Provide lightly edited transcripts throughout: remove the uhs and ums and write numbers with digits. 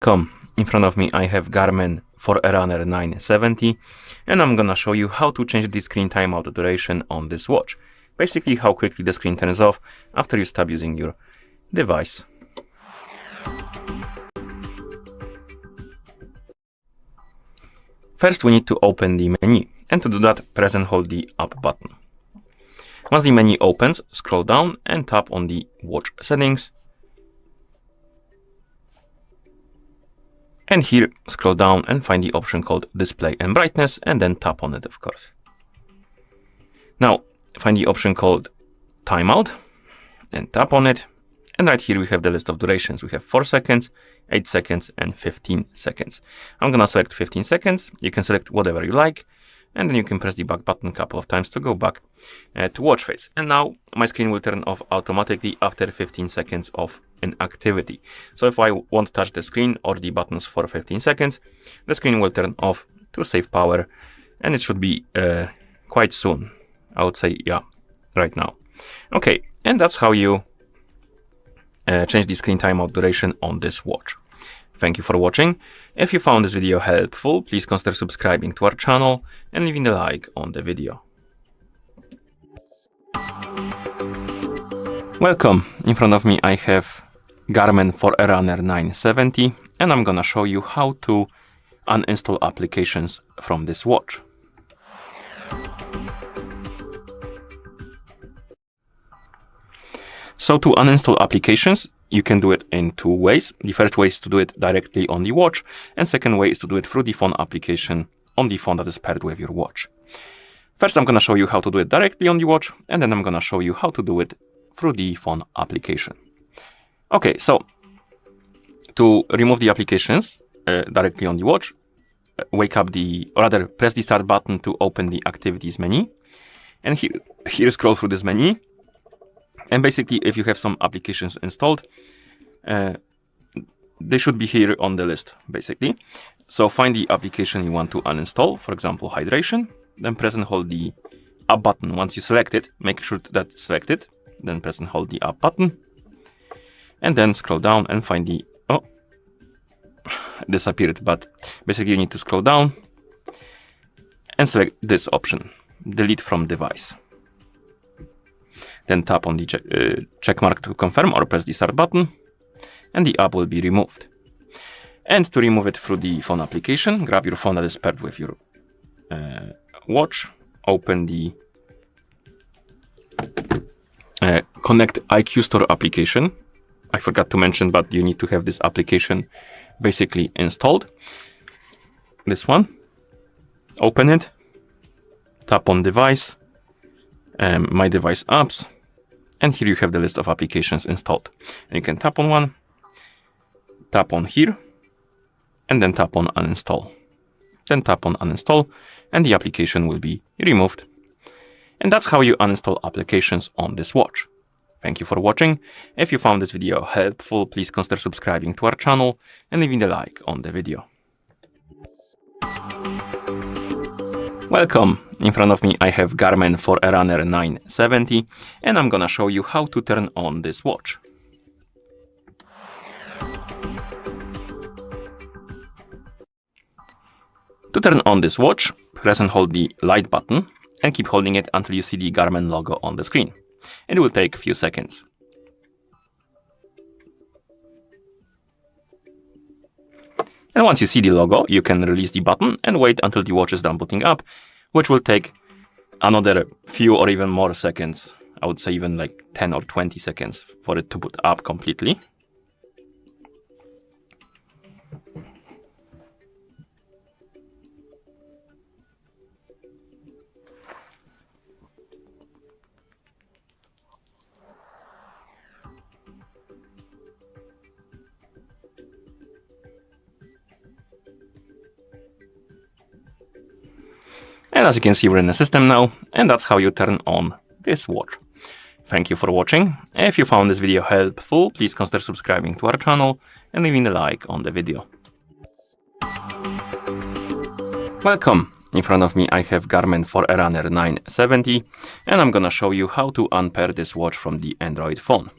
In front of me I have Garmin Forerunner 970, and I'm gonna show you how to change the screen timeout duration on this watch. Basically how quickly the screen turns off after you stop using your device. First we need to open the menu, and to do that press and hold the up button. Once the menu opens, scroll down and tap on the watch settings. And here, scroll down and find the option called Display and Brightness, and then tap on it, of course. Now, find the option called Timeout, and tap on it. And right here we have the list of durations. We have 4 seconds, 8 seconds, and 15 seconds. I'm gonna select 15 seconds. You can select whatever you like, and then you can press the back button a couple of times to go back to watch face. And now my screen will turn off automatically after 15 seconds of inactivity. So if I won't touch the screen or the buttons for 15 seconds, the screen will turn off to save power, and it should be quite soon. I would say, yeah, right now. Okay, and that's how you change the screen timeout duration on this watch. Thank you for watching. If you found this video helpful, please consider subscribing to our channel and leaving a like on the video. Welcome. In front of me I have Garmin Forerunner 970, and I'm gonna show you how to uninstall applications from this watch. So to uninstall applications, you can do it in 2 ways. The first way is to do it directly on the watch, and second way is to do it through the phone application on the phone that is paired with your watch. First, I'm gonna show you how to do it directly on the watch, and then I'm gonna show you how to do it through the phone application. Okay, so to remove the applications directly on the watch, press the start button to open the activities menu, and here scroll through this menu. And basically, if you have some applications installed, they should be here on the list, basically. So find the application you want to uninstall, for example, hydration, then press and hold the up button. Once you select it, make sure that's selected, then press and hold the up button, and then scroll down and find the, oh, it disappeared, but basically you need to scroll down and select this option, delete from device. Then tap on the check mark to confirm, or press the start button, and the app will be removed. And to remove it through the phone application, grab your phone that is paired with your watch, open the Connect IQ Store application. I forgot to mention, but you need to have this application basically installed. This one. Open it, tap on device, my device apps, and here you have the list of applications installed. And you can tap on one, tap on here, and then tap on uninstall. Then tap on uninstall, and the application will be removed. And that's how you uninstall applications on this watch. Thank you for watching. If you found this video helpful, please consider subscribing to our channel and leaving a like on the video. Welcome. In front of me I have Garmin Forerunner 970, and I'm gonna show you how to turn on this watch. To turn on this watch, press and hold the light button and keep holding it until you see the Garmin logo on the screen. It will take a few seconds. And once you see the logo, you can release the button and wait until the watch is done booting up, which will take another few or even more seconds. I would say even like 10 or 20 seconds for it to boot up completely. And as you can see, we're in the system now, and that's how you turn on this watch. Thank you for watching. If you found this video helpful, please consider subscribing to our channel and leaving a like on the video. Welcome. In front of me I have Garmin Forerunner 970, and I'm gonna show you how to unpair this watch from the Android phone.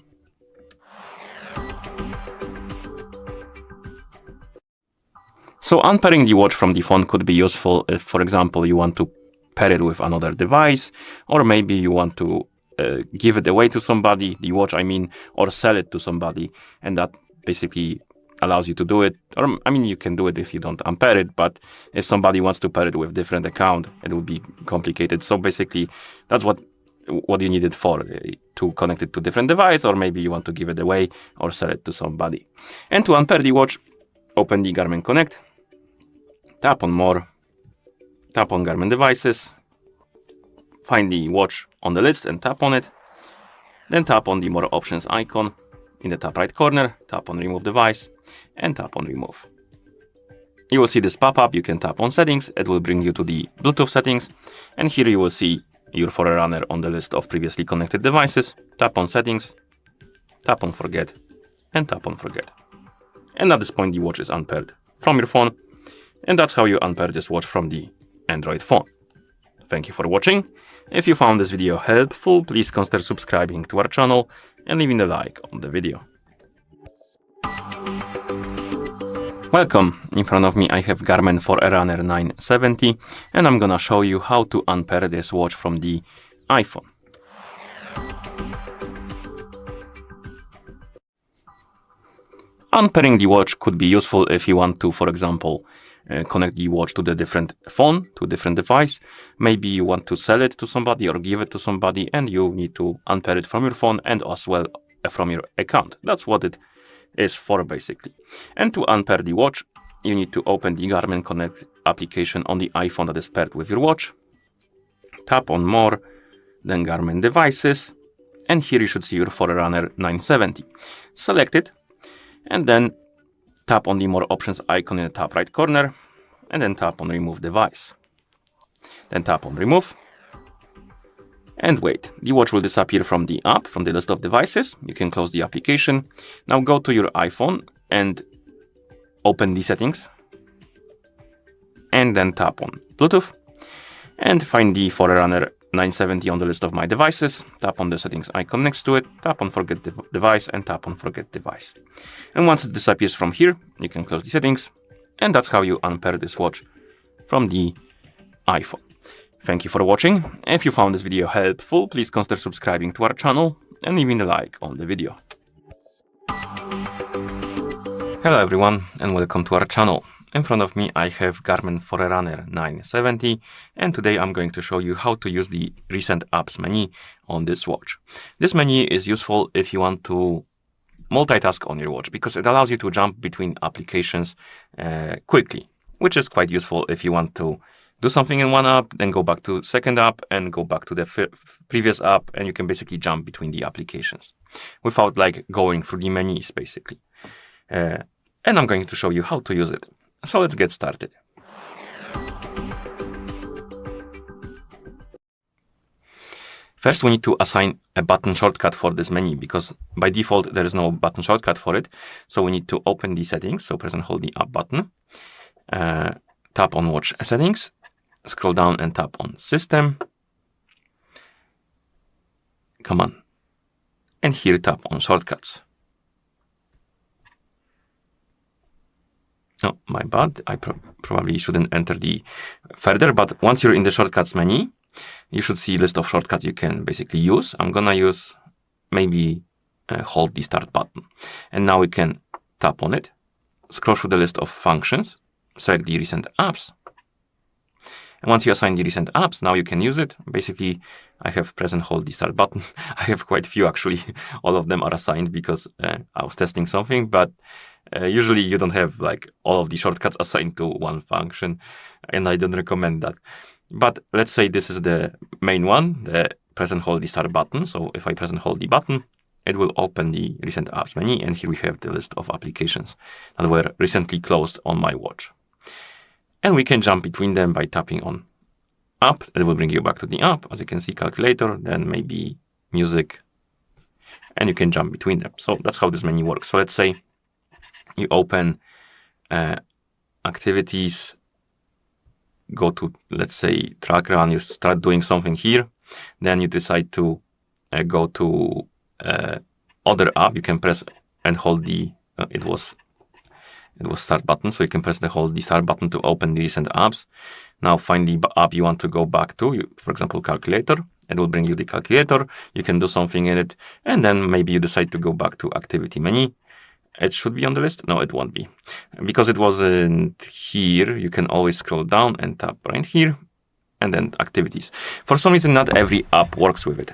So unpairing the watch from the phone could be useful if, for example, you want to pair it with another device, or maybe you want to give it away to somebody, the watch I mean, or sell it to somebody, and that basically allows you to do it. Or I mean, you can do it if you don't unpair it, but if somebody wants to pair it with different account, it would be complicated. So basically, that's what you need it for, to connect it to different device, or maybe you want to give it away or sell it to somebody. And to unpair the watch, open the Garmin Connect, tap on More, tap on Garmin Devices, find the watch on the list and tap on it, then tap on the More Options icon in the top right corner, tap on Remove Device, and tap on Remove. You will see this pop-up. You can tap on Settings, it will bring you to the Bluetooth settings, and here you will see your Forerunner on the list of previously connected devices. Tap on Settings, tap on Forget, and tap on Forget. And at this point the watch is unpaired from your phone, and that's how you unpair this watch from the Android phone. Thank you for watching. If you found this video helpful, please consider subscribing to our channel and leaving a like on the video. Welcome. In front of me I have Garmin Forerunner 970, and I'm gonna show you how to unpair this watch from the iPhone. Unpairing the watch could be useful if you want to, for example, connect the watch to the different phone, to different device. Maybe you want to sell it to somebody or give it to somebody, and you need to unpair it from your phone and as well from your account. That's what it is for, basically. And to unpair the watch, you need to open the Garmin Connect application on the iPhone that is paired with your watch. Tap on More, then Garmin Devices, and here you should see your Forerunner 970. Select it, and then tap on the More Options icon in the top right corner, and then tap on Remove Device. Then tap on Remove, and wait. The watch will disappear from the app, from the list of devices. You can close the application. Now go to your iPhone and open the settings, and then tap on Bluetooth, and find the Forerunner 970 on the list of my devices. Tap on the settings icon next to it, tap on Forget Device, and tap on Forget Device. And once it disappears from here, you can close the settings, and that's how you unpair this watch from the iPhone. Thank you for watching. If you found this video helpful, please consider subscribing to our channel and leaving a like on the video. Hello everyone, and welcome to our channel. In front of me I have Garmin Forerunner 970, and today I'm going to show you how to use the Recent Apps menu on this watch. This menu is useful if you want to multitask on your watch, because it allows you to jump between applications quickly, which is quite useful if you want to do something in one app, then go back to second app and go back to the previous app, and you can basically jump between the applications without like going through the menus, basically. And I'm going to show you how to use it. So let's get started. First, we need to assign a button shortcut for this menu, because by default there is no button shortcut for it. So we need to open the settings. So press and hold the up button. Tap on Watch Settings. Scroll down and tap on System. Come on. And here tap on Shortcuts. Oh, my bad. I probably shouldn't enter the further, but once you're in the shortcuts menu, you should see a list of shortcuts you can basically use. I'm gonna use maybe hold the start button. And now we can tap on it, scroll through the list of functions, select the recent apps. And once you assign the recent apps, now you can use it. Basically, I have press and hold the start button. I have quite a few actually. All of them are assigned because I was testing something, but usually you don't have like all of the shortcuts assigned to one function, and I don't recommend that. But let's say this is the main one, the press and hold the start button. So if I press and hold the button, it will open the recent apps menu, and here we have the list of applications that were recently closed on my watch. And we can jump between them by tapping on app. It will bring you back to the app. As you can see, calculator, then maybe music, and you can jump between them. So that's how this menu works. So let's say you open activities, go to, let's say, track run, you start doing something here, then you decide to go to other app. You can press and hold the, it was it was start button. So you can press the start button to open the recent apps. Now find the app you want to go back to, for example, calculator. It will bring you the calculator. You can do something in it. And then maybe you decide to go back to activity menu. It should be on the list. No, it won't be. Because it wasn't here, you can always scroll down and tap right here. And then activities. For some reason, not every app works with it.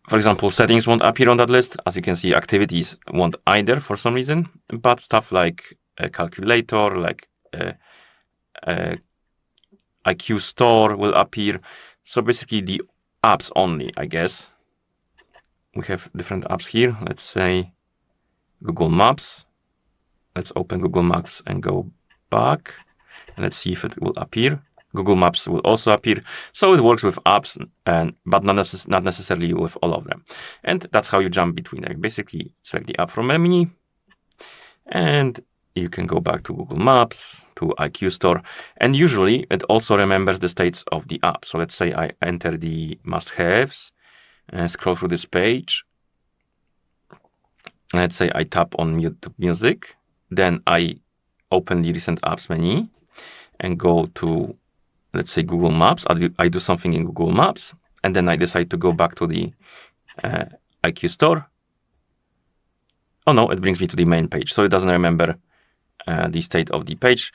For example, settings won't appear on that list. As you can see, activities won't either for some reason. But stuff like a calculator, like IQ Store will appear. So basically the apps only, I guess. We have different apps here. Let's say Google Maps. Let's open Google Maps and go back. And let's see if it will appear. Google Maps will also appear. So it works with apps, but not necessarily with all of them. And that's how you jump between them. Basically, select the app from a menu. And you can go back to Google Maps, to IQ Store. And usually, it also remembers the states of the app. So let's say I enter the must-haves and scroll through this page. Let's say I tap on mute music. Then I open the recent apps menu and go to, let's say, Google Maps. I do something in Google Maps, and then I decide to go back to the IQ Store. Oh no, it brings me to the main page. So it doesn't remember the state of the page,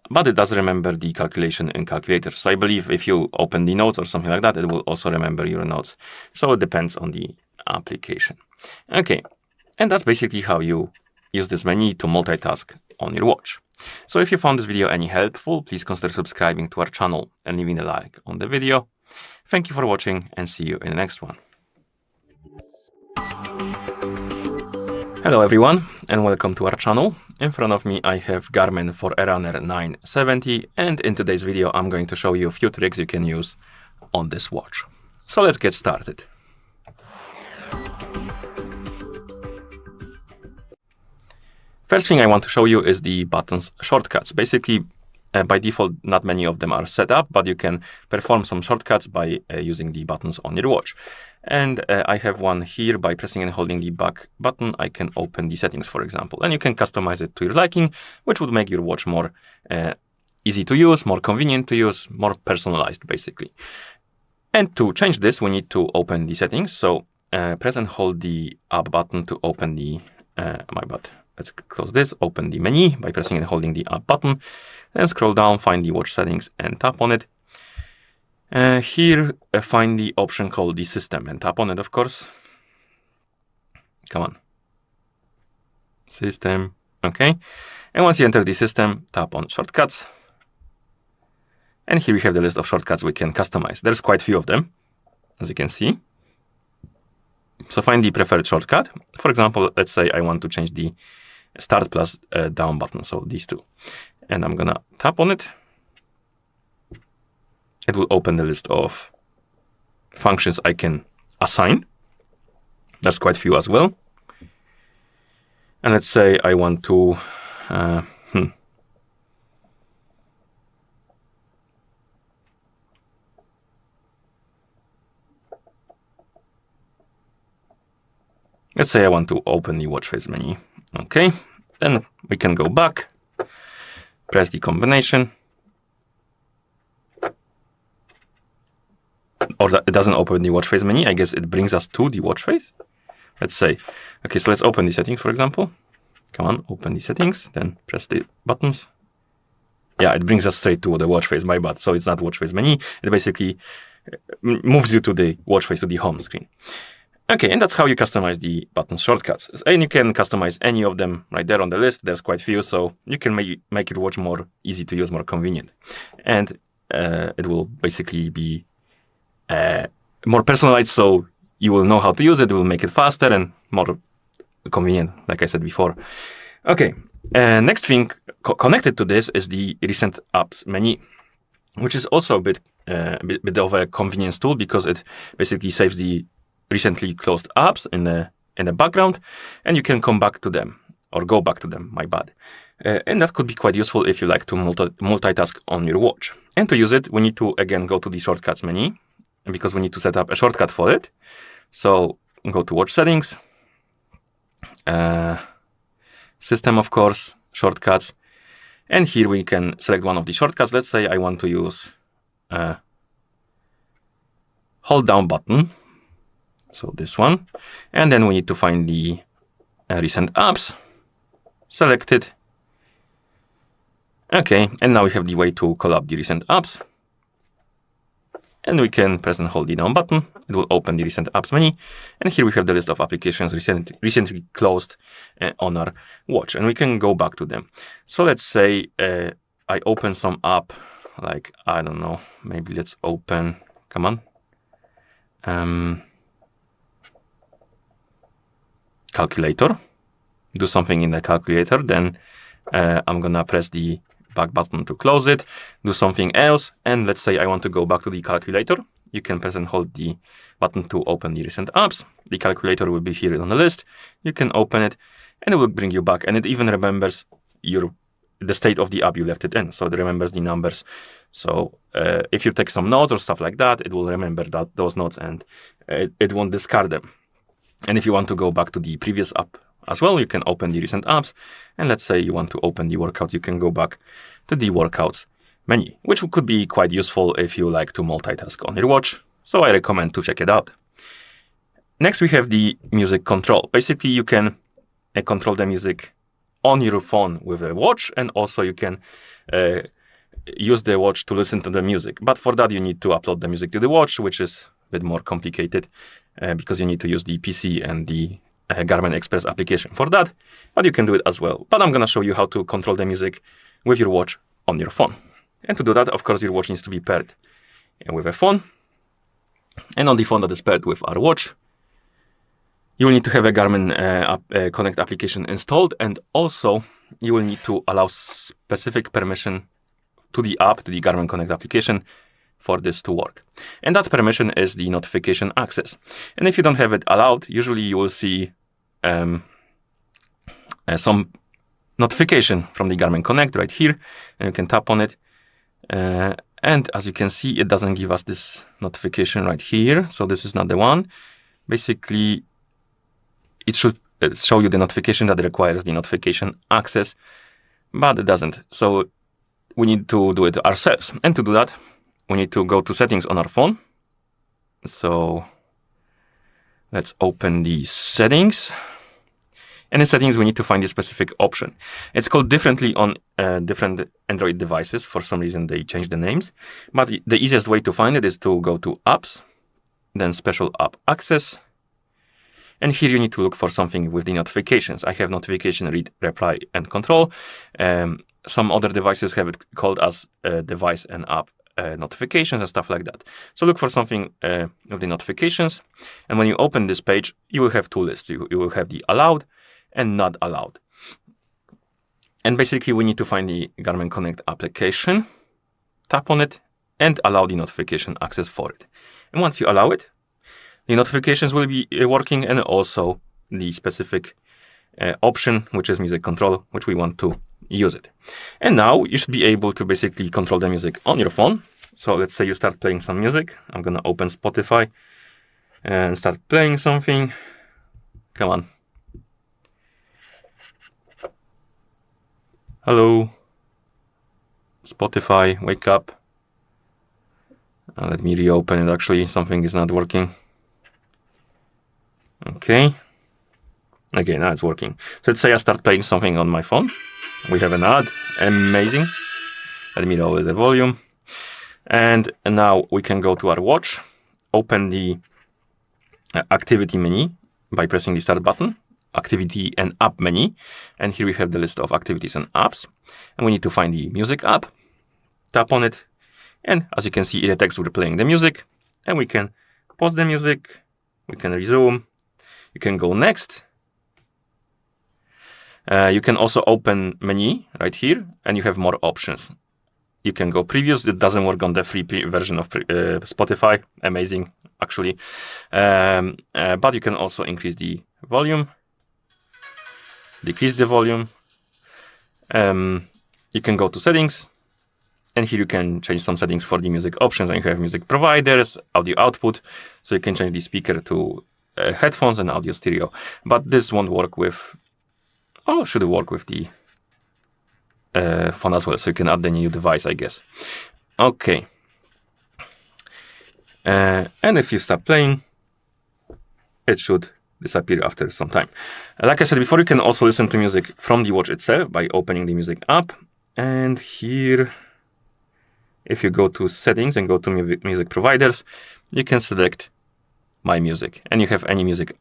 but it does remember the calculation in calculator. So I believe if you open the notes or something like that, it will also remember your notes. So it depends on the application. Okay, and that's basically how you use this menu to multitask on your watch. So if you found this video any helpful, please consider subscribing to our channel and leaving a like on the video. Thank you for watching and see you in the next one. Hello everyone and welcome to our channel. In front of me I have Garmin Forerunner 970, and in today's video I'm going to show you a few tricks you can use on this watch. So let's get started. First thing I want to show you is the buttons shortcuts. Basically, by default, not many of them are set up, but you can perform some shortcuts by using the buttons on your watch. And I have one here. By pressing and holding the back button, I can open the settings, for example. And you can customize it to your liking, which would make your watch more easy to use, more convenient to use, more personalized, basically. And to change this, we need to open the settings. So press and hold the up button to open the, Let's close this, open the menu by pressing and holding the up button, then scroll down, find the watch settings and tap on it. Here, find the option called the system and tap on it, of course. Come on. System, okay. And once you enter the system, tap on shortcuts. And here we have the list of shortcuts we can customize. There's quite a few of them, as you can see. So find the preferred shortcut. For example, let's say I want to change the start plus down button, so these two. And I'm gonna tap on it. It will open the list of functions I can assign. There's quite a few as well. And let's say I want to let's say I want to open the watch face menu. Okay, then we can go back, press the combination. Or it doesn't open the watch face menu. I guess it brings us to the watch face. Let's say, okay, so let's open the settings, for example. Come on, open the settings, then press the buttons. Yeah, it brings us straight to the watch face, my bad. So it's not watch face menu. It basically moves you to the watch face, to the home screen. Okay, and that's how you customize the button shortcuts. And you can customize any of them right there on the list. There's quite a few, so you can make your watch more easy to use, more convenient. And it will basically be more personalized, so you will know how to use it. It will make it faster and more convenient, like I said before. Okay, next thing connected to this is the recent apps menu, which is also a bit of a convenience tool because it basically saves the recently closed apps in the background, and you can come back to them or go back to them, my bad. And that could be quite useful if you like to multitask on your watch. And to use it, we need to again go to the shortcuts menu because we need to set up a shortcut for it. So go to watch settings, System, of course, shortcuts. And here we can select one of the shortcuts. Let's say I want to use hold down button. So this one. And then we need to find the recent apps. Select it. Okay, and now we have the way to call up the recent apps. And we can press and hold the down button. It will open the recent apps menu. And here we have the list of applications recently closed on our watch. And we can go back to them. So let's say I open some app, like, I don't know, maybe let's open, come on, calculator. Do something in the calculator. Then I'm going to press the back button to close it, do something else, and let's say I want to go back to the calculator. You can press and hold the button to open the recent apps. The calculator will be here on the list. You can open it, and it will bring you back, and it even remembers the state of the app you left it in, so it remembers the numbers. So if you take some notes or stuff like that, it will remember those notes, and it won't discard them. And if you want to go back to the previous app as well, you can open the recent apps, and let's say you want to open the workouts, you can go back to the workouts menu, which could be quite useful if you like to multitask on your watch. So I recommend to check it out. Next, we have the music control. Basically, you can control the music on your phone with a watch, and also you can use the watch to listen to the music. But for that, you need to upload the music to the watch, which is a bit more complicated because you need to use the PC and the Garmin Express application for that, but you can do it as well. But I'm going to show you how to control the music with your watch on your phone. And to do that, of course, your watch needs to be paired with a phone. And on the phone that is paired with our watch, you will need to have a Garmin Connect application installed, and also you will need to allow specific permission to the app, to the Garmin Connect application, for this to work. And that permission is the notification access. And if you don't have it allowed, usually you will see some notification from the Garmin Connect right here, and you can tap on it. And as you can see, it doesn't give us this notification right here. So this is not the one. Basically, it should show you the notification that requires the notification access, but it doesn't. So we need to do it ourselves. And to do that, we need to go to settings on our phone. So let's open the settings. And in settings, we need to find a specific option. It's called differently on different Android devices. For some reason, they changed the names. But the easiest way to find it is to go to Apps, then Special App Access. And here you need to look for something with the notifications. I have notification, read, reply, and control. Some other devices have it called as device and app notifications and stuff like that. So look for something with the notifications. And when you open this page, you will have two lists. You will have the allowed and not allowed. And basically, we need to find the Garmin Connect application, tap on it, and allow the notification access for it. And once you allow it, the notifications will be working, and also the specific option, which is music control, which we want to use it. And now you should be able to basically control the music on your phone. So let's say you start playing some music. I'm going to open Spotify and start playing something. Come on. Hello, Spotify, wake up. Let me reopen it. Actually, something is not working. Okay. Okay, now it's working. So let's say I start playing something on my phone. We have an ad. Amazing. Let me lower the volume. And now we can go to our watch, open the activity menu by pressing the start button, activity and app menu. And here we have the list of activities and apps. And we need to find the music app, tap on it. And as you can see, it detects we're playing the music. And we can pause the music. We can resume. You can go next. You can also open menu right here, and you have more options. You can go previous. It doesn't work on the free version of Spotify. Amazing, actually. But you can also increase the volume, decrease the volume. You can go to settings, and here you can change some settings for the music options. And you have music providers, audio output, so you can change the speaker to headphones and audio stereo. But this won't work with Oh, should work with the phone as well, so you can add the new device, I guess. Okay. And if you start playing, it should disappear after some time. Like I said before, you can also listen to music from the watch itself by opening the music app. And here, if you go to settings and go to music providers, you can select My Music. And you have any music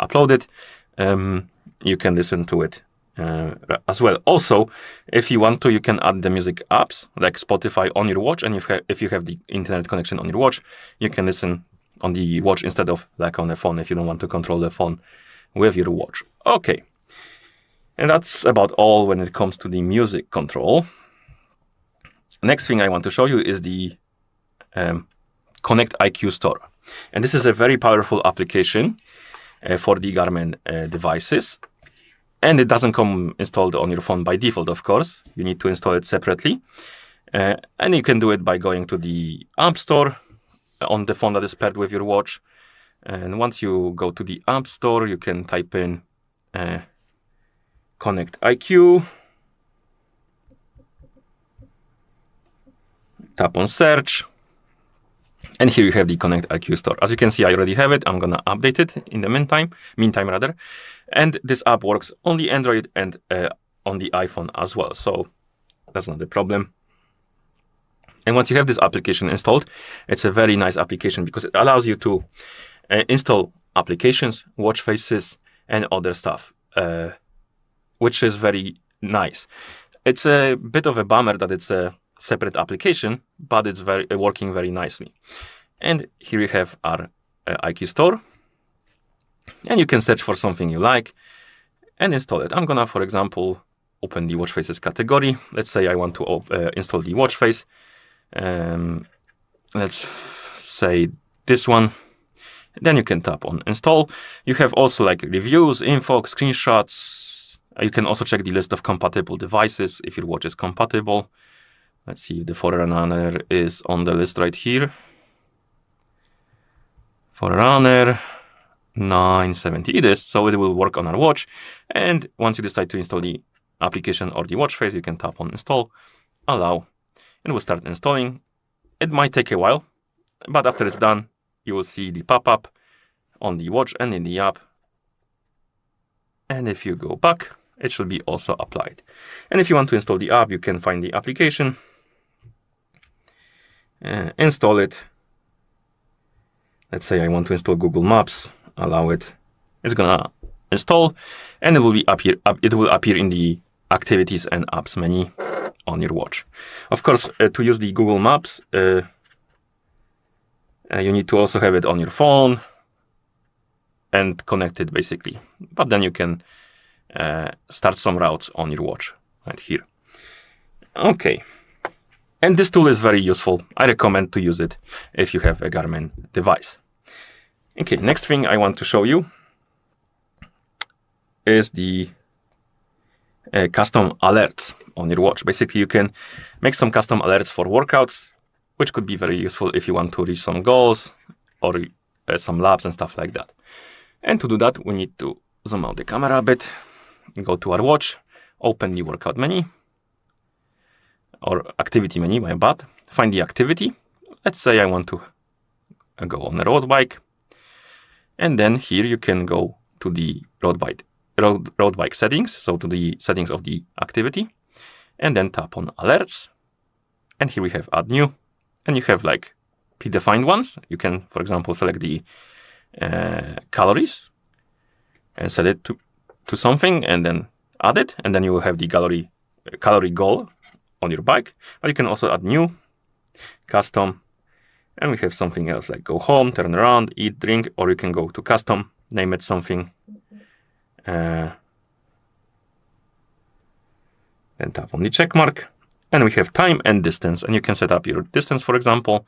uploaded, you can listen to it as well. Also, if you want to, you can add the music apps like Spotify on your watch. And if you have the internet connection on your watch, you can listen on the watch instead of like on the phone if you don't want to control the phone with your watch. Okay. And that's about all when it comes to the music control. Next thing I want to show you is the Connect IQ Store. And this is a very powerful application for the Garmin devices. And it doesn't come installed on your phone by default, of course. You need to install it separately. And you can do it by going to the App Store on the phone that is paired with your watch. And once you go to the App Store, you can type in Connect IQ. Tap on search. And here you have the Connect IQ Store. As you can see, I already have it. I'm going to update it in the meantime. And this app works on the Android and on the iPhone as well. So that's not the problem. And once you have this application installed, it's a very nice application because it allows you to install applications, watch faces, and other stuff, which is very nice. It's a bit of a bummer that it's a separate application, but it's working very nicely. And here we have our IQ Store. And you can search for something you like and install it. I'm gonna, for example, open the watch faces category. Let's say I want to install the watch face. Let's say this one. Then you can tap on install. You have also like reviews, info, screenshots. You can also check the list of compatible devices if your watch is compatible. Let's see if the Forerunner is on the list right here. Forerunner 970 it is, so it will work on our watch. And once you decide to install the application or the watch face, you can tap on install, allow, and we'll start installing. It might take a while, but after it's done, you will see the pop-up on the watch and in the app. And if you go back, it should be also applied. And if you want to install the app, you can find the application, install it. Let's say I want to install Google Maps, allow it. It's gonna install, and it will appear in the activities and apps menu on your watch. Of course, to use the Google Maps, you need to also have it on your phone and connect it basically. But then you can start some routes on your watch right here. Okay. And this tool is very useful. I recommend to use it if you have a Garmin device. Okay, next thing I want to show you is the custom alerts on your watch. Basically, you can make some custom alerts for workouts, which could be very useful if you want to reach some goals or some laps and stuff like that. And to do that, we need to zoom out the camera a bit, go to our watch, open the workout menu, or activity menu, my bad. Find the activity. Let's say I want to go on a road bike. And then here you can go to the road bike settings. So to the settings of the activity. And then tap on alerts. And here we have add new. And you have like predefined ones. You can, for example, select the calories and set it to something and then add it. And then you will have the calorie goal on your bike. But you can also add new, custom, and we have something else like go home, turn around, eat, drink, or you can go to custom, name it something. Then tap on the check mark. And we have time and distance. And you can set up your distance, for example.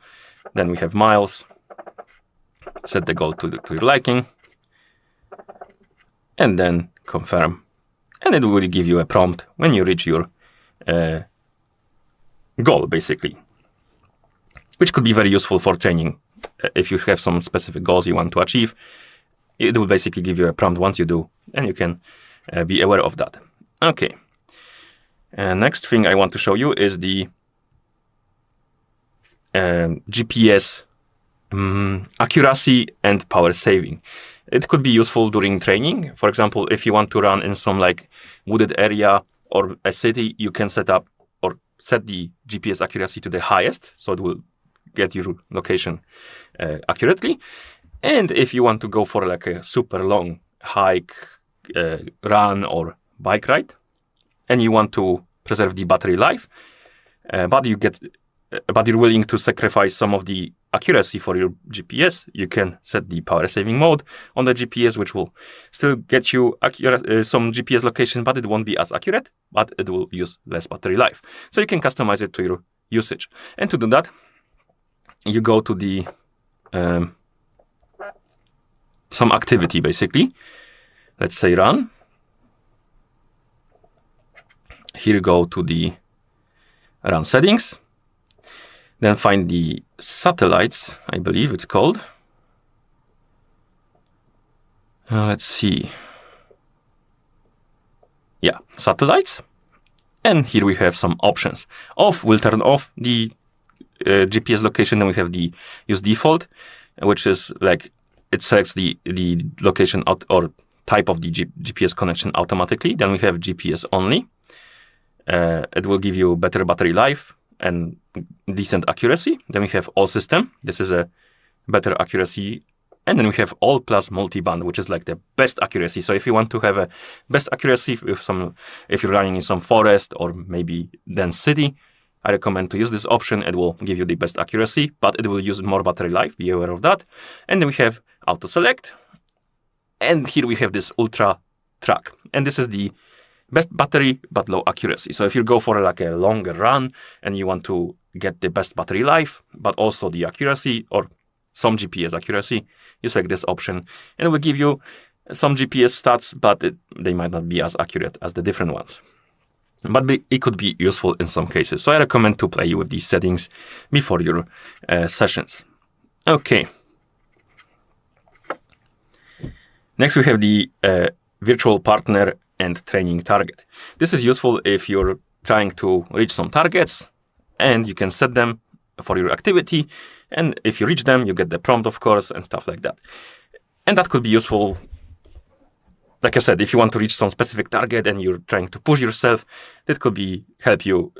Then we have miles. Set the goal to your liking. And then confirm. And it will give you a prompt when you reach your goal, basically, which could be very useful for training. If you have some specific goals you want to achieve, it will basically give you a prompt once you do, and you can be aware of that. Okay. Next thing I want to show you is the GPS accuracy and power saving. It could be useful during training. For example, if you want to run in some like wooded area or a city, you can set up or set the GPS accuracy to the highest, so it will get your location accurately. And if you want to go for like a super long hike, run or bike ride, and you want to preserve the battery life, but you're willing to sacrifice some of the accuracy for your GPS, you can set the power saving mode on the GPS, which will still get you some GPS location, but it won't be as accurate, but it will use less battery life. So you can customize it to your usage. And to do that, you go to the some activity, basically. Let's say run. Here you go to the run settings. Then find the satellites, I believe it's called. Let's see. Yeah, satellites. And here we have some options. Off will turn off the GPS location. Then we have the use default, which is like it selects the location out or type of the GPS connection automatically. Then we have GPS only. It will give you better battery life and decent accuracy. Then we have all system. This is a better accuracy. And then we have all plus multi-band, which is like the best accuracy. So if you want to have a best accuracy if you're running in some forest or maybe dense city, I recommend to use this option. It will give you the best accuracy, but it will use more battery life. Be aware of that. And then we have auto select. And here we have this ultra track. And this is the best battery, but low accuracy. So if you go for like a longer run and you want to get the best battery life, but also the accuracy or some GPS accuracy, you select this option and it will give you some GPS stats, but they might not be as accurate as the different ones. But it could be useful in some cases. So I recommend to play with these settings before your sessions. Okay. Next we have the virtual partner and training target. This is useful if you're trying to reach some targets and you can set them for your activity. And if you reach them, you get the prompt, of course, and stuff like that. And that could be useful. Like I said, if you want to reach some specific target and you're trying to push yourself, it could help you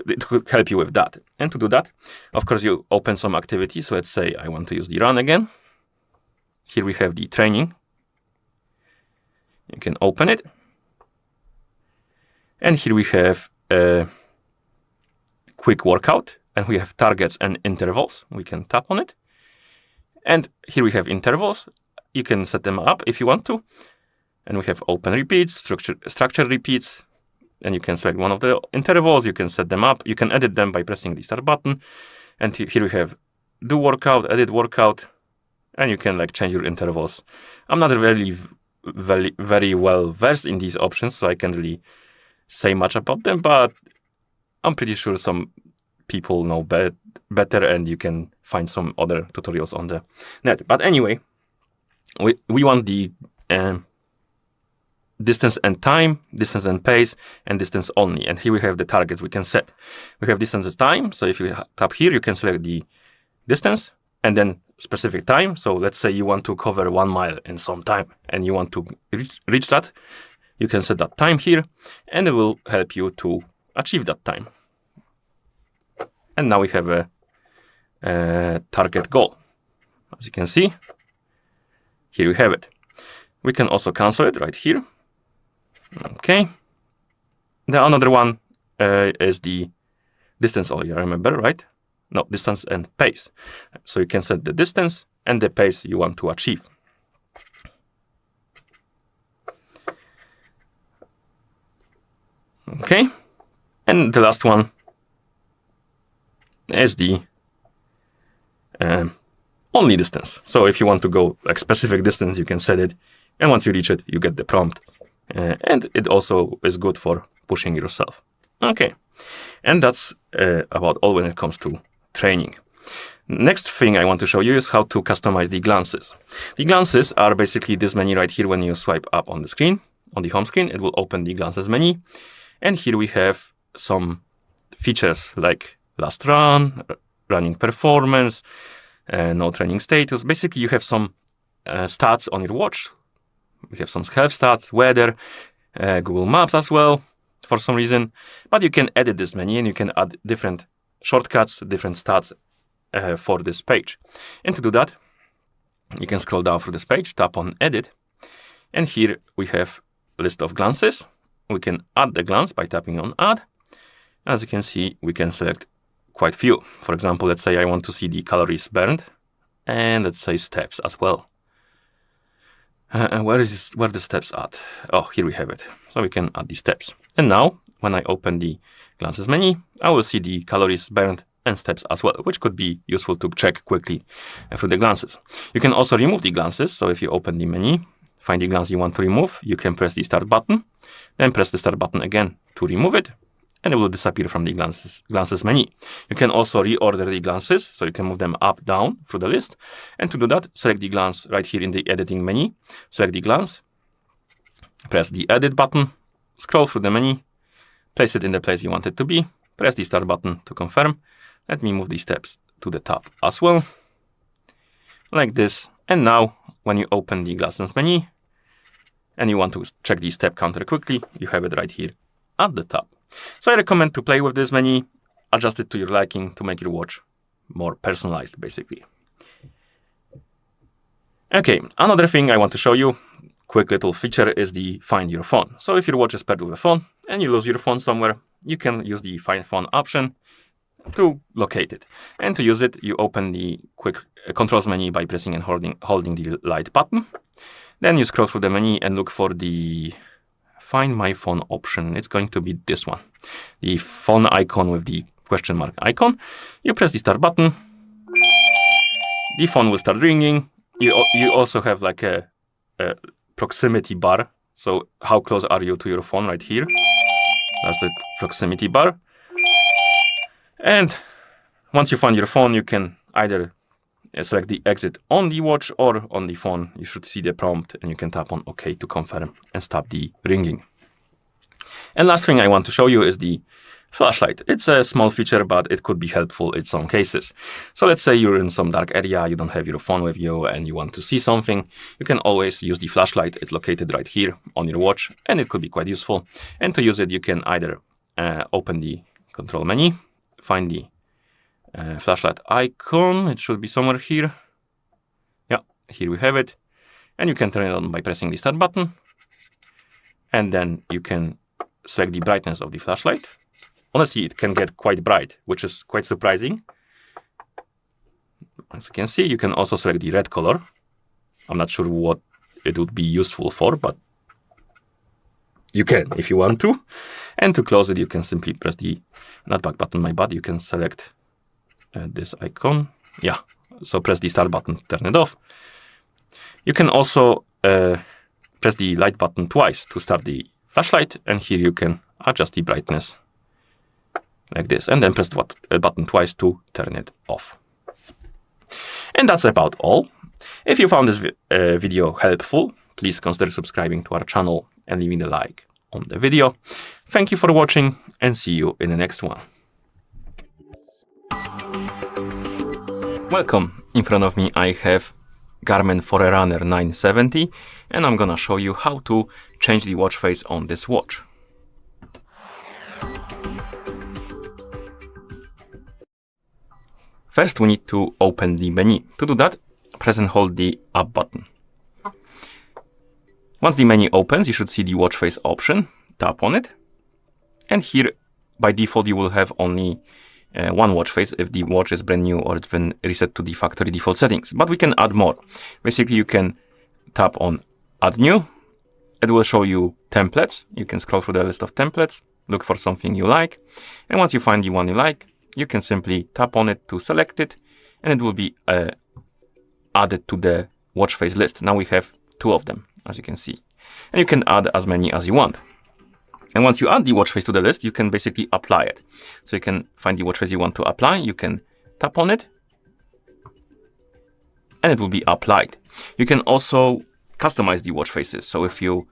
with that. And to do that, of course, you open some activity. So let's say I want to use the run again. Here we have the training. You can open it. And here we have a quick workout, and we have targets and intervals. We can tap on it. And here we have intervals. You can set them up if you want to. And we have open repeats, structure repeats. And you can select one of the intervals. You can set them up. You can edit them by pressing the start button. And here we have do workout, edit workout. And you can like change your intervals. I'm not really very well versed in these options, so I can't really say much about them, but I'm pretty sure some people know better and you can find some other tutorials on the net. But anyway, we want the distance and time, distance and pace, and distance only. And here we have the targets we can set. We have distance and time. So if you tap here, you can select the distance and then specific time. So let's say you want to cover 1 mile in some time and you want to reach that. You can set that time here, and it will help you to achieve that time. And now we have a target goal. As you can see, here we have it. We can also cancel it right here. Okay. The another one is the distance only, remember, right? No, distance and pace. So you can set the distance and the pace you want to achieve. Okay, and the last one is the only distance. So if you want to go like specific distance, you can set it, and once you reach it, you get the prompt. And it also is good for pushing yourself. Okay, and that's about all when it comes to training. Next thing I want to show you is how to customize the glances. The glances are basically this menu right here when you swipe up on the screen. on the home screen, it will open the glances menu. And here we have some features like last run, running performance, no training status. Basically, you have some stats on your watch. We have some health stats, weather, Google Maps as well, for some reason. But you can edit this menu and you can add different shortcuts, different stats for this page. And to do that, you can scroll down through this page, tap on Edit. And here we have a list of glances. We can add the glance by tapping on Add. As you can see, we can select quite few. For example, let's say I want to see the calories burned, and let's say steps as well. Where the steps at? Oh, here we have it. So we can add the steps. And now, when I open the glances menu, I will see the calories burned and steps as well, which could be useful to check quickly through the glances. You can also remove the glances. So if you open the menu, find the glance you want to remove, you can press the Start button, then press the Start button again to remove it, and it will disappear from the glances menu. You can also reorder the glances, so you can move them up, down through the list. And to do that, select the glance right here in the editing menu. Select the glance, press the Edit button, scroll through the menu, place it in the place you want it to be, press the Start button to confirm. Let me move the steps to the top as well, like this. And now, when you open the glasses menu, and you want to check the step counter quickly, you have it right here at the top. So I recommend to play with this menu, adjust it to your liking to make your watch more personalized, basically. Okay, another thing I want to show you, quick little feature, is the Find Your Phone. So if your watch is paired with a phone and you lose your phone somewhere, you can use the Find Phone option to locate it. And to use it, you open the quick controls menu by pressing and holding the light button. Then you scroll through the menu and look for the Find My Phone option. It's going to be this one, the phone icon with the question mark icon. You press the Start button. The phone will start ringing. You also have like a proximity bar. So how close are you to your phone right here? That's the proximity bar. And once you find your phone, you can either select the exit on the watch or on the phone. You should see the prompt and you can tap on OK to confirm and stop the ringing. And last thing I want to show you is the flashlight. It's a small feature, but it could be helpful in some cases. So let's say you're in some dark area, you don't have your phone with you and you want to see something. You can always use the flashlight. It's located right here on your watch and it could be quite useful. And to use it, you can either open the control menu, find the flashlight icon. It should be somewhere here. Yeah, here we have it. And you can turn it on by pressing the Start button. And then you can select the brightness of the flashlight. Honestly, it can get quite bright, which is quite surprising. As you can see, you can also select the red color. I'm not sure what it would be useful for, but you can if you want to. And to close it, you can simply press the not back button, my bad. You can select this icon. Yeah, so press the Start button to turn it off. You can also press the light button twice to start the flashlight. And here you can adjust the brightness like this. And then press the button twice to turn it off. And that's about all. If you found this video helpful, please consider subscribing to our channel and leaving a like on the video. Thank you for watching and see you in the next one. Welcome. In front of me I have Garmin Forerunner 970 and I'm gonna show you how to change the watch face on this watch. First we need to open the menu. To do that, press and hold the up button. Once the menu opens, you should see the watch face option. Tap on it. And here, by default, you will have only one watch face if the watch is brand new or it's been reset to the factory default settings. But we can add more. Basically, you can tap on Add New. It will show you templates. You can scroll through the list of templates, look for something you like. And once you find the one you like, you can simply tap on it to select it. And it will be added to the watch face list. Now we have 2 of them, as you can see. And you can add as many as you want. And once you add the watch face to the list, you can basically apply it. So you can find the watch face you want to apply. You can tap on it. And it will be applied. You can also customize the watch faces. So if you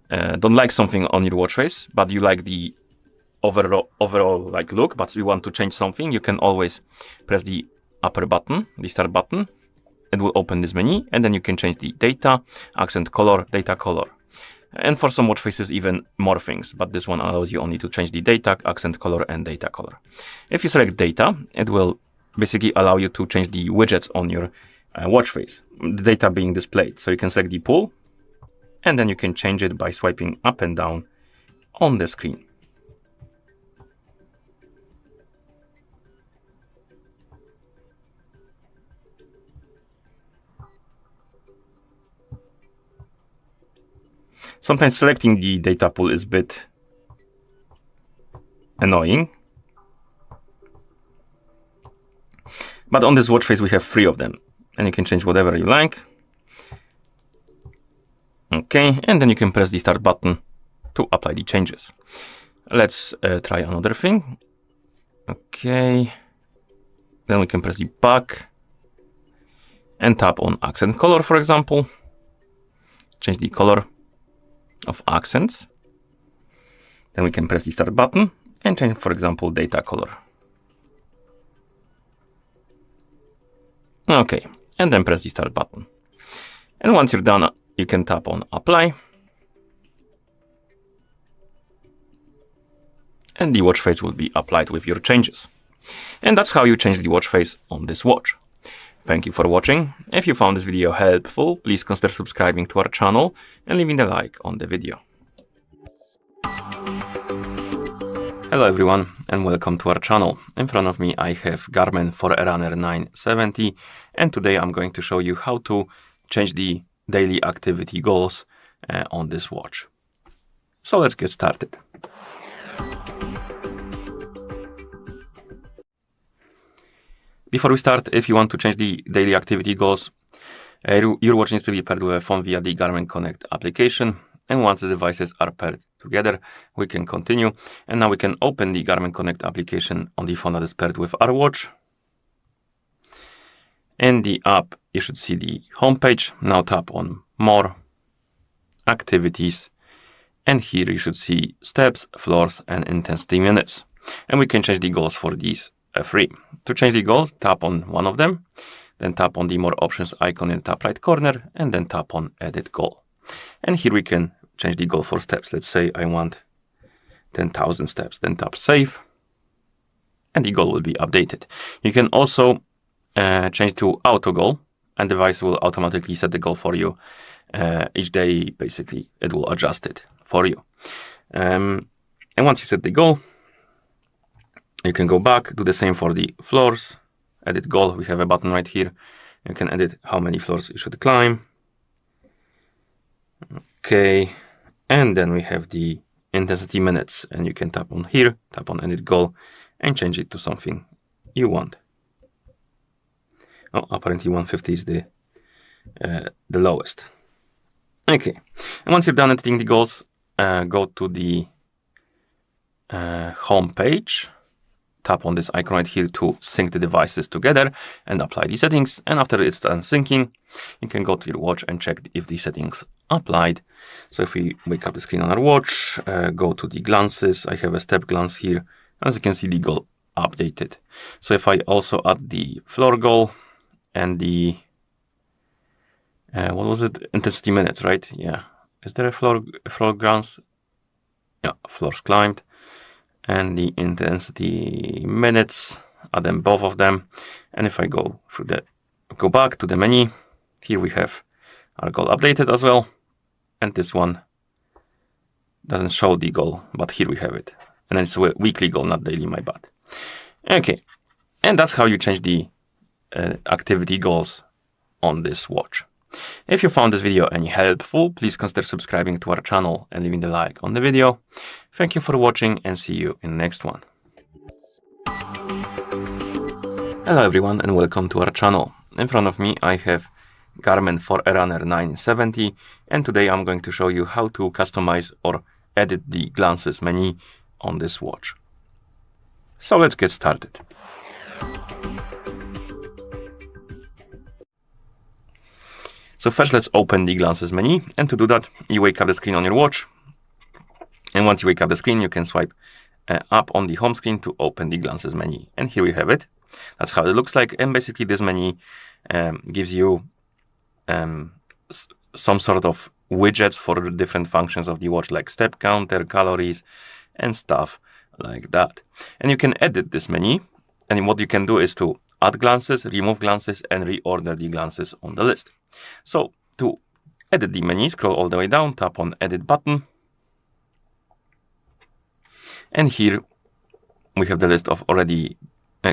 don't like something on your watch face, but you like the overall like look, but you want to change something, you can always press the upper button, the start button. It will open this menu, and then you can change the data, accent color, data color. And for some watch faces, even more things, but this one allows you only to change the data, accent color, and data color. If you select data, it will basically allow you to change the widgets on your watch face, the data being displayed. So you can select the pool, and then you can change it by swiping up and down on the screen. Sometimes selecting the data pool is a bit annoying. But on this watch face, we have 3 of them, and you can change whatever you like. Okay, and then you can press the start button to apply the changes. Let's try another thing. Okay, then we can press the back and tap on accent color, for example. Change the color of accents. Then we can press the start button and change, for example, data color. Okay, and then press the start button. And once you're done, you can tap on apply. And the watch face will be applied with your changes. And that's how you change the watch face on this watch. Thank you for watching. If you found this video helpful, please consider subscribing to our channel and leaving a like on the video. Hello everyone and welcome to our channel. In front of me I have Garmin Forerunner 970, and today I'm going to show you how to change the daily activity goals on this watch. So let's get started. Before we start, if you want to change the daily activity goals, your watch needs to be paired with a phone via the Garmin Connect application. And once the devices are paired together, we can continue. And now we can open the Garmin Connect application on the phone that is paired with our watch. In the app, you should see the home page. Now tap on More, Activities, and here you should see Steps, Floors, and Intensity Minutes. And we can change the goals for these 3. To change the goals, tap on one of them, then tap on the More Options icon in the top right corner, and then tap on Edit Goal. And here we can change the goal for steps. Let's say I want 10,000 steps, then tap Save, and the goal will be updated. You can also change to Auto Goal, and the device will automatically set the goal for you. Each day, basically, it will adjust it for you. And once you set the goal, you can go back, do the same for the floors, edit goal. We have a button right here. You can edit how many floors you should climb. Okay, and then we have the intensity minutes, and you can tap on here, tap on edit goal, and change it to something you want. Oh, apparently 150 is the lowest. Okay, and once you're done editing the goals, go to the home page. Tap on this icon right here to sync the devices together and apply the settings. And after it's done syncing, you can go to your watch and check if the settings applied. So if we wake up the screen on our watch, go to the glances, I have a step glance here. As you can see, the goal updated. So if I also add the floor goal and the, what was it? Intensity minutes, right? Yeah. Is there a floor glance? Yeah, floors climbed. And the intensity minutes, add them both of them. And if I go back to the menu, here we have our goal updated as well. And this one doesn't show the goal, but here we have it. And it's a weekly goal, not daily, my bad. Okay, and that's how you change the activity goals on this watch. If you found this video any helpful, please consider subscribing to our channel and leaving the like on the video. Thank you for watching and see you in the next one. Hello everyone and welcome to our channel. In front of me I have Garmin Forerunner 970, and today I'm going to show you how to customize or edit the glances menu on this watch. So let's get started. So first let's open the glances menu, and to do that you wake up the screen on your watch, And once you wake up the screen, you can swipe up on the home screen to open the glances menu. And here we have it. That's how it looks like. And basically this menu gives you some sort of widgets for the different functions of the watch, like step counter, calories, and stuff like that. And you can edit this menu. And what you can do is to add glances, remove glances, and reorder the glances on the list. So to edit the menu, scroll all the way down, tap on Edit button. And here we have the list of already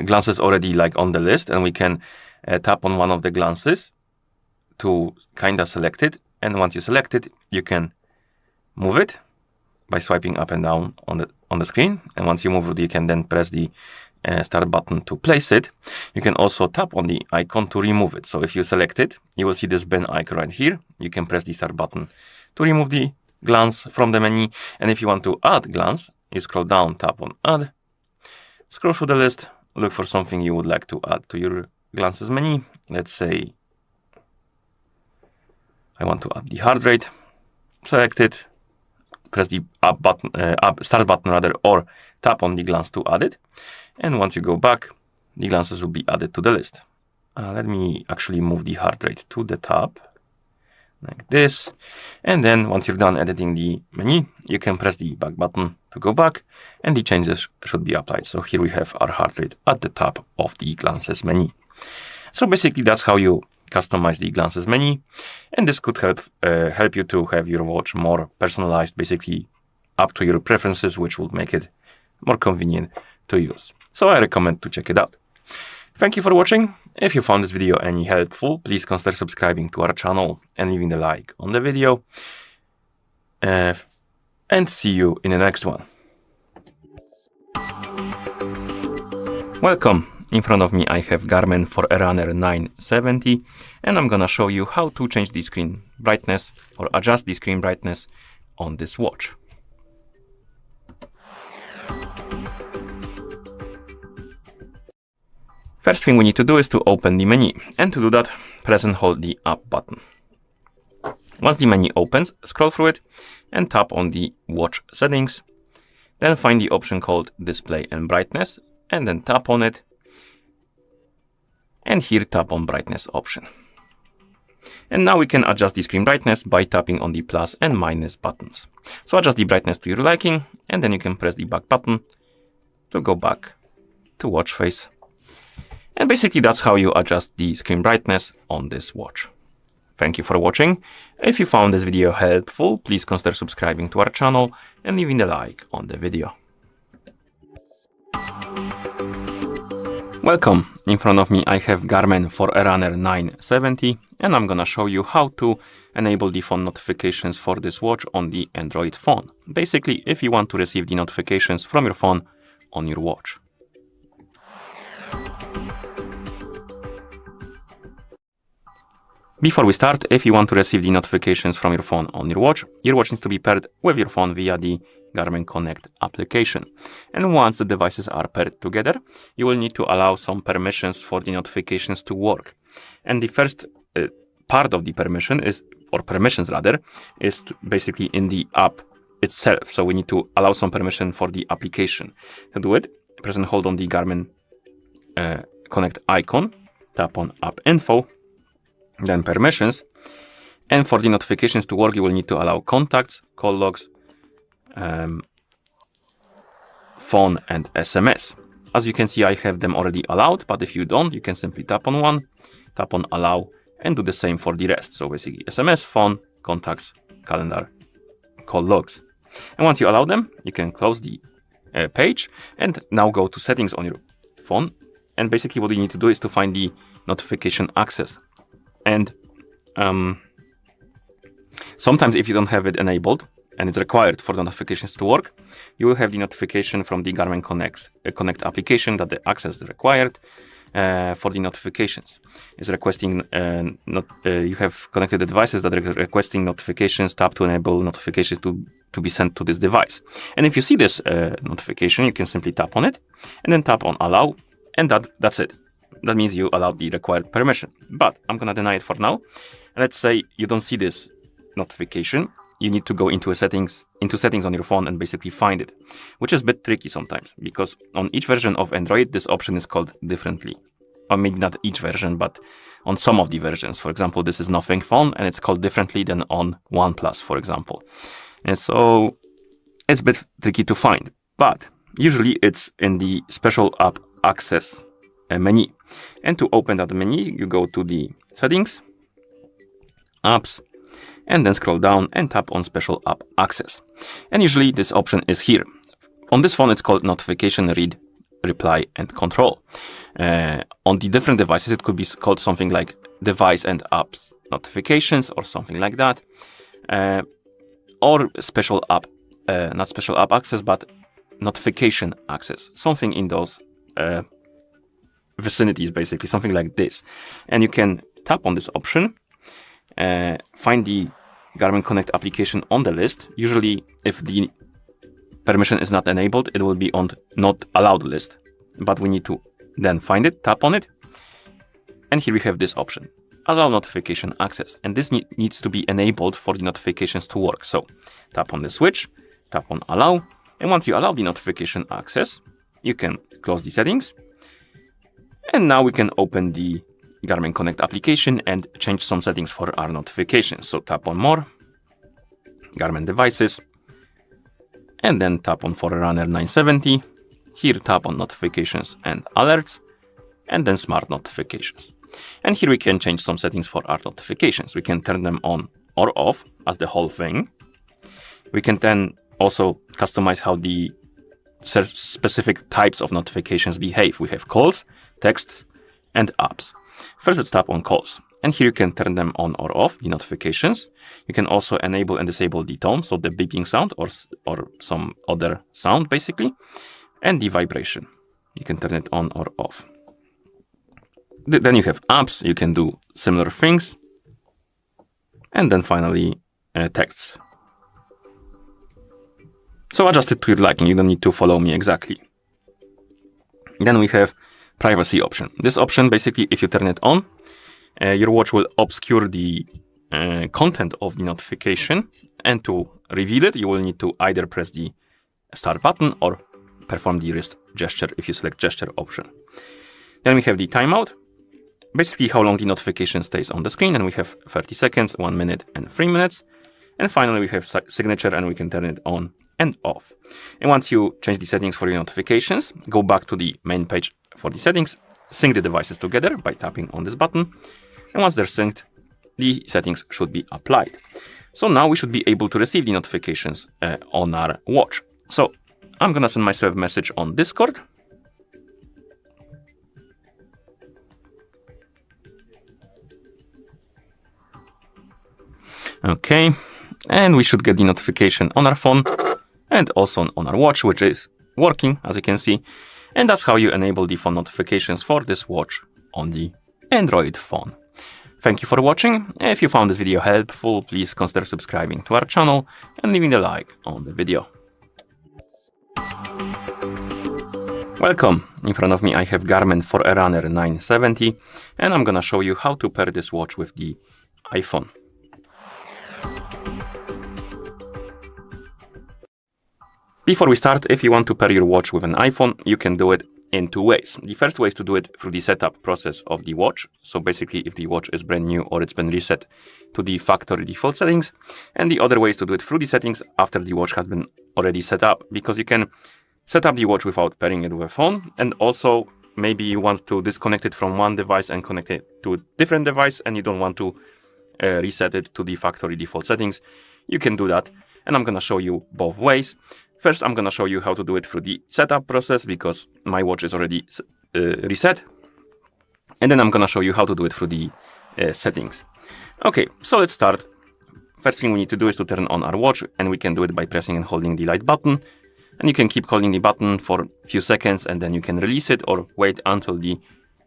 glances already like on the list, and we can tap on one of the glances to kind of select it. And once you select it, you can move it by swiping up and down on the screen. And once you move it, you can then press the start button to place it. You can also tap on the icon to remove it. So if you select it, you will see this bin icon right here. You can press the start button to remove the glance from the menu. And if you want to add glance, you scroll down, tap on add, scroll through the list, look for something you would like to add to your glances menu. Let's say I want to add the heart rate. Select it, press the start button rather, or tap on the glance to add it. And once you go back, the glances will be added to the list. Let me actually move the heart rate to the top, like this. And then once you're done editing the menu, you can press the back button to go back, and the changes should be applied. So here we have our heart rate at the top of the glances menu. So basically that's how you customize the glances menu, and this could help you to have your watch more personalized, basically up to your preferences, which will make it more convenient to use. So I recommend to check it out. Thank you for watching. If you found this video any helpful, please consider subscribing to our channel and leaving a like on the video. And see you in the next one. Welcome. In front of me I have Garmin Forerunner 970, and I'm gonna show you how to change the screen brightness or adjust the screen brightness on this watch. First thing we need to do is to open the menu, and to do that, press and hold the up button. Once the menu opens, scroll through it and tap on the watch settings, then find the option called display and brightness, and then tap on it. And here tap on brightness option. And now we can adjust the screen brightness by tapping on the plus and minus buttons. So adjust the brightness to your liking, and then you can press the back button to go back to watch face. And basically that's how you adjust the screen brightness on this watch. Thank you for watching. If you found this video helpful, please consider subscribing to our channel and leaving a like on the video. Welcome. In front of me I have Garmin Forerunner 970, and I'm gonna show you how to enable the phone notifications for this watch on the Android phone. Basically, if you want to receive the notifications from your phone on your watch. Before we start, if you want to receive the notifications from your phone on your watch needs to be paired with your phone via the Garmin Connect application. And once the devices are paired together, you will need to allow some permissions for the notifications to work. And the first part of the permission is, or permissions rather, is basically in the app itself. So we need to allow some permission for the application. To do it, press and hold on the Garmin Connect icon, tap on App Info, then permissions. And for the notifications to work, you will need to allow contacts, call logs, phone and SMS. As you can see, I have them already allowed, but if you don't, you can simply tap on one, tap on allow, and do the same for the rest. So basically SMS, phone, contacts, calendar, call logs. And once you allow them, you can close the page and now go to settings on your phone. And basically what you need to do is to find the notification access. And sometimes if you don't have it enabled and it's required for the notifications to work, you will have the notification from the Garmin Connect application that the access is required for the notifications. It's requesting, you have connected the devices that are requesting notifications, tap to enable notifications to be sent to this device. And if you see this notification, you can simply tap on it and then tap on allow, and that's it. That means you allowed the required permission. But I'm gonna deny it for now. Let's say you don't see this notification. you need to go into settings on your phone and basically find it, which is a bit tricky sometimes because on each version of Android, this option is called differently. Or maybe not each version, but on some of the versions. For example, this is Nothing Phone and it's called differently than on OnePlus, for example. And so it's a bit tricky to find, but usually it's in the special app access menu. And to open that menu, you go to the settings, apps, and then scroll down and tap on special app access. And usually this option is here. On this phone, it's called notification, read, reply, and control. On the different devices, it could be called something like device and apps notifications or something like that. Or special app, not special app access, but notification access. Something in those vicinities, basically, something like this. And you can tap on this option, find the Garmin Connect application on the list. Usually, if the permission is not enabled, it will be on not allowed list. But we need to then find it, tap on it. And here we have this option, allow notification access. And this needs to be enabled for the notifications to work. So tap on the switch, tap on allow. And once you allow the notification access, you can close the settings. And now we can open the Garmin Connect application and change some settings for our notifications. So tap on more, Garmin devices, and then tap on Forerunner 970. Here tap on notifications and alerts, and then smart notifications. And here we can change some settings for our notifications. We can turn them on or off as the whole thing. We can then also customize how the specific types of notifications behave. We have calls, texts, and apps. First, let's tap on calls. And here you can turn them on or off, the notifications. You can also enable and disable the tone, so the beeping sound or some other sound, basically. And the vibration. You can turn it on or off. Then you have apps. You can do similar things. And then finally, texts. So adjust it to your liking. You don't need to follow me exactly. Then we have privacy option. This option, basically, if you turn it on, your watch will obscure the content of the notification. And to reveal it, you will need to either press the start button or perform the wrist gesture if you select gesture option. Then we have the timeout. Basically, how long the notification stays on the screen. And we have 30 seconds, 1 minute, and 3 minutes. And finally, we have signature, and we can turn it on and off. And once you change the settings for your notifications, go back to the main page for the settings, sync the devices together by tapping on this button. And once they're synced, the settings should be applied. So now we should be able to receive the notifications on our watch. So I'm gonna send myself a message on Discord. Okay, and we should get the notification on our phone and also on our watch, which is working, as you can see. And that's how you enable the phone notifications for this watch on the Android phone. Thank you for watching. If you found this video helpful, please consider subscribing to our channel and leaving a like on the video. Welcome. In front of me I have Garmin Forerunner 970, and I'm gonna show you how to pair this watch with the iPhone. Before we start, if you want to pair your watch with an iPhone, you can do it in two ways. The first way is to do it through the setup process of the watch. So basically, if the watch is brand new or it's been reset to the factory default settings. And the other way is to do it through the settings after the watch has been already set up, because you can set up the watch without pairing it with a phone. And also, maybe you want to disconnect it from one device and connect it to a different device, and you don't want to reset it to the factory default settings. You can do that. And I'm going to show you both ways. First, I'm going to show you how to do it through the setup process, because my watch is already reset. And then I'm going to show you how to do it through the settings. Okay, so let's start. First thing we need to do is to turn on our watch, and we can do it by pressing and holding the light button. And you can keep holding the button for a few seconds, and then you can release it, or wait until the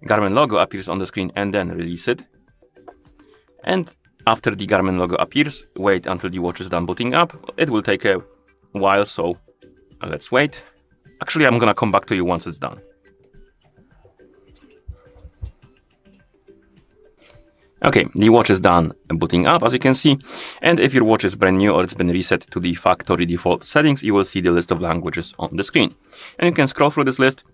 Garmin logo appears on the screen and then release it. And after the Garmin logo appears, wait until the watch is done booting up. It will take a while, so let's wait. Actually, I'm gonna come back to you once it's done. Okay, the watch is done booting up, as you can see. And if your watch is brand new or it's been reset to the factory default settings, you will see the list of languages on the screen. And you can scroll through this list,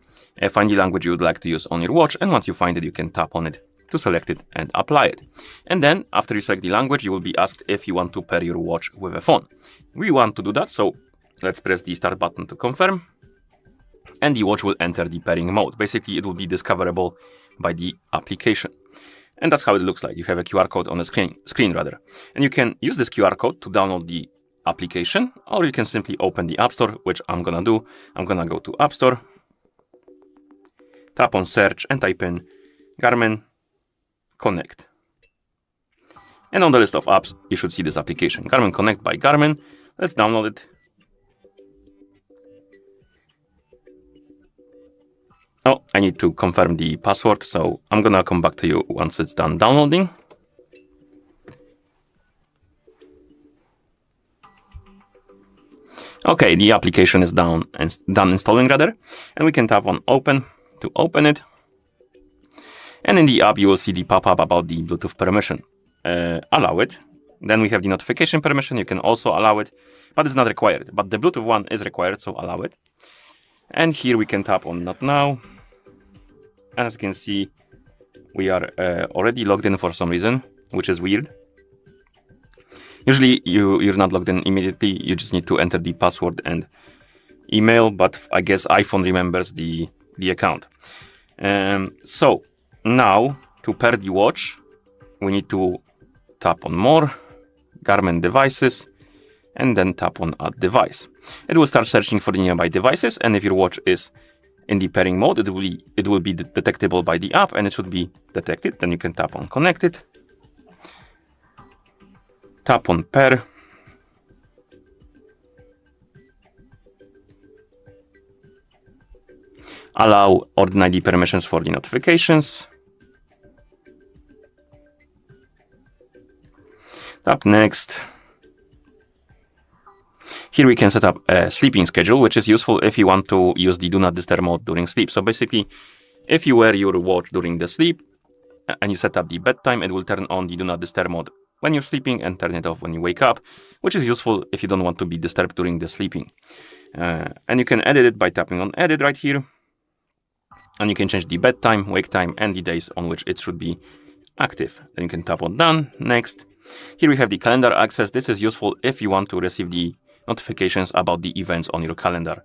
find the language you would like to use on your watch, and once you find it, you can tap on it to select it and apply it. And then, after you select the language, you will be asked if you want to pair your watch with a phone. We want to do that, so let's press the start button to confirm. And the watch will enter the pairing mode. Basically, it will be discoverable by the application. And that's how it looks like. You have a QR code on the screen, And you can use this QR code to download the application, or you can simply open the App Store, which I'm gonna do. I'm gonna go to App Store, tap on search and type in Garmin Connect. And on the list of apps, you should see this application, Garmin Connect by Garmin. Let's download it. Oh, I need to confirm the password, so I'm gonna come back to you once it's done downloading. Okay, the application is done installing rather, and we can tap on open to open it. And in the app, you will see the pop-up about the Bluetooth permission. Allow it. Then we have the notification permission. You can also allow it, but it's not required. But the Bluetooth one is required, so allow it. And here we can tap on not now. And as you can see, we are already logged in for some reason, which is weird. Usually you're not logged in immediately. You just need to enter the password and email, but I guess iPhone remembers the account. So now to pair the watch, we need to tap on more, Garmin devices, and then tap on add device. It will start searching for the nearby devices, and if your watch is in the pairing mode, it will be detectable by the app, and it should be detected. Then you can tap on connected, tap on pair, allow or deny the permissions for the notifications, tap next. Here we can set up a sleeping schedule, which is useful if you want to use the do not disturb mode during sleep. So basically, if you wear your watch during the sleep and you set up the bedtime, it will turn on the do not disturb mode when you're sleeping and turn it off when you wake up, which is useful if you don't want to be disturbed during the sleeping. And you can edit it by tapping on edit right here. And you can change the bedtime, wake time, and the days on which it should be active. Then you can tap on done, next. Here we have the calendar access. This is useful if you want to receive the notifications about the events on your calendar.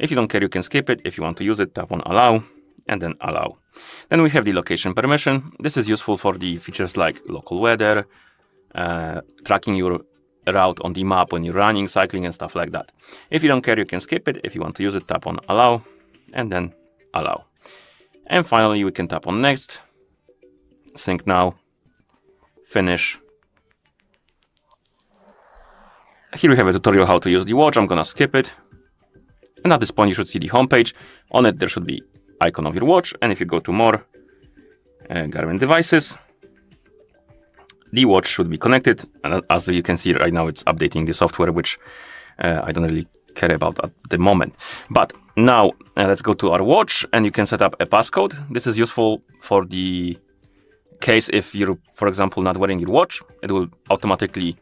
If you don't care, you can skip it. If you want to use it, tap on allow and then allow. Then we have the location permission. This is useful for the features like local weather, tracking your route on the map when you're running, cycling, and stuff like that. If you don't care, you can skip it. If you want to use it, tap on allow and then allow. And finally, we can tap on next, sync now, finish. Here we have a tutorial how to use the watch. I'm gonna skip it. And at this point, you should see the home page. On it, there should be icon of your watch. And if you go to more, Garmin devices, the watch should be connected. And as you can see right now, it's updating the software, which I don't really care about at the moment. But now let's go to our watch and you can set up a passcode. This is useful for the case if you're, for example, not wearing your watch. It will automatically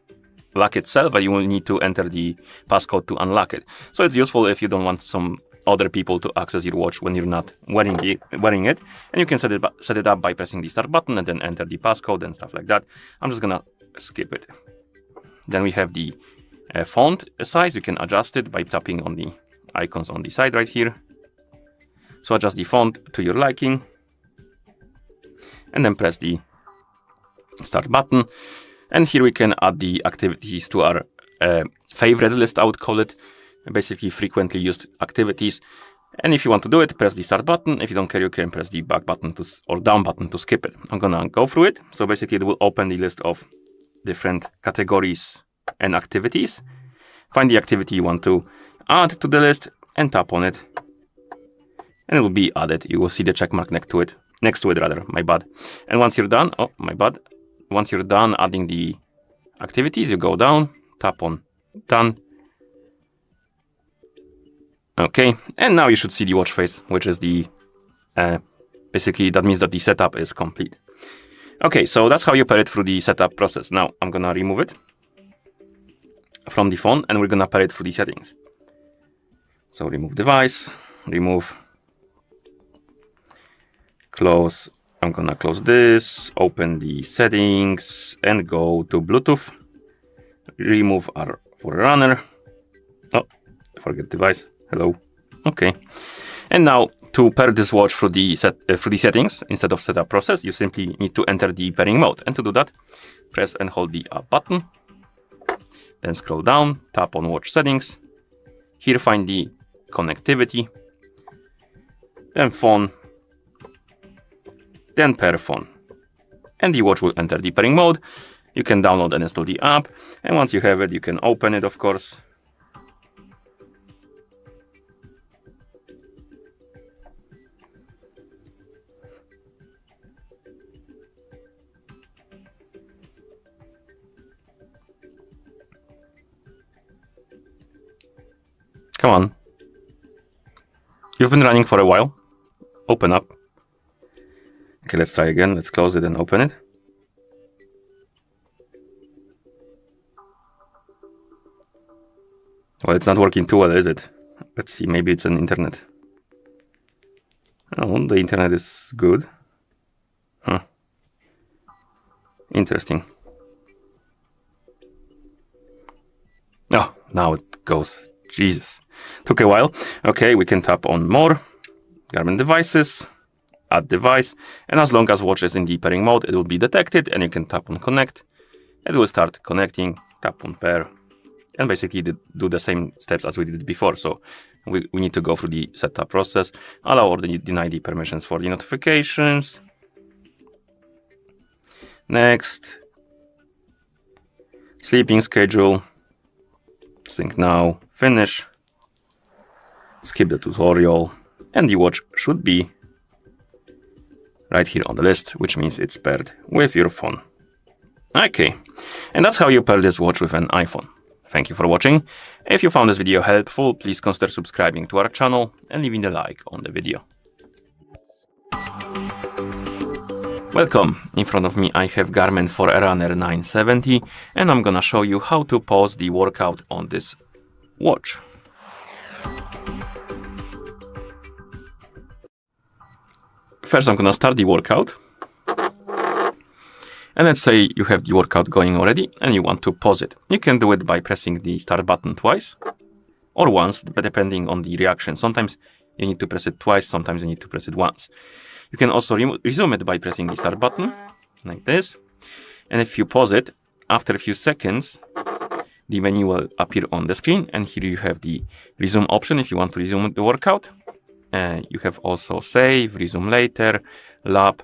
lock itself, but you will need to enter the passcode to unlock it. So it's useful if you don't want some other people to access your watch when you're not wearing it. And you can set it up by pressing the start button and then enter the passcode and stuff like that. I'm just gonna skip it. Then we have the font size. You can adjust it by tapping on the icons on the side right here. So adjust the font to your liking and then press the start button. And here we can add the activities to our favorite list, I would call it. Basically frequently used activities. And if you want to do it, press the start button. If you don't care, you can press the back button or down button to skip it. I'm gonna go through it. So basically it will open the list of different categories and activities. Find the activity you want to add to the list and tap on it. And it will be added. You will see the check mark next to it, my bad. And once you're done, once you're done adding the activities, you go down, tap on done. Okay, and now you should see the watch face, which is the, basically that means that the setup is complete. Okay, so that's how you pair it through the setup process. Now I'm gonna remove it from the phone and we're gonna pair it through the settings. So remove device, remove, close. I'm gonna close this, open the settings and go to Bluetooth. Remove our Forerunner. Oh, forget device. Hello. Okay. And now to pair this watch through the settings instead of setup process, you simply need to enter the pairing mode. And to do that, press and hold the up button. Then scroll down, tap on watch settings. Here find the connectivity. Then phone. Then pair phone. And the watch will enter the pairing mode. You can download and install the app. And once you have it, you can open it, of course. Come on. You've been running for a while. Open up. Okay, let's try again. Let's close it and open it. Well, it's not working too well, is it? Let's see, maybe it's an internet. Oh, the internet is good. Huh. Interesting. Oh, now it goes. Jesus. Took a while. Okay, we can tap on more. Garmin devices. Add device. And as long as watch is in the pairing mode, it will be detected and you can tap on connect. It will start connecting. Tap on pair. And basically do the same steps as we did before. So we need to go through the setup process. Allow or deny the permissions for the notifications. Next. Sleeping schedule. Sync now, finish, skip the tutorial, and the watch should be right here on the list, which means it's paired with your phone. Okay, and that's how you pair this watch with an iPhone. Thank you for watching. If you found this video helpful, please consider subscribing to our channel and leaving a like on the video. Welcome. In front of me I have Garmin Forerunner 970 and I'm gonna show you how to pause the workout on this watch. First I'm gonna start the workout. And let's say you have the workout going already and you want to pause it. You can do it by pressing the start button twice or once, depending on the reaction. Sometimes you need to press it twice, sometimes you need to press it once. You can also resume it by pressing the start button, like this. And if you pause it, after a few seconds, the menu will appear on the screen. And here you have the resume option if you want to resume the workout. You have also save, resume later, lap,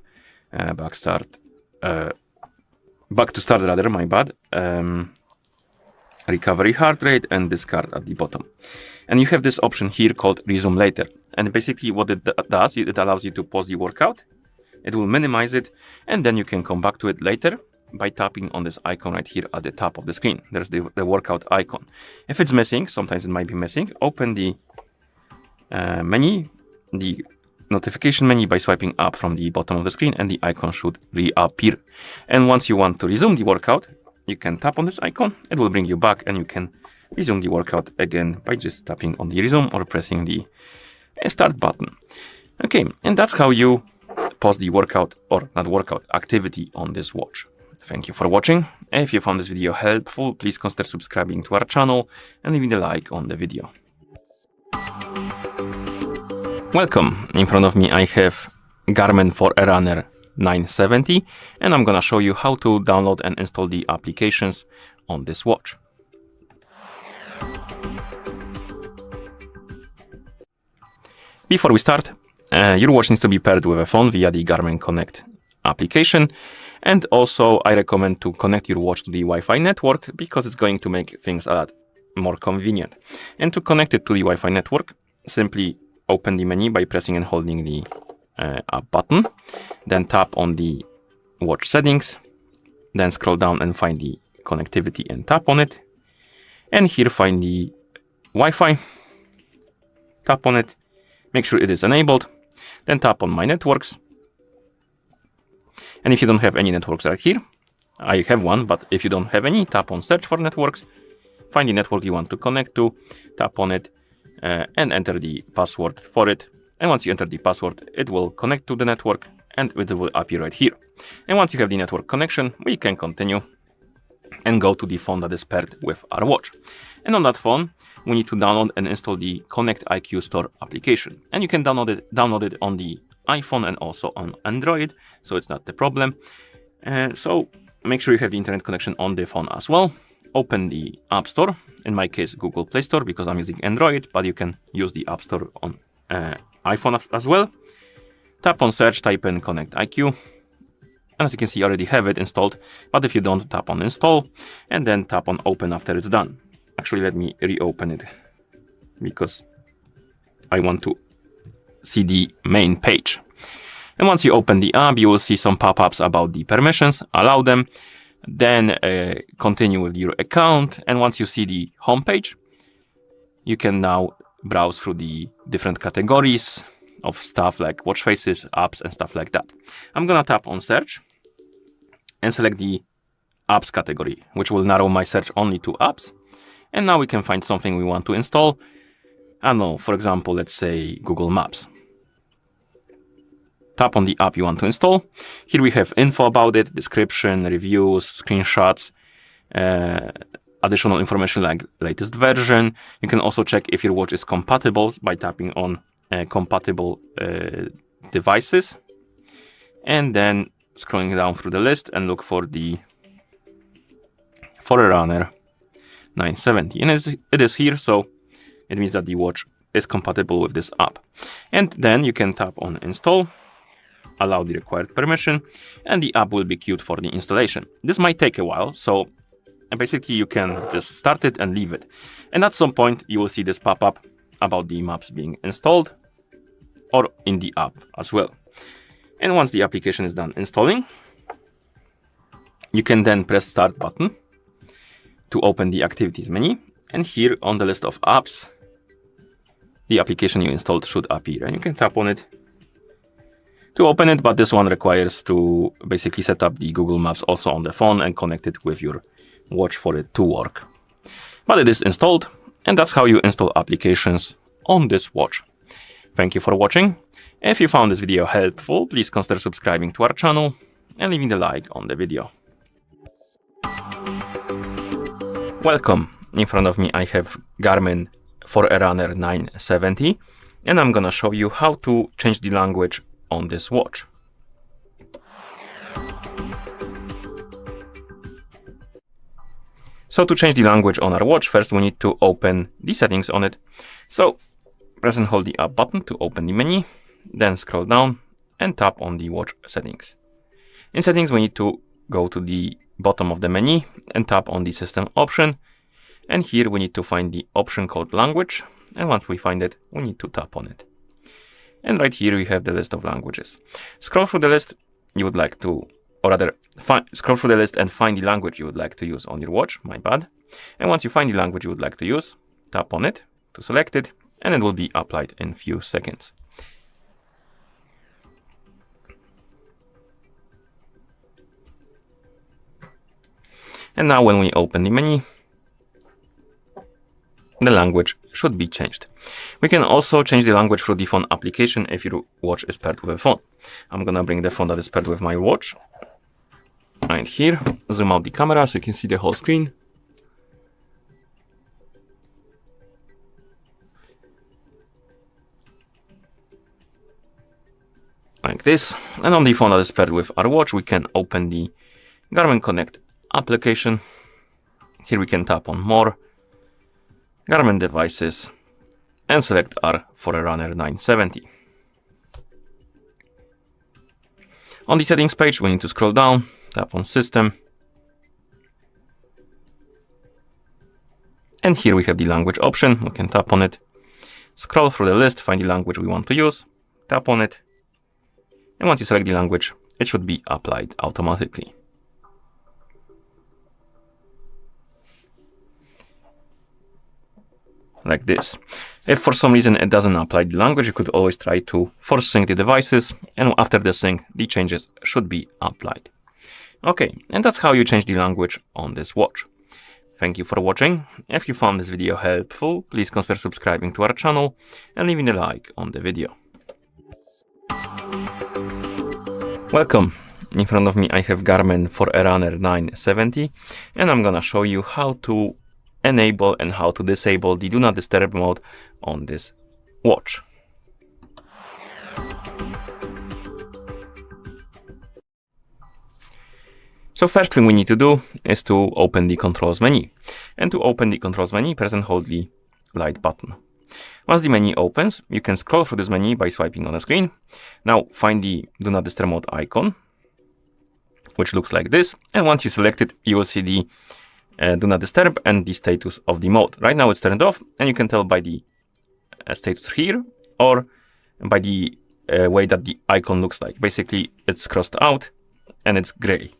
back to start rather, my bad. Recovery heart rate and discard at the bottom. And you have this option here called resume later. And basically what it does, it allows you to pause the workout. It will minimize it. And then you can come back to it later by tapping on this icon right here at the top of the screen. There's the workout icon. If it's missing, sometimes it might be missing, open the menu, the notification menu by swiping up from the bottom of the screen and the icon should reappear. And once you want to resume the workout, you can tap on this icon. It will bring you back and you can resume the workout again by just tapping on the resume or pressing the start button. Okay, and that's how you pause the workout or not workout activity on this watch. Thank you for watching. If you found this video helpful, please consider subscribing to our channel and leaving a like on the video. Welcome. In front of me I have Garmin Forerunner 970 and I'm gonna show you how to download and install the applications on this watch. Before we start, your watch needs to be paired with a phone via the Garmin Connect application. And also I recommend to connect your watch to the Wi-Fi network because it's going to make things a lot more convenient. And to connect it to the Wi-Fi network, simply open the menu by pressing and holding the up button. Then tap on the watch settings. Then scroll down and find the connectivity and tap on it. And here find the Wi-Fi. Tap on it. Make sure it is enabled. Then tap on My Networks. And if you don't have any networks right here, I have one, but if you don't have any, tap on search for networks, find the network you want to connect to, tap on it, and enter the password for it. And once you enter the password, it will connect to the network and it will appear right here. And once you have the network connection, we can continue and go to the phone that is paired with our watch. And on that phone, we need to download and install the Connect IQ Store application. And you can download it on the iPhone and also on Android, so it's not the problem. So make sure you have the internet connection on the phone as well. Open the App Store, in my case Google Play Store because I'm using Android, but you can use the App Store on iPhone as well. Tap on search, type in Connect IQ. And as you can see, I already have it installed, but if you don't, tap on install and then tap on open after it's done. Actually, let me reopen it because I want to see the main page. And once you open the app, you will see some pop-ups about the permissions, allow them, then continue with your account. And once you see the home page, you can now browse through the different categories of stuff like watch faces, apps, and stuff like that. I'm gonna tap on search and select the apps category, which will narrow my search only to apps. And now we can find something we want to install. I don't know, for example, let's say Google Maps. Tap on the app you want to install. Here we have info about it, description, reviews, screenshots, additional information like latest version. You can also check if your watch is compatible by tapping on compatible devices. And then scrolling down through the list and look for the Forerunner 970. And it is here, so it means that the watch is compatible with this app. And then you can tap on install, allow the required permission, and the app will be queued for the installation. This might take a while, so basically you can just start it and leave it. And at some point you will see this pop-up about the maps being installed or in the app as well. And once the application is done installing, you can then press start button to open the activities menu. And here on the list of apps, the application you installed should appear, and you can tap on it to open it, but this one requires to basically set up the Google Maps also on the phone and connect it with your watch for it to work. But it is installed, and that's how you install applications on this watch. Thank you for watching. If you found this video helpful, please consider subscribing to our channel and leaving a like on the video. Welcome. In front of me I have Garmin Forerunner 970, and I'm gonna show you how to change the language on this watch. So to change the language on our watch, first we need to open the settings on it. So press and hold the up button to open the menu, then scroll down and tap on the watch settings. In settings, we need to go to the bottom of the menu and tap on the system option. And here we need to find the option called language. And once we find it, we need to tap on it. And right here we have the list of languages. Scroll through the list you would like to, or rather, scroll through the list and find the language you would like to use on your watch, my bad. And once you find the language you would like to use, tap on it to select it, and it will be applied in few seconds. And now when we open the menu, the language should be changed. We can also change the language through the phone application if your watch is paired with a phone. I'm gonna bring the phone that is paired with my watch right here, zoom out the camera so you can see the whole screen. Like this. And on the phone that is paired with our watch, we can open the Garmin Connect application. Here we can tap on more, Garmin devices, and select our Forerunner 970. On the settings page, we need to scroll down, tap on system. And here we have the language option. We can tap on it, scroll through the list, find the language we want to use, tap on it. And once you select the language, it should be applied automatically. like this. If for some reason it doesn't apply the language, you could always try to force sync the devices, and after the sync, the changes should be applied. Okay, and that's how you change the language on this watch. Thank you for watching. If you found this video helpful, please consider subscribing to our channel and leaving a like on the video. Welcome. In front of me I have Garmin Forerunner 970, and I'm gonna show you how to enable and how to disable the Do Not Disturb mode on this watch. So first thing we need to do is to open the controls menu. And to open the controls menu, press and hold the light button. Once the menu opens, you can scroll through this menu by swiping on the screen. Now find the Do Not Disturb mode icon, which looks like this. And once you select it, you will see the Do Not Disturb and the status of the mode. Right now it's turned off, and you can tell by the status here or by the way that the icon looks like. Basically, it's crossed out and it's gray.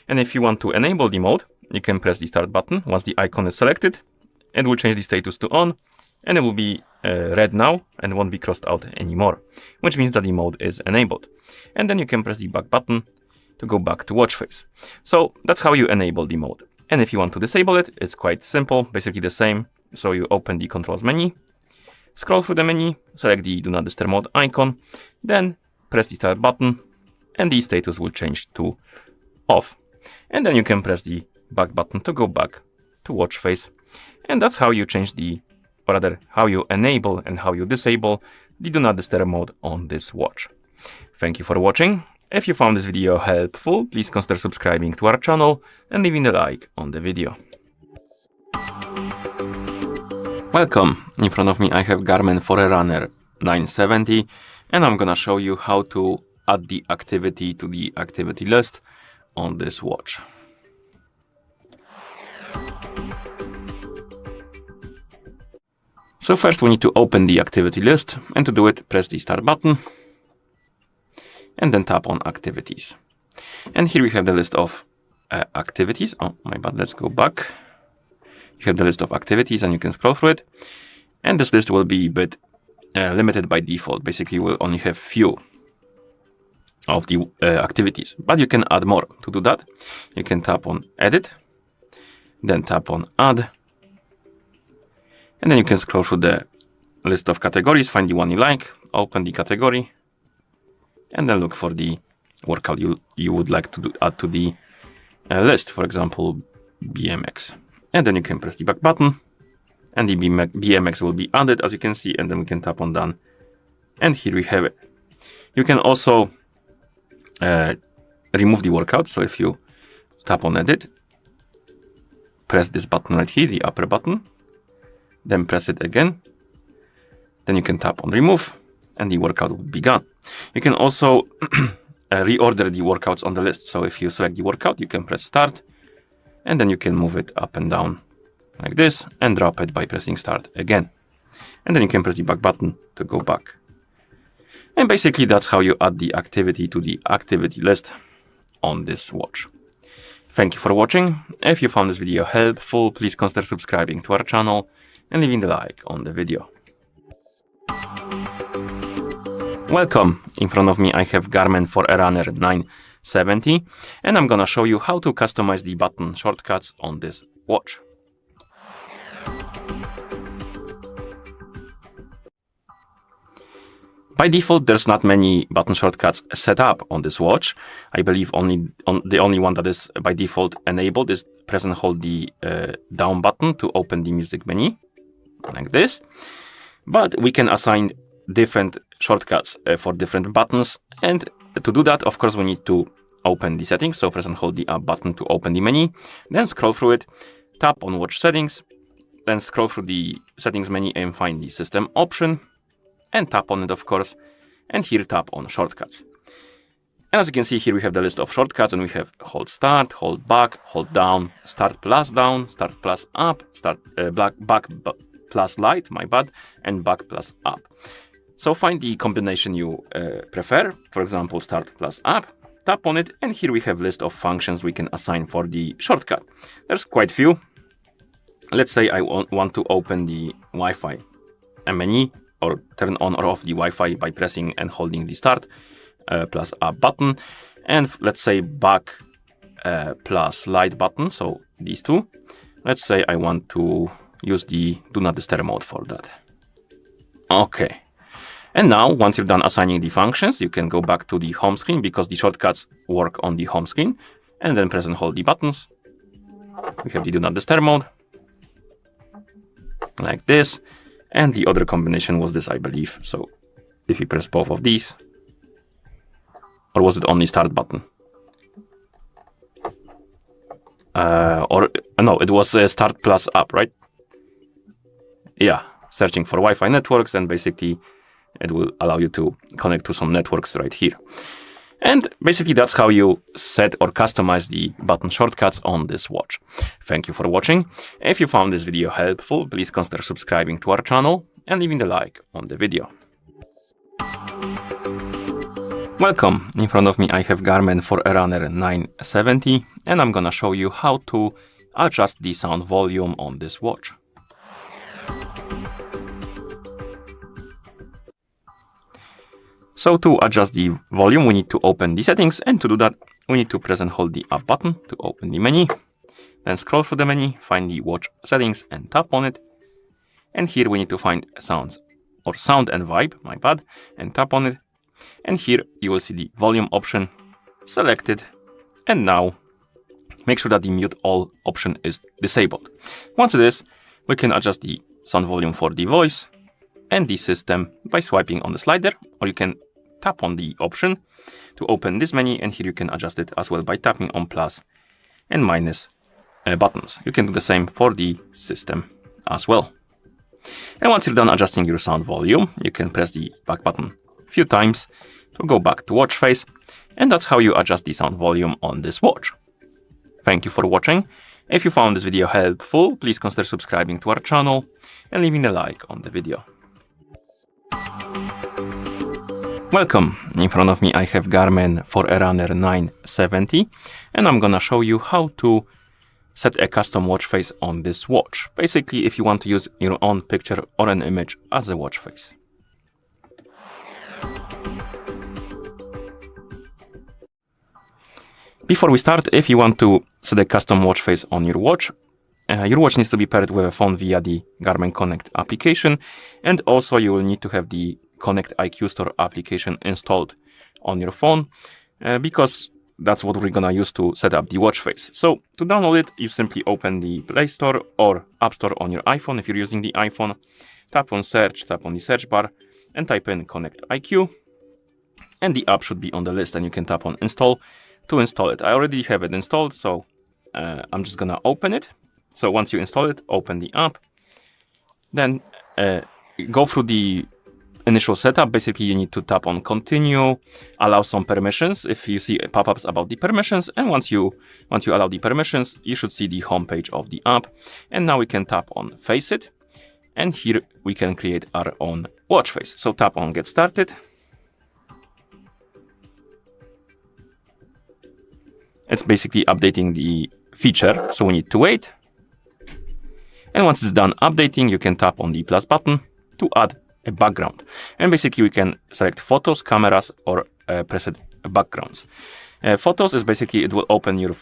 And if you want to enable the mode, you can press the start button. Once the icon is selected, it will change the status to on, and it will be red now and won't be crossed out anymore, which means that the mode is enabled. And then you can press the back button to go back to watch face. So that's how you enable the mode. And if you want to disable it, it's quite simple, basically the same. So you open the controls menu, scroll through the menu, select the Do Not Disturb mode icon, then press the start button, and the status will change to off. And then you can press the back button to go back to watch face. And that's how you change or rather how you enable and how you disable the Do Not Disturb mode on this watch. Thank you for watching. If you found this video helpful, please consider subscribing to our channel and leaving a like on the video. Welcome. In front of me I have Garmin Forerunner 970, and I'm gonna show you how to add the activity to the activity list on this watch. So first we need to open the activity list, and to do it, press the start button and then tap on activities. And here we have the list of activities. Oh my bad, let's go back. You have the list of activities and you can scroll through it. And this list will be a bit limited by default. Basically, we'll only have few of the activities, but you can add more. To do that, you can tap on edit, then tap on add, and then you can scroll through the list of categories, find the one you like, open the category, and then look for the workout you would like to add to the list, for example, BMX. And then you can press the back button, and the BMX will be added, as you can see, and then we can tap on done, and here we have it. You can also remove the workout. So if you tap on edit, press this button right here, the upper button, then press it again, then you can tap on remove and the workout will be gone. You can also reorder the workouts on the list. So if you select the workout, you can press start, and then you can move it up and down like this and drop it by pressing start again. And then you can press the back button to go back. And basically that's how you add the activity to the activity list on this watch. Thank you for watching. If you found this video helpful, please consider subscribing to our channel and leaving the like on the video. Welcome. In front of me I have Garmin Forerunner 970, and I'm gonna show you how to customize the button shortcuts on this watch. By default, there's not many button shortcuts set up on this watch. I believe the only one that is by default enabled is press and hold the down button to open the music menu, like this. But we can assign different shortcuts for different buttons. And to do that, of course, we need to open the settings. So press and hold the up button to open the menu, then scroll through it, tap on watch settings, then scroll through the settings menu and find the system option, and tap on it, of course, and here tap on shortcuts. And as you can see here, we have the list of shortcuts, and we have hold start, hold back, hold down, start plus down, start plus up, start back plus light, my bad, and back plus up. So find the combination you prefer. For example, start plus up, tap on it, and here we have list of functions we can assign for the shortcut. There's quite few. let's say I want to open the Wi-Fi menu or turn on or off the Wi-Fi by pressing and holding the start plus up button, and let's say back plus light button, so these two. Let's say I want to use the do not disturb mode for that. Okay. And now, once you're done assigning the functions, you can go back to the home screen because the shortcuts work on the home screen, and then press and hold the buttons. We have the do not disturb mode, like this, and the other combination was this, I believe. So if you press both of these, or was it only start button? No, it was start plus up, right? Yeah, searching for Wi-Fi networks, and basically it will allow you to connect to some networks right here. And basically that's how you set or customize the button shortcuts on this watch. Thank you for watching. If you found this video helpful, please consider subscribing to our channel and leaving a like on the video. Welcome. In front of me I have Garmin Forerunner 970, and I'm gonna show you how to adjust the sound volume on this watch. So to adjust the volume, we need to open the settings, and to do that, we need to press and hold the up button to open the menu. Then scroll through the menu, find the watch settings and tap on it. And here we need to find sounds or sound and vibe, my bad, and tap on it. And here you will see the volume option selected. And now make sure that the mute all option is disabled. Once it is, we can adjust the sound volume for the voice and the system by swiping on the slider, or you can tap on the option to open this menu, and here you can adjust it as well by tapping on plus and minus buttons. You can do the same for the system as well. And once you're done adjusting your sound volume, you can press the back button a few times to go back to watch face, and that's how you adjust the sound volume on this watch. Thank you for watching. If you found this video helpful, please consider subscribing to our channel and leaving a like on the video. Welcome. In front of me I have Garmin Forerunner 970, and I'm gonna show you how to set a custom watch face on this watch. Basically, if you want to use your own picture or an image as a watch face. Before we start, if you want to set a custom watch face on your watch needs to be paired with a phone via the Garmin Connect application, and also you will need to have the Connect IQ Store application installed on your phone, because that's what we're gonna use to set up the watch face. So to download it, you simply open the Play Store or App Store on your iPhone. If you're using the iPhone, tap on search, tap on the search bar and type in Connect IQ, and the app should be on the list, and you can tap on install to install it. I already have it installed, so I'm just gonna open it. So once you install it, open the app, then go through the initial setup. Basically, you need to tap on continue, allow some permissions if you see pop-ups about the permissions, and once you allow the permissions, you should see the home page of the app. And now we can tap on face it, and here we can create our own watch face. So tap on get started. It's basically updating the feature, so we need to wait. And once it's done updating, you can tap on the plus button to add a background. And basically we can select photos, cameras, or preset backgrounds. Photos is basically, it will open your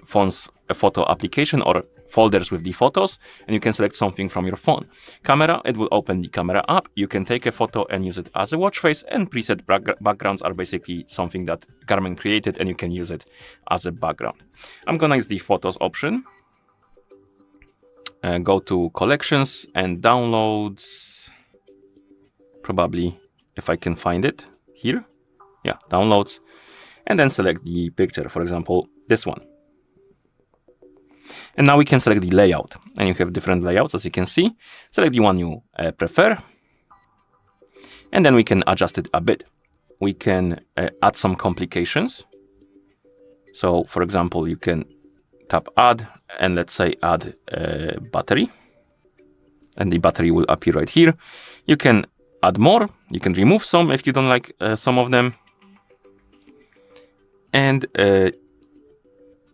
phone's photo application or folders with the photos, and you can select something from your phone. Camera, it will open the camera app. You can take a photo and use it as a watch face, and preset backgrounds are basically something that Garmin created and you can use it as a background. I'm gonna use the photos option. Go to collections and downloads. Probably if I can find it here. Yeah, downloads. And then select the picture, for example, this one. And now we can select the layout, and you have different layouts, as you can see. Select the one you prefer, and then we can adjust it a bit. We can add some complications. So for example, you can tap add, and let's say add battery, and the battery will appear right here. You can add more, you can remove some if you don't like some of them. And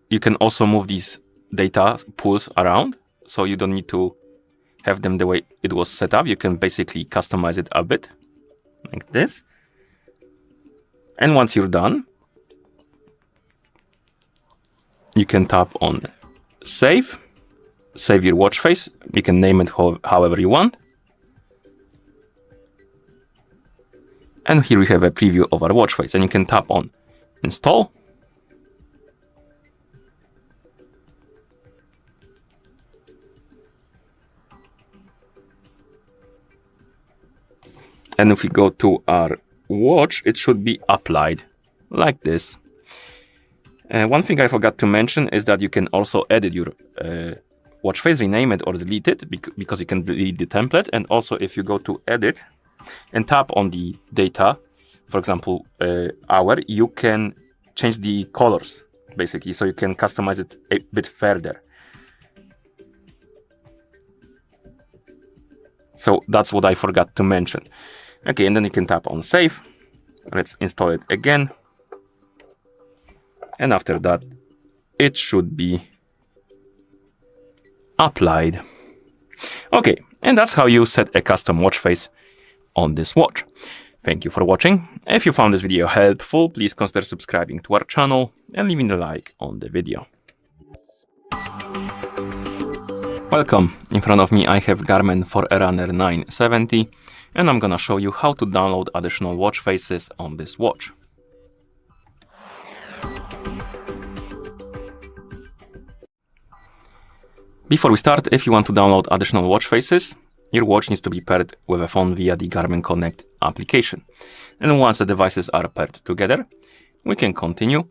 you can also move these data pools around. so you don't need to have them the way it was set up. You can basically customize it a bit, like this. And once you're done, you can tap on Save. Save your watch face. You can name it however you want. And here we have a preview of our watch face, and you can tap on Install. And if we go to our watch, it should be applied like this. One thing I forgot to mention is that you can also edit your watch face, rename it or delete it, because you can delete the template. And also if you go to edit and tap on the data, for example, hour, you can change the colors, basically, so you can customize it a bit further. So that's what I forgot to mention. Okay, and then you can tap on Save. Let's install it again. And after that, it should be applied. Okay, and that's how you set a custom watch face on this watch. Thank you for watching. If you found this video helpful, please consider subscribing to our channel and leaving a like on the video. Welcome. In front of me I have Garmin Forerunner 970, and I'm gonna show you how to download additional watch faces on this watch. Before we start, if you want to download additional watch faces, your watch needs to be paired with a phone via the Garmin Connect application. And once the devices are paired together, we can continue.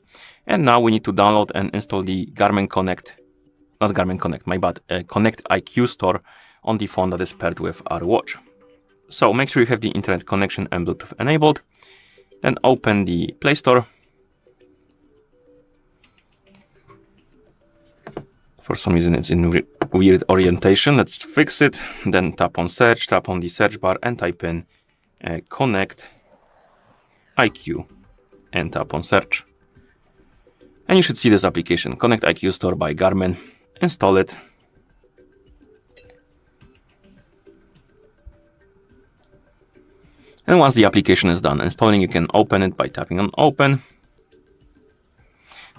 And now we need to download and install the Garmin Connect, not Garmin Connect, my bad, Connect IQ store on the phone that is paired with our watch. So make sure you have the internet connection and Bluetooth enabled. Then open the Play Store. For some reason it's in weird orientation. Let's fix it. Then tap on search, tap on the search bar and type in Connect IQ and tap on search. And you should see this application, Connect IQ Store by Garmin. Install it. And once the application is done installing, you can open it by tapping on Open.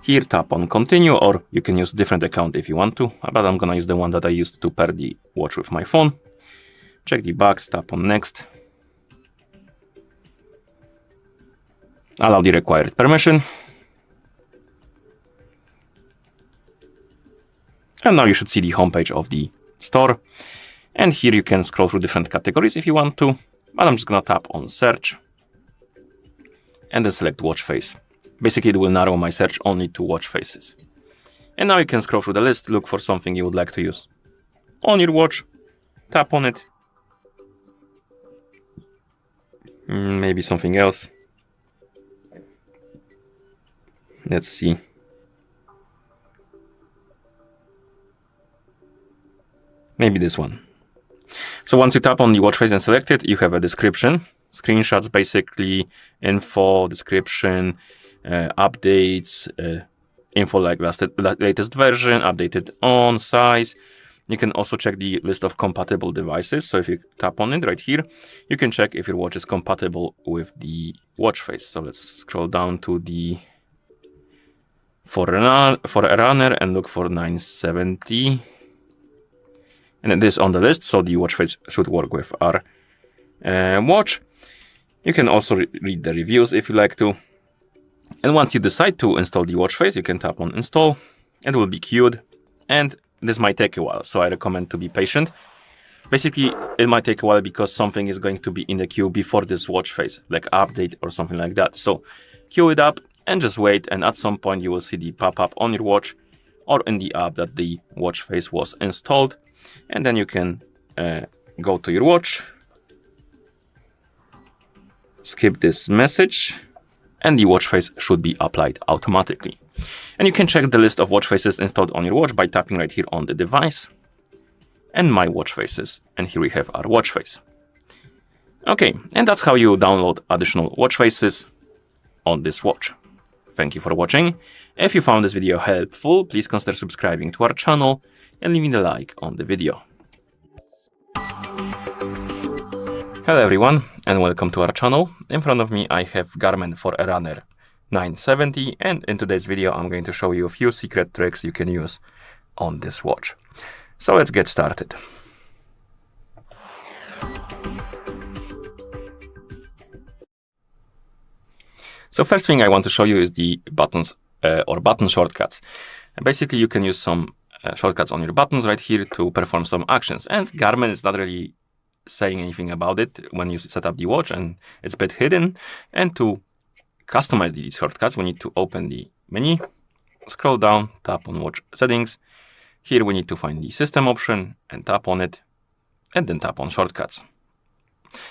Here, tap on Continue, or you can use a different account if you want to, but I'm gonna use the one that I used to pair the watch with my phone. Check the box, tap on Next. Allow the required permission. And now you should see the homepage of the store. And here you can scroll through different categories if you want to, but I'm just gonna tap on Search and then select Watch Face. Basically, it will narrow my search only to watch faces. And now you can scroll through the list, look for something you would like to use on your watch, tap on it. Maybe something else. Let's see. Maybe this one. So once you tap on the watch face and select it, you have a description, screenshots, basically, info, description, updates, info like latest version, updated on, size. You can also check the list of compatible devices. So if you tap on it right here, you can check if your watch is compatible with the watch face. So let's scroll down to the Forerunner and look for 970. And it is on the list, so the watch face should work with our watch. You can also read the reviews if you like to. And once you decide to install the watch face, you can tap on Install. It will be queued, and this might take a while, so I recommend to be patient. Basically, it might take a while because something is going to be in the queue before this watch face, like update or something like that. So queue it up and just wait, and at some point you will see the pop-up on your watch or in the app that the watch face was installed. And then you can go to your watch, skip this message, and the watch face should be applied automatically. And you can check the list of watch faces installed on your watch by tapping right here on the device and My Watch Faces. And here we have our watch face. Okay, and that's how you download additional watch faces on this watch. Thank you for watching. If you found this video helpful, please consider subscribing to our channel and leaving a like on the video. Hello everyone, and welcome to our channel. In front of me I have Garmin Forerunner 970, and in today's video I'm going to show you a few secret tricks you can use on this watch. So let's get started. So first thing I want to show you is the buttons or button shortcuts. And basically you can use some shortcuts on your buttons right here to perform some actions, and Garmin is not really saying anything about it when you set up the watch, and it's a bit hidden. And to customize these shortcuts, we need to open the menu, scroll down, tap on watch settings. Here we need to find the system option and tap on it, and then tap on shortcuts.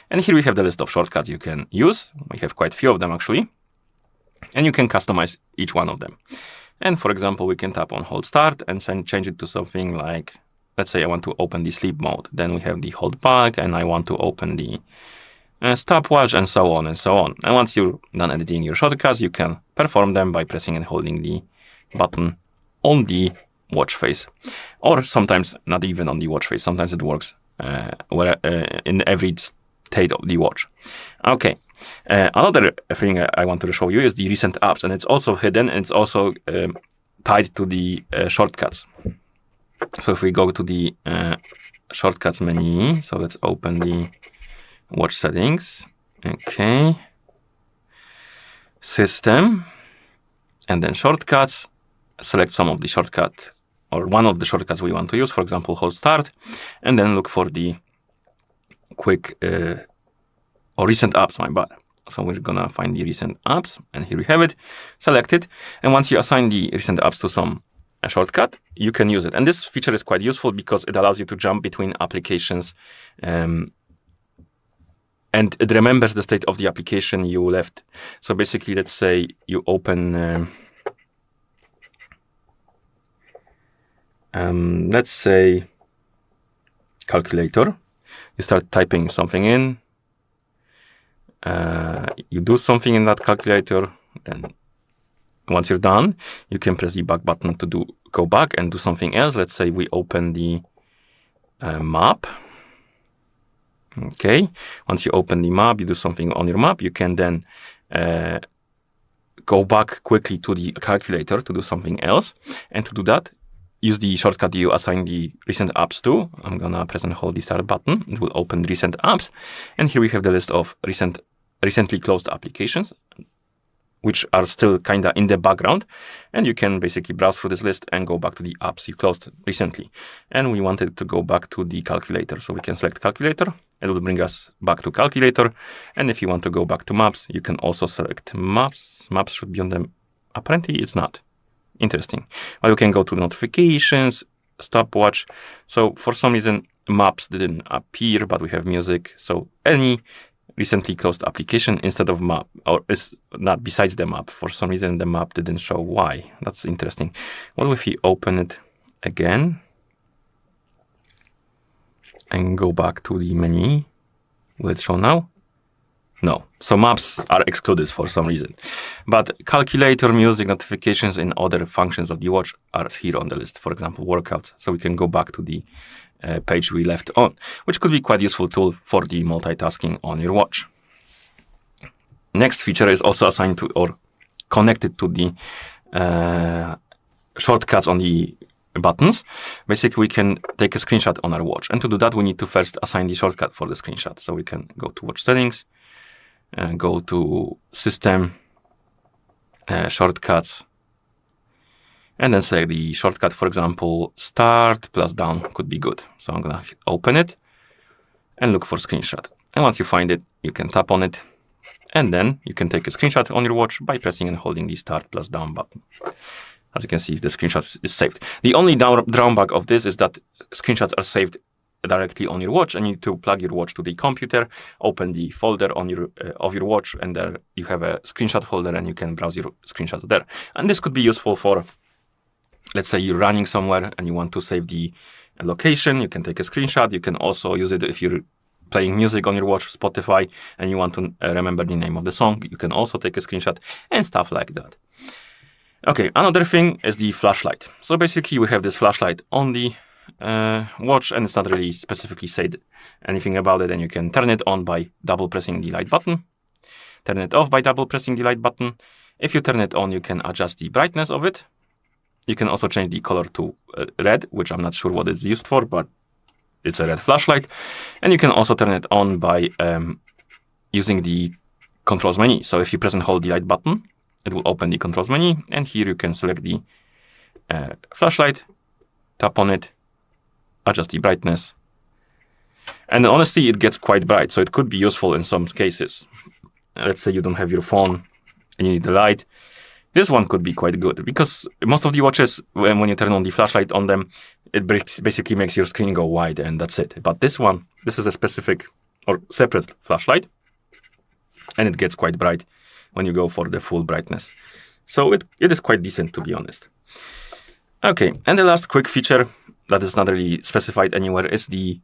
And here we have the list of shortcuts you can use. We have quite a few of them actually, and you can customize each one of them. And for example, we can tap on hold start and change it to something like, let's say I want to open the sleep mode. Then we have the hold back, and I want to open the stopwatch, and so on and so on. And once you're done editing your shortcuts, you can perform them by pressing and holding the button on the watch face, or sometimes not even on the watch face. Sometimes it works in every state of the watch. Okay. Another thing I want to show you is the recent apps, and it's also hidden, and it's also tied to the shortcuts. So if we go to the shortcuts menu, so let's open the watch settings, okay, system, and then shortcuts, select some of the shortcut or one of the shortcuts we want to use, for example, hold start, and then look for the quick or recent apps, my bad. So we're gonna find the recent apps, and here we have it, select it, and once you assign the recent apps to some shortcut, you can use it. And this feature is quite useful because it allows you to jump between applications, and it remembers the state of the application you left. So basically, let's say you open, let's say calculator, you start typing something in, you do something in that calculator, then once you're done, you can press the back button to go back and do something else. Let's say we open the map. Okay, once you open the map, you do something on your map, you can then go back quickly to the calculator to do something else. And to do that, use the shortcut you assign the recent apps to. I'm gonna press and hold the start button. It will open the recent apps. And here we have the list of recently closed applications, which are still kind of in the background. And you can basically browse through this list and go back to the apps you closed recently. And we wanted to go back to the calculator. So we can select calculator. It will bring us back to calculator. And if you want to go back to maps, you can also select maps. Maps should be on them. Apparently it's not. Interesting. Well, you can go to notifications, stopwatch. So for some reason, maps didn't appear, but we have music. So any recently closed application instead of map, or is not besides the map. For some reason, the map didn't show. Why? That's interesting. What if we open it again and go back to the menu? Will it show now? No. So maps are excluded for some reason. But calculator, music, notifications, and other functions of the watch are here on the list. For example, workouts. So we can go back to the page we left on, which could be quite useful tool for the multitasking on your watch. Next feature is also assigned to or connected to the shortcuts on the buttons. Basically, we can take a screenshot on our watch, and to do that, we need to first assign the shortcut for the screenshot. So we can go to watch settings, go to system, shortcuts, and then select the shortcut. For example, start plus down could be good. So I'm gonna open it and look for screenshot. And once you find it, you can tap on it, and then you can take a screenshot on your watch by pressing and holding the start plus down button. As you can see, the screenshot is saved. The only drawback of this is that screenshots are saved directly on your watch, and you need to plug your watch to the computer, open the folder on your of your watch, and there you have a screenshot folder, and you can browse your screenshots there. And this could be useful for, let's say you're running somewhere and you want to save the location. You can take a screenshot. You can also use it if you're playing music on your watch, Spotify, and you want to remember the name of the song. You can also take a screenshot and stuff like that. Okay, another thing is the flashlight. So basically we have this flashlight on the watch, and it's not really specifically said anything about it, and you can turn it on by double pressing the light button, turn it off by double pressing the light button. If you turn it on, you can adjust the brightness of it. You can also change the color to red, which I'm not sure what it's used for, but it's a red flashlight. And you can also turn it on by using the controls menu. So if you press and hold the light button, it will open the controls menu, and here you can select the flashlight, tap on it, adjust the brightness. And honestly, it gets quite bright, so it could be useful in some cases. Let's say you don't have your phone and you need the light. This one could be quite good, because most of the watches, when you turn on the flashlight on them, it basically makes your screen go wide, and that's it. But this one, this is a specific or separate flashlight, and it gets quite bright when you go for the full brightness. So it is quite decent, to be honest. Okay, and the last quick feature that is not really specified anywhere is the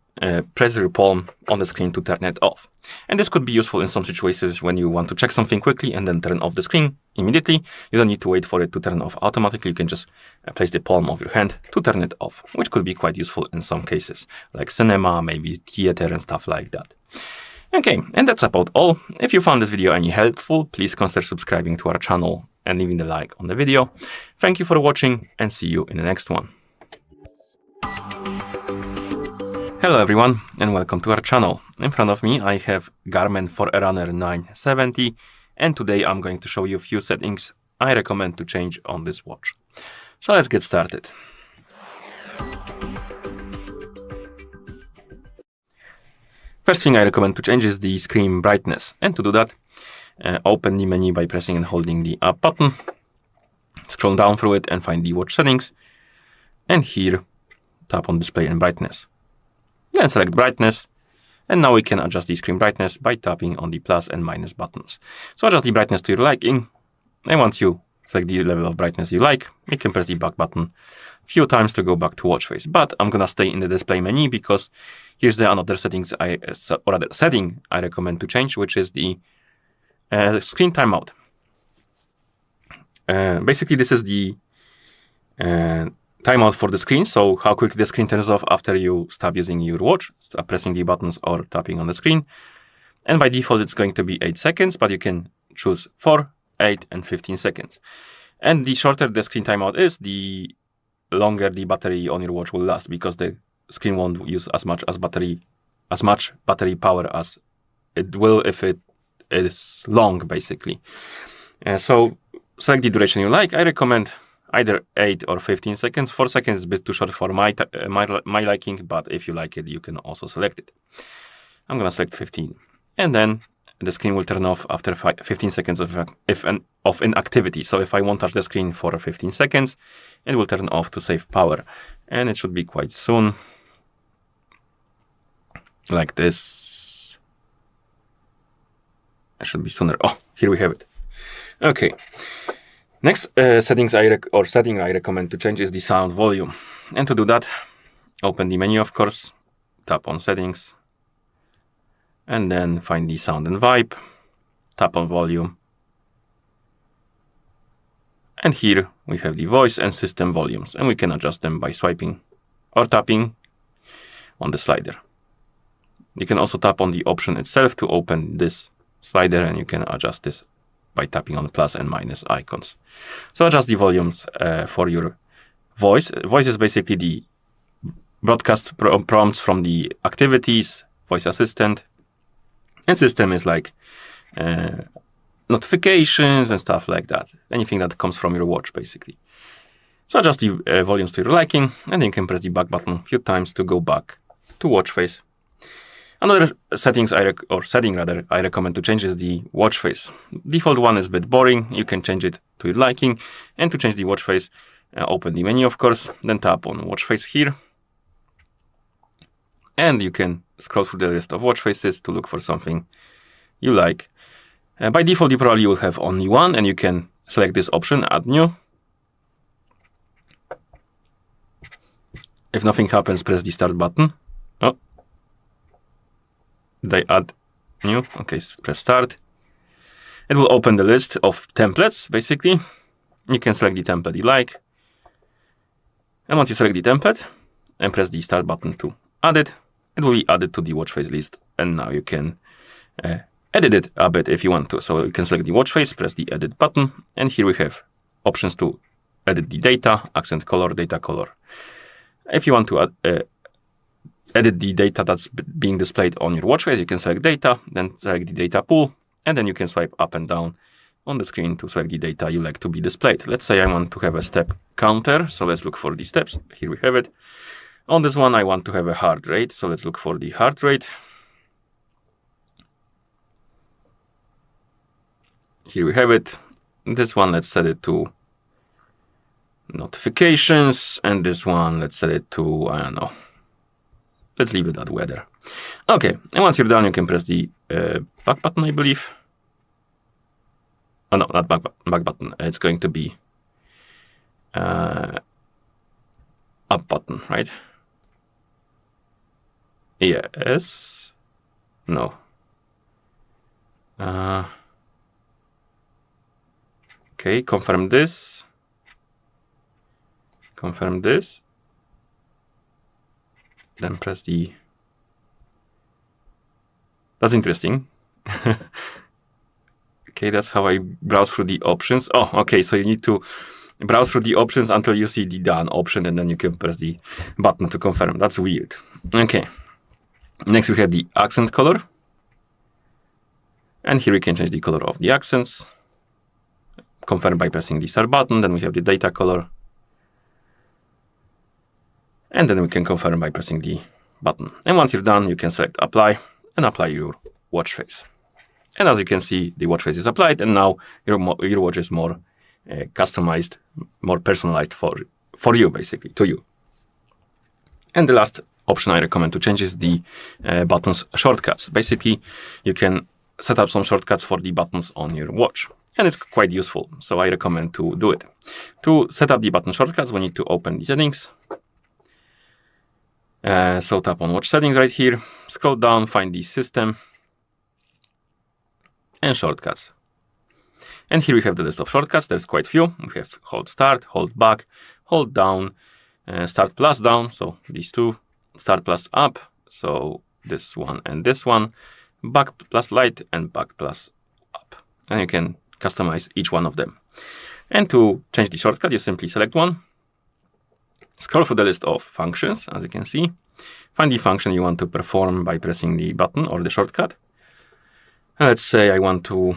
press your palm on the screen to turn it off. And this could be useful in some situations when you want to check something quickly and then turn off the screen immediately. You don't need to wait for it to turn off automatically. You can just place the palm of your hand to turn it off, which could be quite useful in some cases, like cinema, maybe theater and stuff like that. Okay, and that's about all. If you found this video any helpful, please consider subscribing to our channel and leaving the like on the video. Thank you for watching, and see you in the next one. Hello everyone, and welcome to our channel. In front of me I have Garmin Forerunner 970, and today I'm going to show you a few settings I recommend to change on this watch. So let's get started. First thing I recommend to change is the screen brightness, and to do that, open the menu by pressing and holding the up button, scroll down through it and find the watch settings, and here tap on display and brightness. Then select brightness, and now we can adjust the screen brightness by tapping on the plus and minus buttons. So adjust the brightness to your liking, and once you select the level of brightness you like, you can press the back button a few times to go back to watch face. But I'm gonna stay in the display menu because here's the another setting I recommend to change, which is the screen timeout. Basically, this is the timeout for the screen, so how quickly the screen turns off after you stop using your watch, stop pressing the buttons or tapping on the screen. And by default, it's going to be 8 seconds, but you can choose 4, 8, and 15 seconds. And the shorter the screen timeout is, the longer the battery on your watch will last, because the screen won't use as much battery power as it will if it is long, basically. So select the duration you like. I recommend either 8 or 15 seconds. 4 seconds is a bit too short for my liking, but if you like it, you can also select it. I'm gonna select 15, and then the screen will turn off after 15 seconds of inactivity. So if I won't touch the screen for 15 seconds, it will turn off to save power, and it should be quite soon, like this. It should be sooner. Oh, here we have it. Okay. Next setting I recommend to change is the sound volume. And to do that, open the menu, of course, tap on settings, and then find the sound and vibe, tap on volume. And here we have the voice and system volumes, and we can adjust them by swiping or tapping on the slider. You can also tap on the option itself to open this slider, and you can adjust this by tapping on plus and minus icons. So adjust the volumes for your voice. Voice is basically the broadcast prompts from the activities, voice assistant, and system is like notifications and stuff like that. Anything that comes from your watch, basically. So adjust the volumes to your liking, and then you can press the back button a few times to go back to watch face. Another setting I recommend to change is the watch face. Default one is a bit boring. You can change it to your liking. And to change the watch face, open the menu, of course, then tap on watch face here. And you can scroll through the list of watch faces to look for something you like. By default, you probably will have only one, and you can select this option, add new. If nothing happens, press the start button. Oh. They add new. Okay, press start. It will open the list of templates, basically. You can select the template you like. And once you select the template, and press the start button to add it. It will be added to the watch face list, and now you can edit it a bit if you want to. So you can select the watch face, press the edit button, and here we have options to edit the data, accent color, data color. If you want to edit the data that's being displayed on your watch face, you can select data, then select the data pool, and then you can swipe up and down on the screen to select the data you like to be displayed. Let's say I want to have a step counter, so let's look for the steps. Here we have it. On this one, I want to have a heart rate, so let's look for the heart rate. Here we have it. This one, let's set it to notifications, and this one, let's set it to, I don't know, let's leave it at weather. Okay, and once you're done, you can press the back button, I believe. Oh no, not back button. It's going to be up button, right? Yes. No. Okay, confirm this. Confirm this. Then press the... That's interesting. Okay, that's how I browse through the options. Oh, okay, so you need to browse through the options until you see the done option, and then you can press the button to confirm. That's weird. Okay. Next we have the accent color. And here we can change the color of the accents. Confirm by pressing the start button. Then we have the data color. And then we can confirm by pressing the button. And once you're done, you can select apply and apply your watch face. And as you can see, the watch face is applied, and now your watch is more customized, more personalized for you, basically, to you. And the last option I recommend to change is the buttons shortcuts. Basically, you can set up some shortcuts for the buttons on your watch, and it's quite useful, so I recommend to do it. To set up the button shortcuts, we need to open the settings. So tap on watch settings right here, scroll down, find the system, and shortcuts. And here we have the list of shortcuts. There's quite few. We have hold start, hold back, hold down, start plus down, so these two, start plus up, so this one and this one, back plus light, and back plus up. And you can customize each one of them. And to change the shortcut, you simply select one, scroll through the list of functions, as you can see, find the function you want to perform by pressing the button or the shortcut. And let's say I want to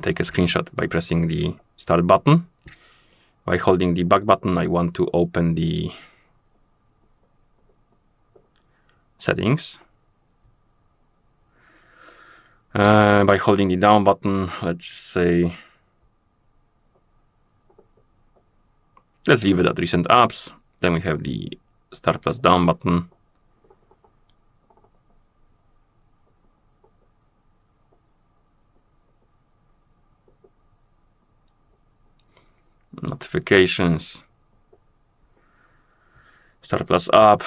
take a screenshot by pressing the start button. By holding the back button, I want to open the settings. By holding the down button, let's say, let's leave it at recent apps. Then we have the start plus down button. Notifications, start plus up.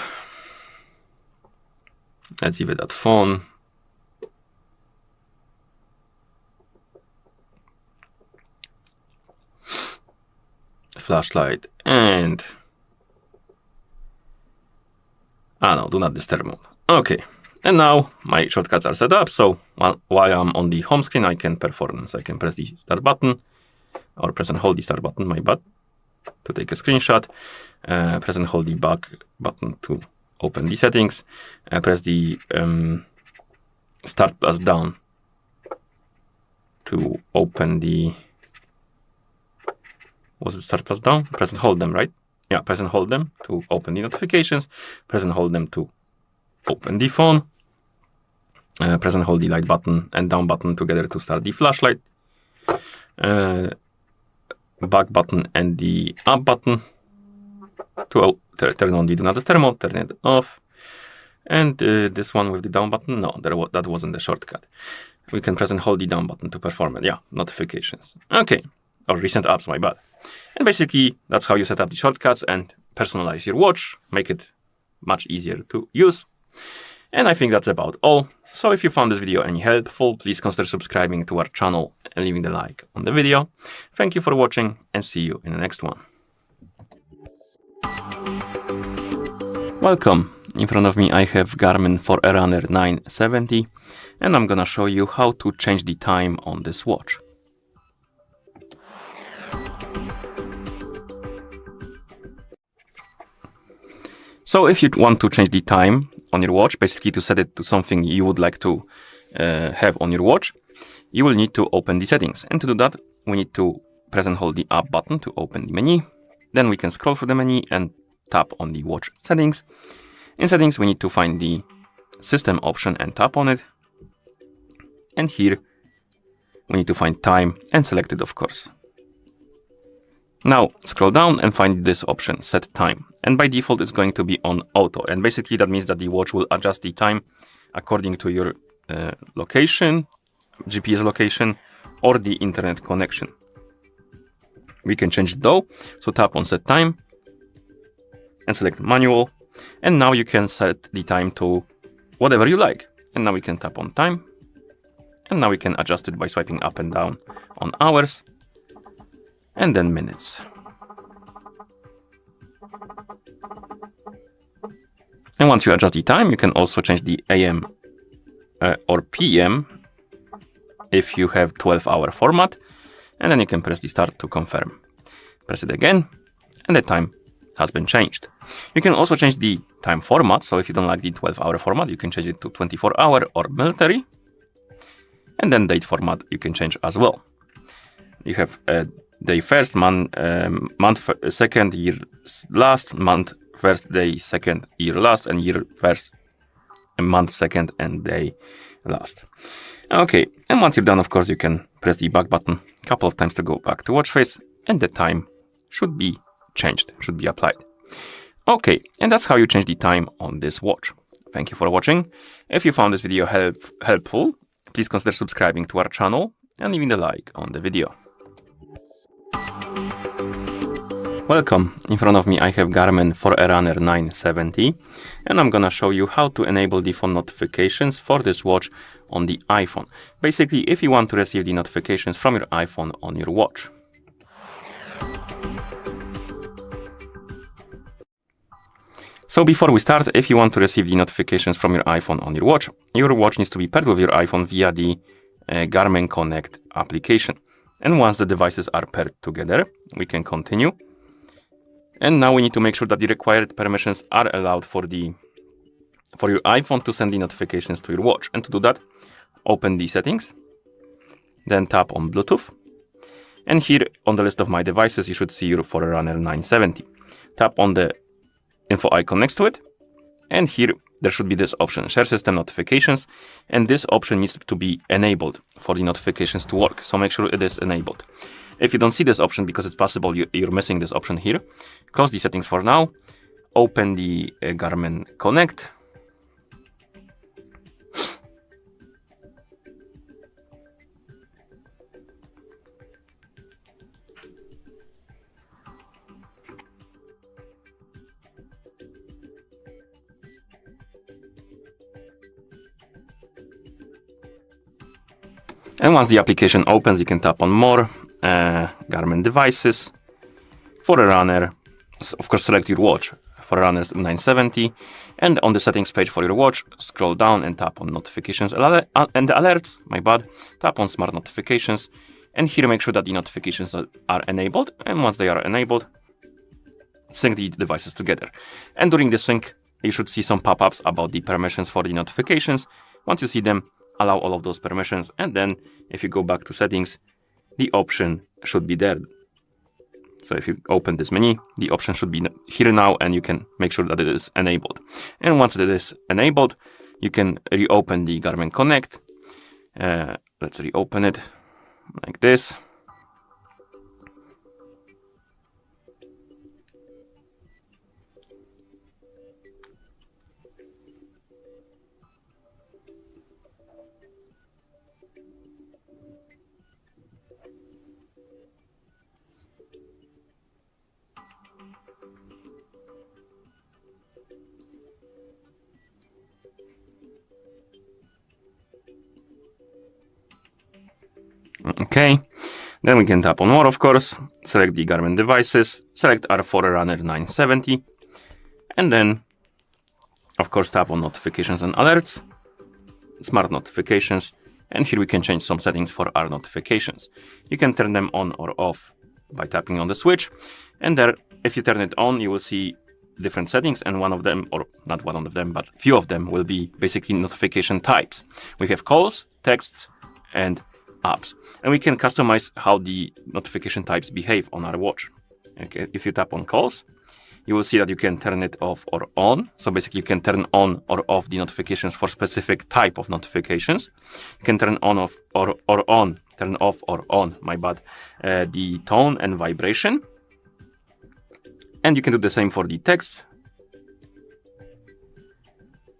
Let's leave it at phone. Flashlight and no, do not disturb mode. Okay, and now my shortcuts are set up. So while I'm on the home screen, I can perform this. I can press the start button, or press and hold the start button, my bad, to take a screenshot. Press and hold the back button to open the settings. Press the start plus down to open the, was it start plus down? Press and hold them, right? Yeah, press and hold them to open the notifications. Press and hold them to open the phone. Press and hold the light button and down button together to start the flashlight. Back button and the up button to turn on the do not disturb mode, turn it off. And this one with the down button, no, that wasn't the shortcut. We can press and hold the down button to perform it. Yeah, notifications. Okay, or recent apps, my bad. And basically, that's how you set up the shortcuts and personalize your watch, make it much easier to use. And I think that's about all. So if you found this video any helpful, please consider subscribing to our channel and leaving the like on the video. Thank you for watching, and see you in the next one. Welcome. In front of me I have Garmin Forerunner 970 and I'm gonna show you how to change the time on this watch. So if you want to change the time on your watch, basically to set it to something you would like to have on your watch, you will need to open the settings. And to do that, we need to press and hold the up button to open the menu. Then we can scroll through the menu and tap on the watch settings. In settings, we need to find the system option and tap on it. And here, we need to find time and select it, of course. Now, scroll down and find this option, set time. And by default, it's going to be on auto. And basically, that means that the watch will adjust the time according to your location, GPS location, or the internet connection. We can change it though. So tap on set time and select manual. And now you can set the time to whatever you like. And now we can tap on time. And now we can adjust it by swiping up and down on hours and then minutes. And once you adjust the time, you can also change the AM or PM if you have 12-hour format. And then you can press the start to confirm. Press it again, and the time has been changed. You can also change the time format. So if you don't like the 12-hour format, you can change it to 24-hour or military. And then date format you can change as well. You have day first, month second, year last, month first, day second, year last, and year first, and month second, and day last. Okay, and once you're done, of course, you can press the back button a couple of times to go back to watch face, and the time should be changed, should be applied. Okay, and that's how you change the time on this watch. Thank you for watching. If you found this video helpful, please consider subscribing to our channel and leaving a like on the video. Welcome. In front of me I have Garmin Forerunner 970 and I'm gonna show you how to enable the phone notifications for this watch on the iPhone. Basically, if you want to receive the notifications from your iPhone on your watch. So before we start, if you want to receive the notifications from your iPhone on your watch needs to be paired with your iPhone via the Garmin Connect application. And once the devices are paired together, we can continue. And now we need to make sure that the required permissions are allowed for your iPhone to send the notifications to your watch. And to do that, open the settings, then tap on Bluetooth. And here on the list of my devices, you should see your Forerunner 970. Tap on the info icon next to it. And here there should be this option, Share System Notifications. And this option needs to be enabled for the notifications to work. So make sure it is enabled. If you don't see this option, because it's possible you're missing this option here, close the settings for now, open the Garmin Connect, and once the application opens, you can tap on More, Garmin Devices, Forerunner, of course select your watch, Forerunner 970, and on the settings page for your watch, scroll down and tap on Notifications and Alerts, tap on Smart Notifications, and here make sure that the notifications are enabled, and once they are enabled, sync the devices together. And during the sync, you should see some pop-ups about the permissions for the notifications. Once you see them, allow all of those permissions, and then if you go back to settings, the option should be there. So if you open this menu, the option should be here now, and you can make sure that it is enabled. And once it is enabled, you can reopen the Garmin Connect. Let's reopen it like this. Okay, then we can tap on More, of course, select the Garmin devices, select our Forerunner 970, and then Of course, tap on notifications and alerts, smart notifications, and here we can change some settings for our notifications. You can turn them on or off by tapping on the switch, and there, if you turn it on, you will see different settings, and one of them, or not one of them, but few of them will be basically notification types. We have calls, texts, and apps, and we can customize how the notification types behave on our watch. Okay, if you tap on calls, you will see that you can turn it off or on. So basically you can turn on or off the notifications for specific type of notifications. You can turn on off or on, turn off or on, my bad, the tone and vibration. And you can do the same for the text.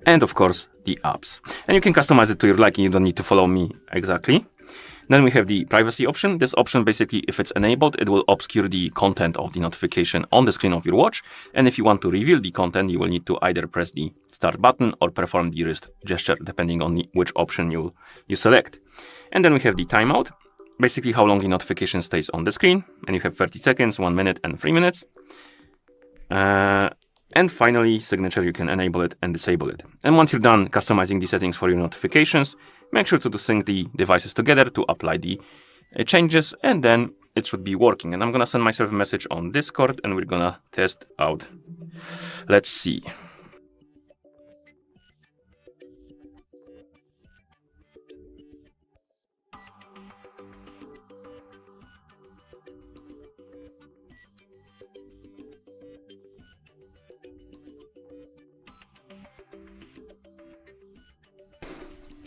And of course, the apps. And you can customize it to your liking. You don't need to follow me exactly. Then we have the privacy option. This option, basically, if it's enabled, it will obscure the content of the notification on the screen of your watch. And if you want to reveal the content, you will need to either press the start button or perform the wrist gesture, depending on which option you select. And then we have the timeout, basically how long the notification stays on the screen. And you have 30 seconds, 1 minute, and 3 minutes. And finally, signature, you can enable it and disable it. And once you're done customizing the settings for your notifications, make sure to sync the devices together to apply the changes, and then it should be working. And I'm gonna send myself a message on Discord, and we're gonna test out. Let's see.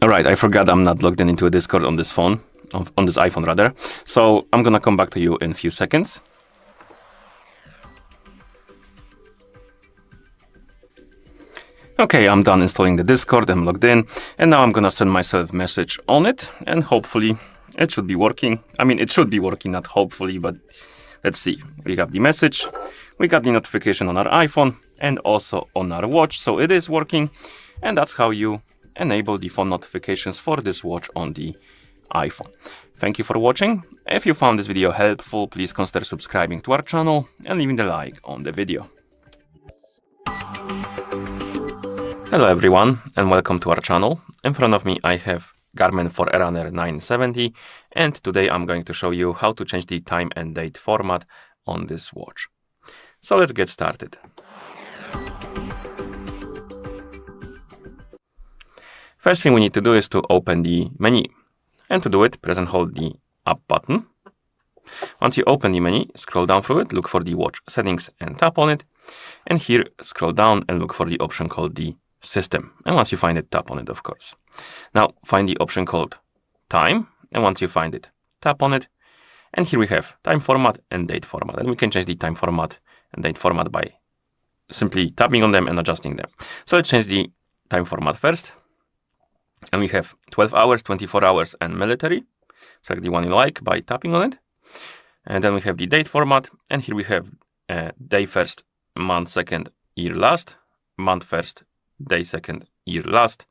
Alright, I forgot I'm not logged into a Discord on this phone, on this iPhone rather. So I'm gonna come back to you in a few seconds. Okay, I'm done installing the Discord, I'm logged in, and now I'm gonna send myself a message on it, and hopefully it should be working. I mean, it should be working, not hopefully, but let's see. We got the message, we got the notification on our iPhone, and also on our watch, so it is working, and that's how you enable the phone notifications for this watch on the iPhone. Thank you for watching. If you found this video helpful, please consider subscribing to our channel and leaving a like on the video. Hello everyone, and welcome to our channel. In front of me I have Garmin Forerunner 970, and today I'm going to show you how to change the time and date format on this watch. So let's get started. First thing we need to do is to open the menu. And to do it, press and hold the up button. Once you open the menu, scroll down through it, look for the watch settings and tap on it. And here, scroll down and look for the option called the system. And once you find it, tap on it, of course. Now, find the option called time. And once you find it, tap on it. And here we have time format and date format. And we can change the time format and date format by simply tapping on them and adjusting them. So let's change the time format first. And we have 12 hours, 24 hours, and military. Select the one you like by tapping on it. And then we have the date format. And here we have day first, month second, year last, month first, day second, year last,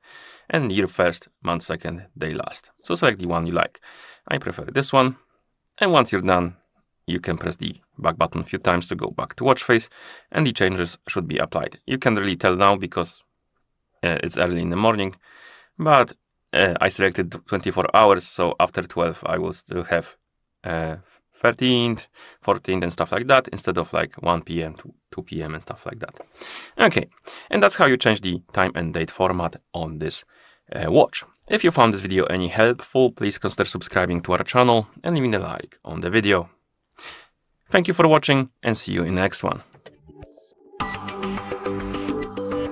and year first, month second, day last. So select the one you like. I prefer this one. And once you're done, you can press the back button a few times to go back to watch face, and the changes should be applied. You can really tell now because it's early in the morning. But I selected 24 hours, so after 12 I will still have 13th, 14th and stuff like that, instead of like 1 p.m. to 2 p.m. and stuff like that. Okay, and that's how you change the time and date format on this watch. If you found this video any helpful, please consider subscribing to our channel and leaving a like on the video. Thank you for watching, and see you in the next one.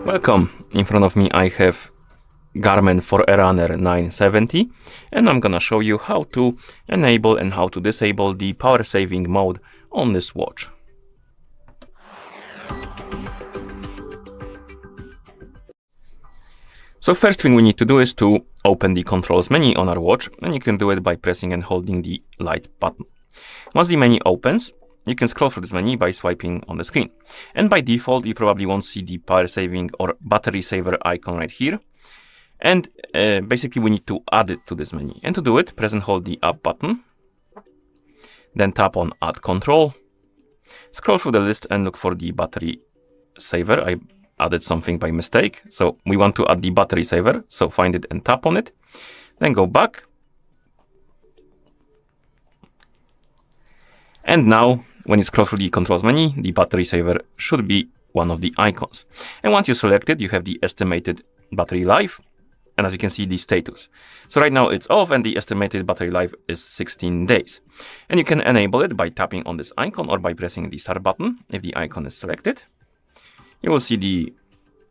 Welcome. In front of me I have Garmin Forerunner 970, and I'm gonna show you how to enable and how to disable the power saving mode on this watch. So first thing we need to do is to open the controls menu on our watch, and you can do it by pressing and holding the light button. Once the menu opens, you can scroll through this menu by swiping on the screen. And by default, you probably won't see the power saving or battery saver icon right here. And basically we need to add it to this menu. And to do it, press and hold the up button. Then tap on add control. Scroll through the list and look for the battery saver. I added something by mistake. So we want to add the battery saver. So find it and tap on it. Then go back. And now, when you scroll through the controls menu, the battery saver should be one of the icons. And once you select it, you have the estimated battery life. And as you can see, the status. So right now it's off and the estimated battery life is 16 days. And you can enable it by tapping on this icon or by pressing the start button if the icon is selected. You will see the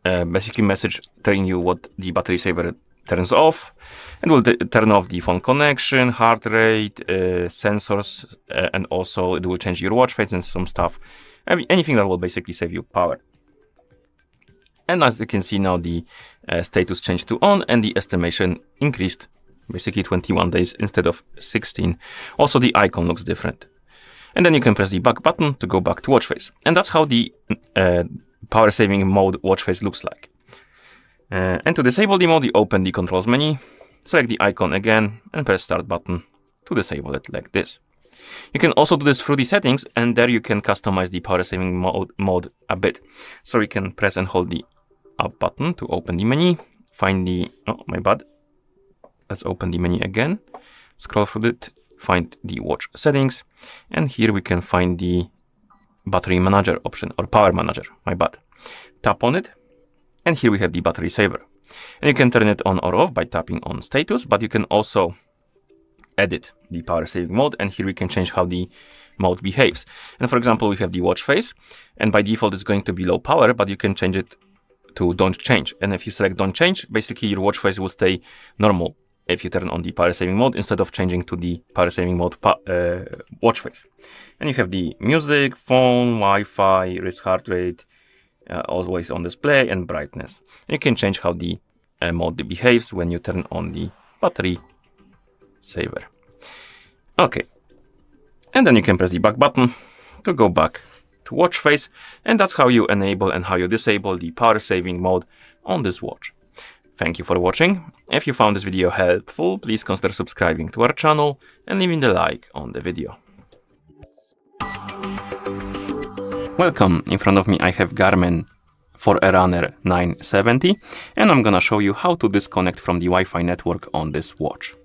basically message telling you what the battery saver turns off. And will turn off the phone connection, heart rate, sensors, and also it will change your watch face and some stuff. Anything that will basically save you power. And as you can see now, the status changed to on and the estimation increased, basically 21 days instead of 16. Also, the icon looks different. And then you can press the back button to go back to watch face. And that's how the power saving mode watch face looks like. And to disable the mode, you open the controls menu, select the icon again and press start button to disable it like this. You can also do this through the settings, and there you can customize the power saving mode a bit. So you can press and hold the up button to open the menu, find the, oh my bad, let's open the menu again, scroll through it, find the watch settings, and here we can find the battery manager option, or power manager, my bad. Tap on it, and here we have the battery saver. And you can turn it on or off by tapping on status, but you can also edit the power saving mode, and here we can change how the mode behaves. And for example, we have the watch face, and by default it's going to be low power, but you can change it to don't change. And if you select don't change, basically your watch face will stay normal if you turn on the power saving mode instead of changing to the power saving mode watch face. And you have the music, phone, Wi-Fi, wrist heart rate, always on display, and brightness. And you can change how the mode behaves when you turn on the battery saver. Okay. And then you can press the back button to go back to watch face, and that's how you enable and how you disable the power saving mode on this watch. Thank you for watching. If you found this video helpful, please consider subscribing to our channel and leaving the like on the video. Welcome, in front of me I have Garmin Forerunner 970, and I'm gonna show you how to disconnect from the Wi-Fi network on this watch.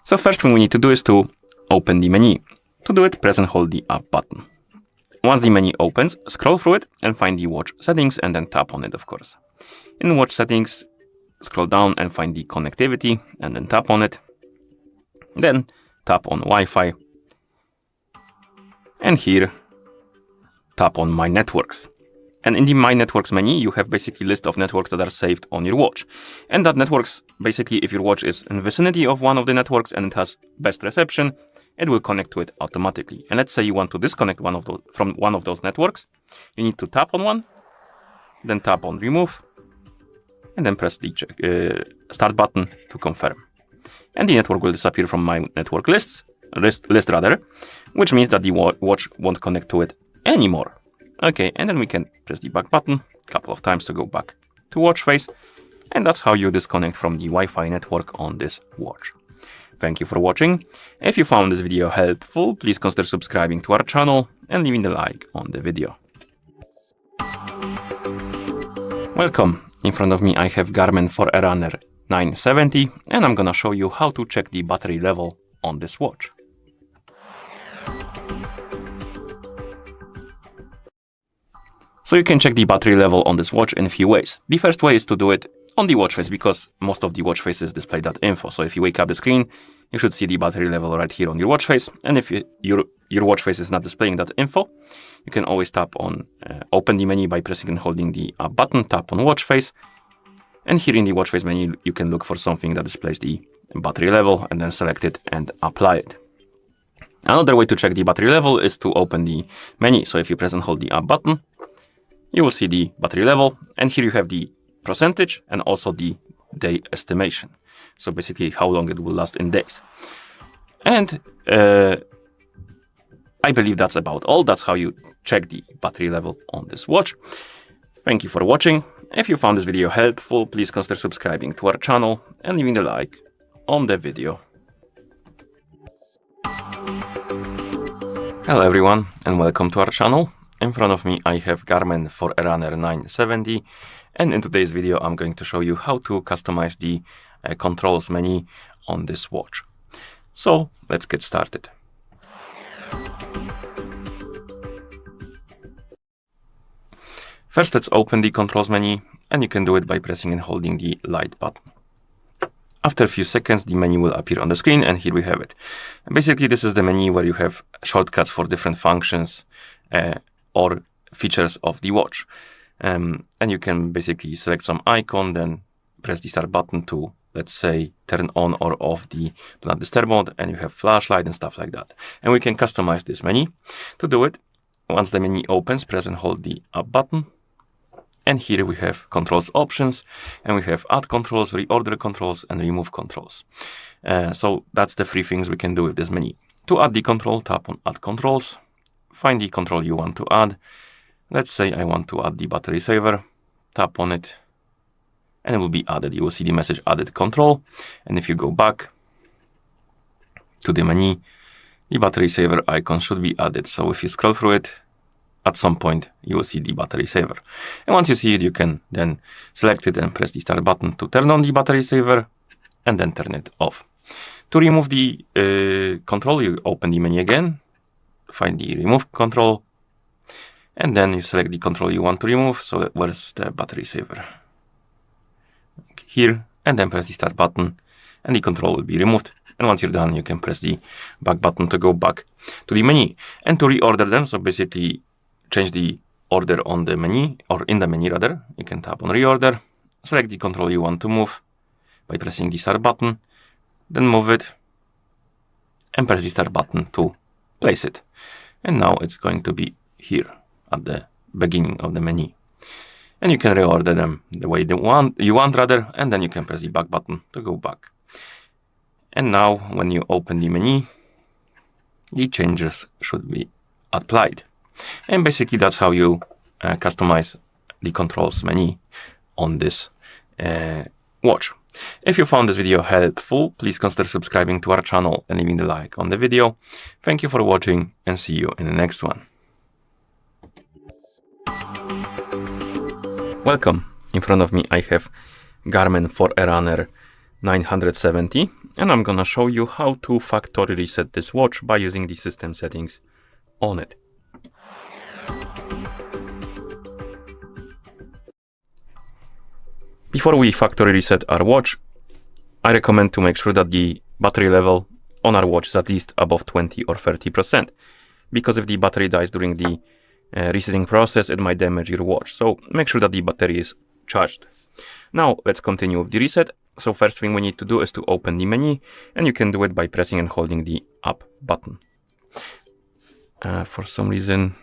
So first thing we need to do is to open the menu. To do it, press and hold the up button. Once the menu opens, scroll through it and find the watch settings and then tap on it, of course. In watch settings, scroll down and find the connectivity and then tap on it. Then tap on Wi-Fi. And here, tap on My Networks. And in the My Networks menu, you have basically a list of networks that are saved on your watch. And that networks, basically, if your watch is in vicinity of one of the networks and it has best reception, it will connect to it automatically. And let's say you want to disconnect from one of those networks. You need to tap on one, then tap on Remove, and then press the Start button to confirm. And the network will disappear from My Network list, which means that the watch won't connect to it anymore. Okay, and then we can press the back button a couple of times to go back to watch face. And that's how you disconnect from the Wi-Fi network on this watch. Thank you for watching. If you found this video helpful, please consider subscribing to our channel and leaving the like on the video. Welcome. In front of me I have Garmin Forerunner 970, and I'm gonna show you how to check the battery level on this watch. So you can check the battery level on this watch in a few ways. The first way is to do it on the watch face, because most of the watch faces display that info. So if you wake up the screen, you should see the battery level right here on your watch face. And if your watch face is not displaying that info, you can always tap on open the menu by pressing and holding the up button, tap on watch face. And here in the watch face menu, you can look for something that displays the battery level and then select it and apply it. Another way to check the battery level is to open the menu. So if you press and hold the up button, you will see the battery level, and here you have the percentage and also the day estimation. So basically how long it will last in days. And I believe that's about all. That's how you check the battery level on this watch. Thank you for watching. If you found this video helpful, please consider subscribing to our channel and leaving a like on the video. Hello everyone and welcome to our channel. In front of me I have Garmin Forerunner 970, and in today's video I'm going to show you how to customize the controls menu on this watch. So let's get started. First let's open the controls menu, and you can do it by pressing and holding the light button. After a few seconds, the menu will appear on the screen, and here we have it. And basically, this is the menu where you have shortcuts for different functions or features of the watch. And you can basically select some icon, then press the start button to, let's say, turn on or off the Do Not Disturb mode, and you have flashlight and stuff like that. And we can customize this menu. To do it, once the menu opens, press and hold the up button. And here we have controls options, and we have add controls, reorder controls, and remove controls. So that's the three things we can do with this menu. To add the control, tap on add controls, find the control you want to add. Let's say I want to add the battery saver, tap on it, and it will be added. You will see the message added control. And if you go back to the menu, the battery saver icon should be added. So if you scroll through it, at some point you will see the battery saver. And once you see it, you can then select it and press the start button to turn on the battery saver and then turn it off. To remove the control, you open the menu again, find the remove control, and then you select the control you want to remove. So where's the battery saver? Here, and then press the start button and the control will be removed. And once you're done, you can press the back button to go back to the menu. And to reorder them, so basically change the order on the menu, or in the menu rather, you can tap on reorder, select the control you want to move by pressing the start button, then move it, and press the start button to place it. And now it's going to be here at the beginning of the menu. And you can reorder them the way you want rather, and then you can press the back button to go back. And now when you open the menu, the changes should be applied. And basically that's how you customize the controls menu on this watch. If you found this video helpful, please consider subscribing to our channel and leaving the like on the video. Thank you for watching, and see you in the next one. Welcome. In front of me I have Garmin Forerunner 970, and I'm gonna show you how to factory reset this watch by using the system settings on it. Before we factory reset our watch, I recommend to make sure that the battery level on our watch is at least above 20 or 30%, because if the battery dies during the resetting process, it might damage your watch. So make sure that the battery is charged. Now let's continue with the reset. So first thing we need to do is to open the menu, and you can do it by pressing and holding the up button. For some reason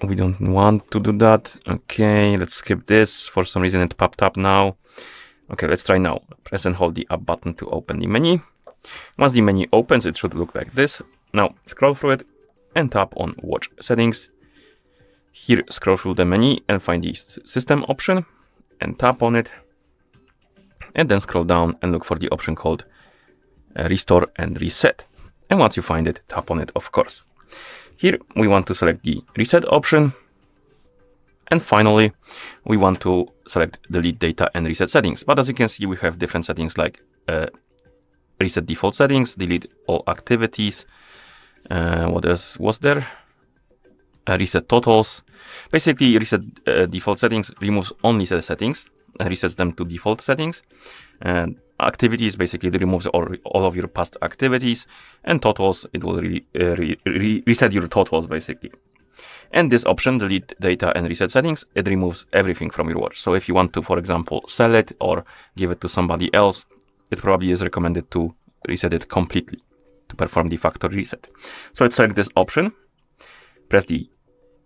we don't want to do that. Okay, let's skip this. For some reason it popped up now. Okay, let's try now. Press and hold the up button to open the menu. Once the menu opens, it should look like this. Now scroll through it and tap on watch settings. Here scroll through the menu and find the system option and tap on it. And then scroll down and look for the option called restore and reset. And once you find it, tap on it, of course. Here we want to select the reset option. And finally, we want to select delete data and reset settings. But as you can see, we have different settings like reset default settings, delete all activities. What else was there? Reset totals. Basically, reset default settings removes only the settings and resets them to default settings. And activities basically removes all of your past activities, and totals, it will reset your totals basically. And this option, delete data and reset settings, it removes everything from your watch. So if you want to, for example, sell it or give it to somebody else, it probably is recommended to reset it completely to perform the factory reset. So let's select this option, press the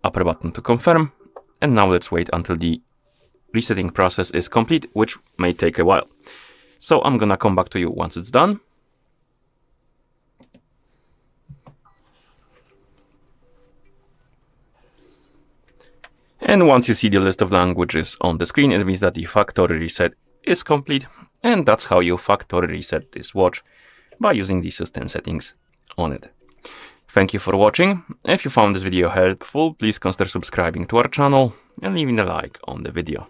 upper button to confirm, and now let's wait until the resetting process is complete, which may take a while. So I'm gonna come back to you once it's done. And once you see the list of languages on the screen, it means that the factory reset is complete. And that's how you factory reset this watch by using the system settings on it. Thank you for watching. If you found this video helpful, please consider subscribing to our channel and leaving a like on the video.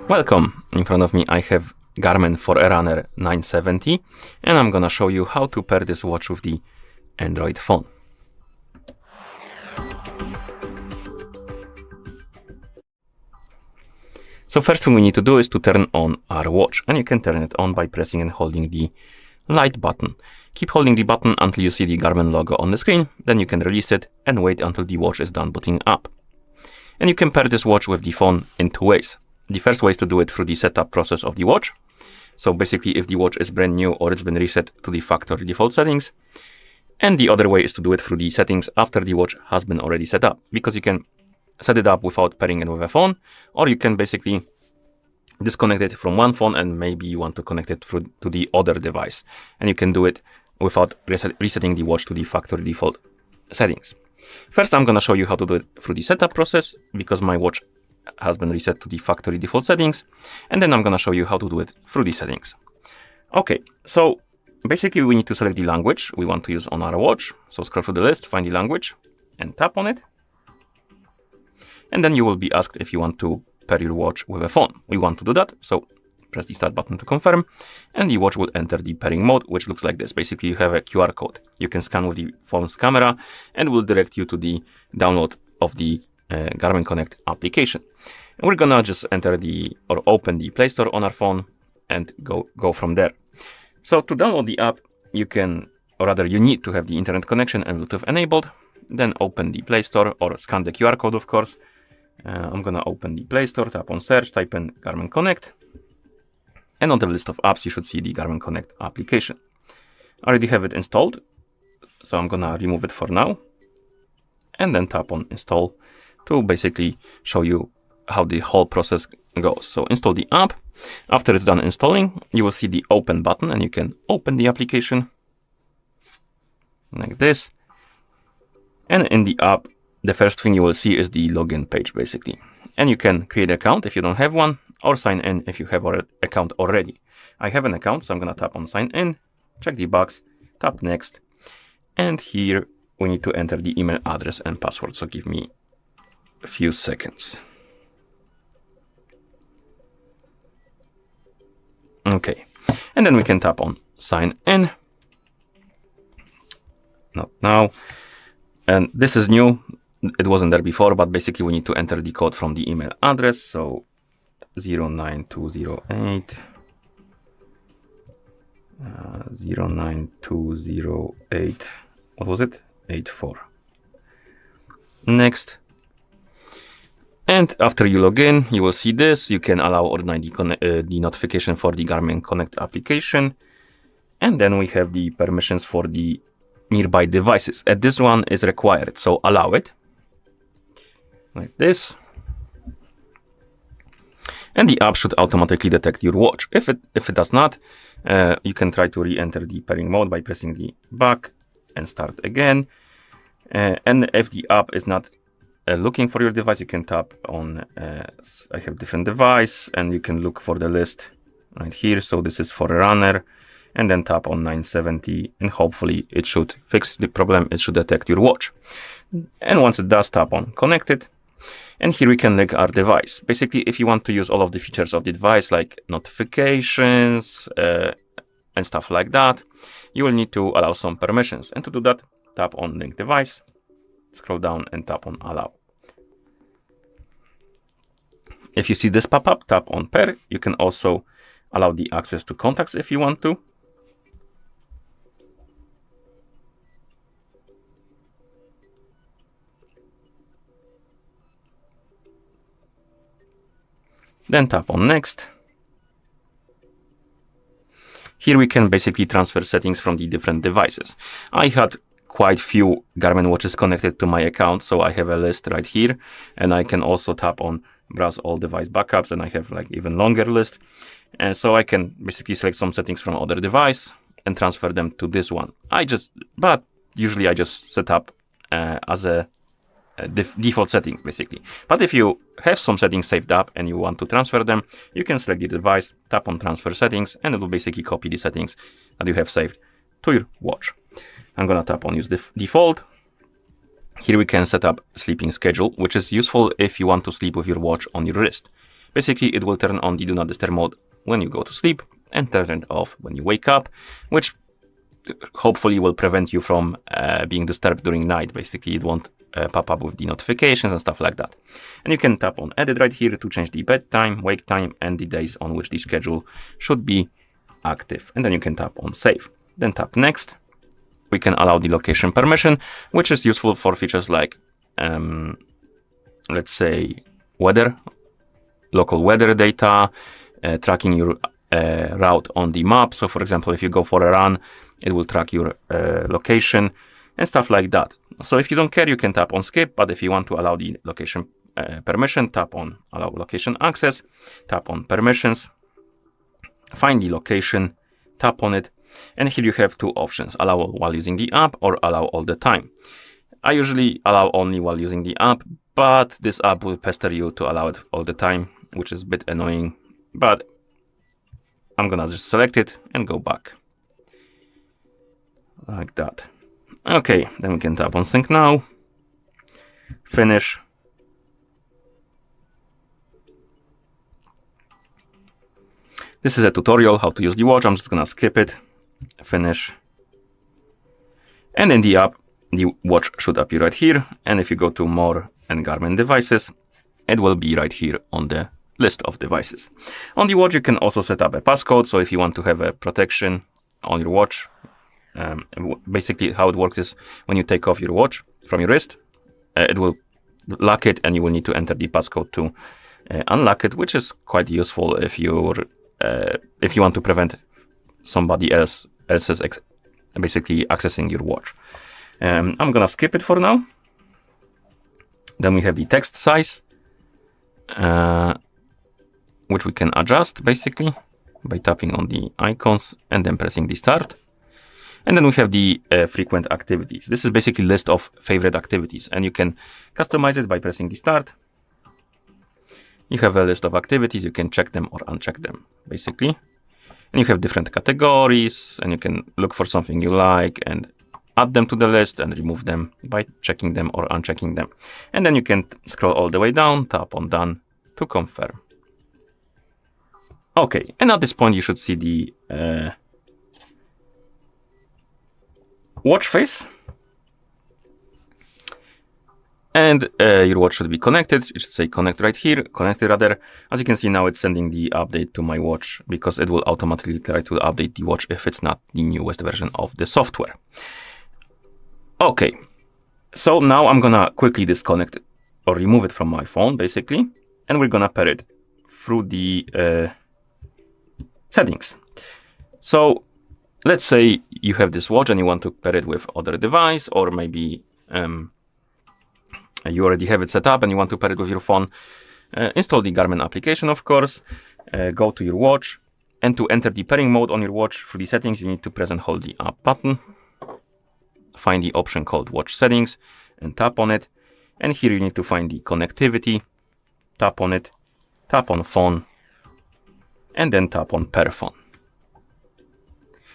Welcome! In front of me I have Garmin Forerunner 970 and I'm gonna show you how to pair this watch with the Android phone. So first thing we need to do is to turn on our watch, and you can turn it on by pressing and holding the light button. Keep holding the button until you see the Garmin logo on the screen, then you can release it and wait until the watch is done booting up. And you can pair this watch with the phone in two ways. The first way is to do it through the setup process of the watch. So basically if the watch is brand new or it's been reset to the factory default settings. And the other way is to do it through the settings after the watch has been already set up, because you can set it up without pairing it with a phone, or you can basically disconnect it from one phone and maybe you want to connect it through to the other device, and you can do it without resetting the watch to the factory default settings. First, I'm going to show you how to do it through the setup process, because my watch has been reset to the factory default settings, and then I'm going to show you how to do it through the settings. Okay, so basically we need to select the language we want to use on our watch. So scroll through the list, find the language and tap on it. And then you will be asked if you want to pair your watch with a phone. We want to do that, so press the start button to confirm, and the watch will enter the pairing mode, which looks like this. Basically, you have a QR code. You can scan with the phone's camera and will direct you to the download of the Garmin Connect application. And we're gonna just enter or open the Play Store on our phone and go from there. So to download the app, you need to have the internet connection and Bluetooth enabled. Then open the Play Store or scan the QR code, of course. I'm gonna open the Play Store, tap on search, type in Garmin Connect. And on the list of apps, you should see the Garmin Connect application. I already have it installed, so I'm gonna remove it for now. And then tap on install to basically show you how the whole process goes. So install the app. After it's done installing, you will see the open button and you can open the application like this. And in the app, the first thing you will see is the login page, basically. And you can create an account if you don't have one, or sign in if you have an account already. I have an account, so I'm gonna tap on sign in, check the box, tap next. And here we need to enter the email address and password. So give me a few seconds. Okay. And then we can tap on sign in. Not now. And this is new. It wasn't there before, but basically we need to enter the code from the email address. So 09208 09208, what was it? 84. Next. And after you log in, you will see this. You can allow or deny the notification for the Garmin Connect application. And then we have the permissions for the nearby devices. And this one is required, so allow it. Like this. And the app should automatically detect your watch. If it does not, you can try to re-enter the pairing mode by pressing the back and start again. And if the app is not looking for your device, you can tap on I have different device, and you can look for the list right here. So this is Forerunner, and then tap on 970, and hopefully it should fix the problem. It should detect your watch. And once it does, tap on connected. And here we can link our device. Basically, if you want to use all of the features of the device, like notifications and stuff like that, you will need to allow some permissions. And to do that, tap on link device, scroll down and tap on allow. If you see this pop up, tap on pair. You can also allow the access to contacts if you want to. Then tap on next. Here we can basically transfer settings from the different devices. I had quite few Garmin watches connected to my account, so I have a list right here, and I can also tap on browse all device backups, and I have like even longer list. And so I can basically select some settings from other device and transfer them to this one. But usually I just set up as a default settings basically. But if you have some settings saved up and you want to transfer them, you can select the device, tap on transfer settings, and it will basically copy the settings that you have saved to your watch. I'm gonna tap on use default. Here we can set up sleeping schedule, which is useful if you want to sleep with your watch on your wrist. Basically, it will turn on the do not disturb mode when you go to sleep and turn it off when you wake up, which hopefully will prevent you from being disturbed during night. Basically, it won't pop up with the notifications and stuff like that. And you can tap on edit right here to change the bedtime, wake time, and the days on which the schedule should be active. And then you can tap on save. Then tap next. We can allow the location permission, which is useful for features like, let's say, weather, local weather data, tracking your route on the map. So for example, if you go for a run, it will track your location and stuff like that. So if you don't care, you can tap on skip, but if you want to allow the location permission, tap on allow location access, tap on permissions, find the location, tap on it, and here you have two options, allow while using the app or allow all the time. I usually allow only while using the app, but this app will pester you to allow it all the time, which is a bit annoying, but I'm gonna just select it and go back. Like that. Okay, then we can tap on sync now, finish. This is a tutorial how to use the watch. I'm just gonna skip it, finish. And in the app, the watch should appear right here. And if you go to more and Garmin devices, it will be right here on the list of devices. On the watch, you can also set up a passcode. So if you want to have a protection on your watch, basically how it works is when you take off your watch from your wrist, it will lock it and you will need to enter the passcode to unlock it, which is quite useful if you want to prevent somebody else's basically accessing your watch. I'm gonna skip it for now. Then we have the text size, which we can adjust basically by tapping on the icons and then pressing the start. And then we have the frequent activities. This is basically a list of favorite activities, and you can customize it by pressing the start. You have a list of activities. You can check them or uncheck them, basically. And you have different categories, and you can look for something you like and add them to the list and remove them by checking them or unchecking them. And then you can scroll all the way down, tap on done to confirm. Okay, and at this point you should see the watch face, and your watch should be connected. It should say connect right here, connected rather. As you can see now, it's sending the update to my watch because it will automatically try to update the watch if it's not the newest version of the software. Okay, so now I'm gonna quickly disconnect it or remove it from my phone basically, and we're gonna pair it through the settings. So let's say you have this watch and you want to pair it with other device, or maybe you already have it set up and you want to pair it with your phone. Install the Garmin application, of course. Go to your watch, and to enter the pairing mode on your watch through the settings, you need to press and hold the up button. Find the option called watch settings and tap on it. And here you need to find the connectivity. Tap on it, tap on phone, and then tap on pair phone.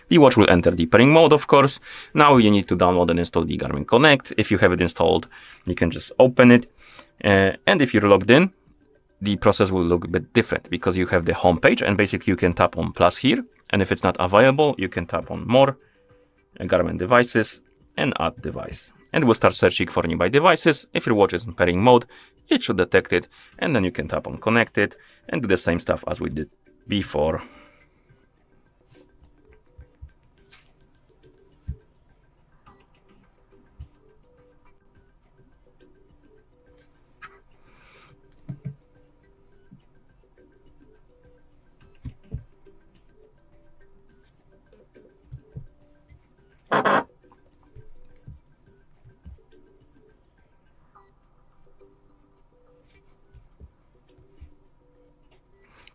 The watch will enter the pairing mode, of course. Now you need to download and install the Garmin Connect. If you have it installed, you can just open it. And if you're logged in, the process will look a bit different because you have the home page, and basically you can tap on plus here. And if it's not available, you can tap on more, Garmin devices, and add device. And we'll start searching for nearby devices. If your watch is in pairing mode, it should detect it. And then you can tap on connect it and do the same stuff as we did before.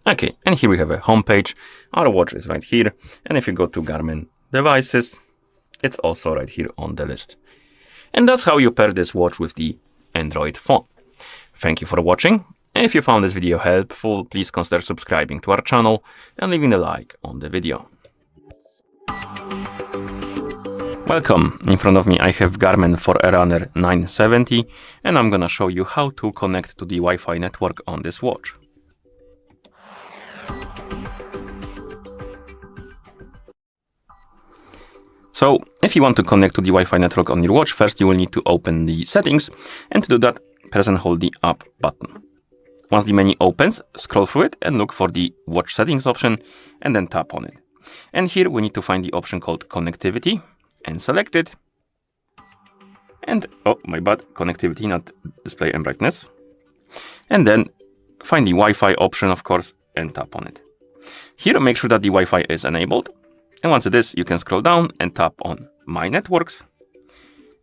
Okay, and here we have a home page. Our watch is right here. And if you go to Garmin devices, it's also right here on the list. And that's how you pair this watch with the Android phone. Thank you for watching. If you found this video helpful, please consider subscribing to our channel and leaving a like on the video. Welcome. In front of me I have Garmin Forerunner 970 and I'm gonna show you how to connect to the Wi-Fi network on this watch. So if you want to connect to the Wi-Fi network on your watch, first you will need to open the settings, and to do that, press and hold the up button. Once the menu opens, scroll through it and look for the watch settings option and then tap on it. And here we need to find the option called connectivity and select it. And, oh my bad, connectivity, not display and brightness. And then find the Wi-Fi option, of course, and tap on it. Here, make sure that the Wi-Fi is enabled. And once it is, you can scroll down and tap on My Networks.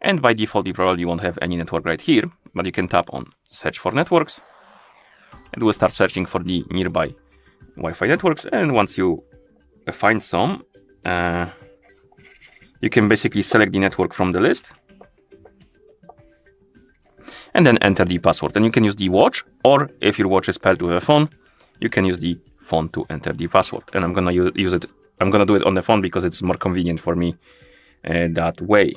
And by default, you probably won't have any network right here, but you can tap on Search for Networks. It will start searching for the nearby Wi-Fi networks. And once you find some, you can basically select the network from the list and then enter the password. And you can use the watch, or if your watch is paired with a phone, you can use the phone to enter the password. And I'm gonna use it. I'm gonna do it on the phone because it's more convenient for me that way.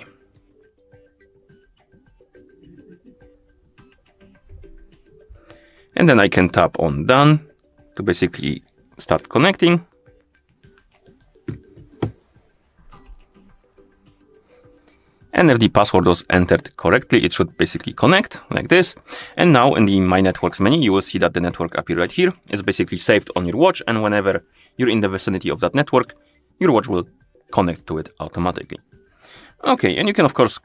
And then I can tap on Done to basically start connecting. And if the password was entered correctly, it should basically connect like this. And now in the My Networks menu, you will see that the network appear right here. It's basically saved on your watch, and whenever you're in the vicinity of that network, your watch will connect to it automatically. Okay, and you can of course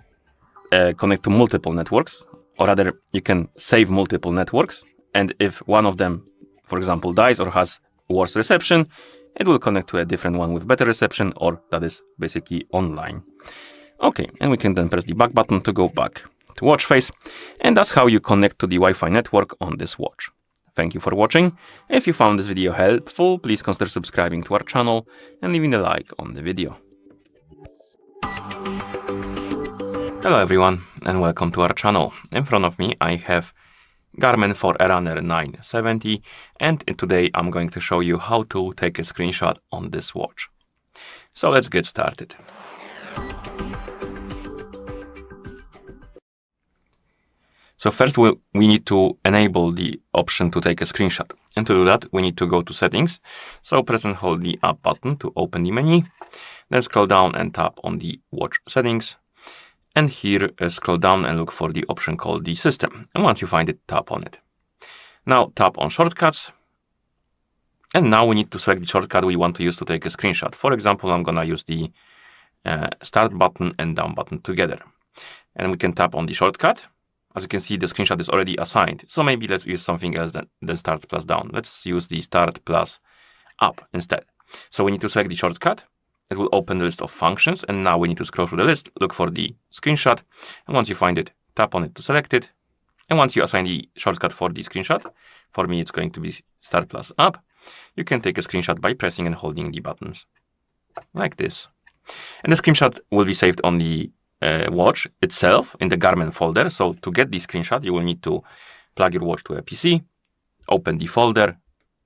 connect to multiple networks, or rather you can save multiple networks. And if one of them, for example, dies or has worse reception, it will connect to a different one with better reception, or that is basically online. Okay, and we can then press the back button to go back to watch face. And that's how you connect to the Wi-Fi network on this watch. Thank you for watching. If you found this video helpful, please consider subscribing to our channel and leaving a like on the video. Hello everyone, and welcome to our channel. In front of me I have Garmin Forerunner 970, and today I'm going to show you how to take a screenshot on this watch. So let's get started. So first we need to enable the option to take a screenshot. And to do that, we need to go to settings. So press and hold the up button to open the menu. Then scroll down and tap on the watch settings. And here scroll down and look for the option called the system. And once you find it, tap on it. Now tap on shortcuts. And now we need to select the shortcut we want to use to take a screenshot. For example, I'm gonna use the start button and down button together. And we can tap on the shortcut. As you can see, the screenshot is already assigned. So maybe let's use something else than start plus down. Let's use the start plus up instead. So we need to select the shortcut. It will open the list of functions. And now we need to scroll through the list, look for the screenshot. And once you find it, tap on it to select it. And once you assign the shortcut for the screenshot, for me it's going to be start plus up, you can take a screenshot by pressing and holding the buttons like this. And the screenshot will be saved on the watch itself in the Garmin folder. So to get the screenshot, you will need to plug your watch to a PC, open the folder,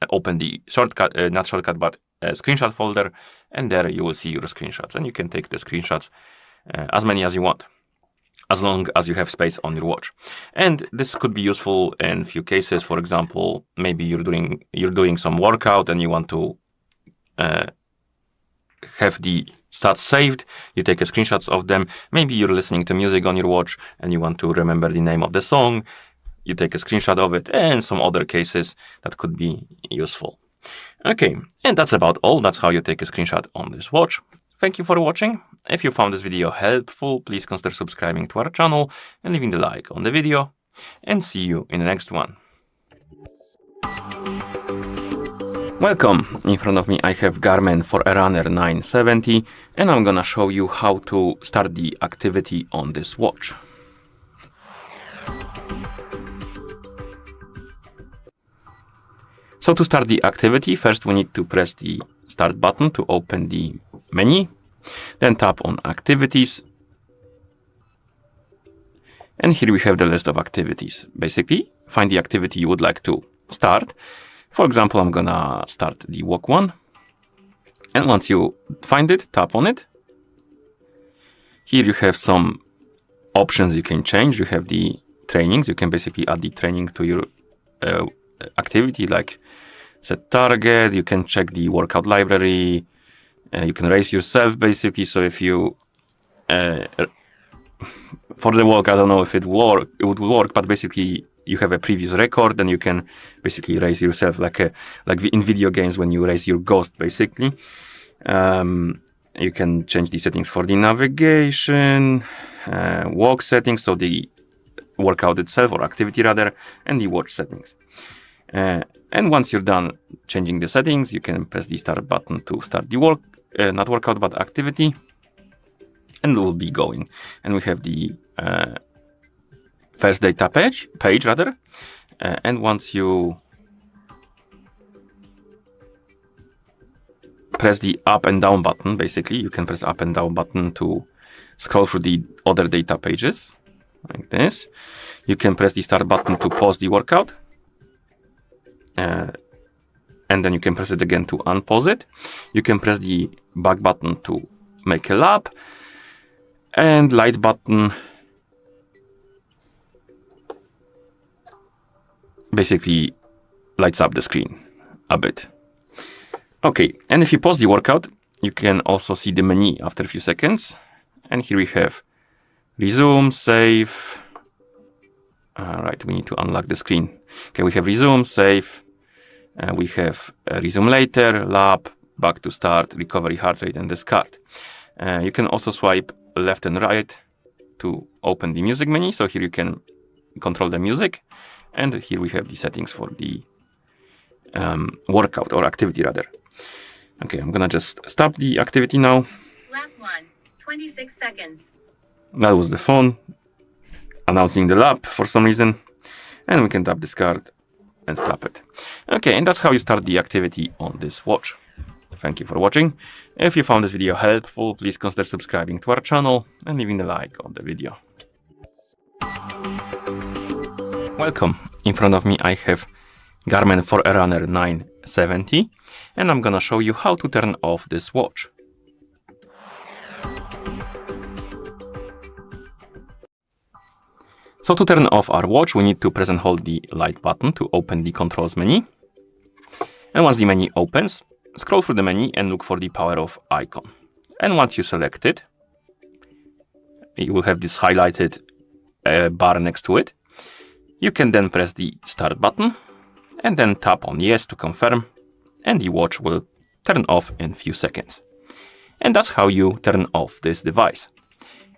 open the shortcut, not shortcut, but screenshot folder, and there you will see your screenshots. And you can take the screenshots as many as you want, as long as you have space on your watch. And this could be useful in few cases. For example, maybe you're doing some workout and you want to have the stats saved, you take a screenshots of them. Maybe you're listening to music on your watch and you want to remember the name of the song, you take a screenshot of it, and some other cases that could be useful. Okay, and that's about all. That's how you take a screenshot on this watch. Thank you for watching. If you found this video helpful, please consider subscribing to our channel and leaving the like on the video, and see you in the next one. Welcome. In front of me I have Garmin Forerunner 970, and I'm gonna show you how to start the activity on this watch. So to start the activity, first we need to press the start button to open the menu, then tap on activities. And here we have the list of activities. Basically, find the activity you would like to start. For example, I'm gonna start the walk one. And once you find it, tap on it. Here you have some options you can change. You have the trainings. You can basically add the training to your activity, like set target. You can check the workout library. You can race yourself, basically. So if you for the walk, I don't know if it would work, but basically you have a previous record, and you can basically race yourself like in video games when you race your ghost, basically. You can change the settings for the navigation, walk settings, so the workout itself, or activity rather, and the watch settings. And once you're done changing the settings, you can press the start button to start the not workout, but activity, and it will be going. And we have the first data page rather. And once you press the up and down button, basically, you can press up and down button to scroll through the other data pages, like this. You can press the start button to pause the workout. And then you can press it again to unpause it. You can press the back button to make a lap. And light button basically lights up the screen a bit. Okay, and if you pause the workout, you can also see the menu after a few seconds. And here we have resume, save. Right, we need to unlock the screen. Okay, we have resume, save. We have resume later, lap, back to start, recovery heart rate, and discard. You can also swipe left and right to open the music menu. So here you can control the music. And here we have the settings for the workout or activity rather. Okay, I'm gonna just stop the activity now. Lap 1, 26 seconds. That was the phone announcing the lap for some reason. And we can tap discard and stop it. Okay, and that's how you start the activity on this watch. Thank you for watching. If you found this video helpful, please consider subscribing to our channel and leaving a like on the video. Welcome. In front of me I have Garmin Forerunner 970, and I'm gonna show you how to turn off this watch. So to turn off our watch, we need to press and hold the light button to open the controls menu. And once the menu opens, scroll through the menu and look for the power off icon. And once you select it, you will have this highlighted bar next to it. You can then press the start button and then tap on yes to confirm, and the watch will turn off in a few seconds. And that's how you turn off this device.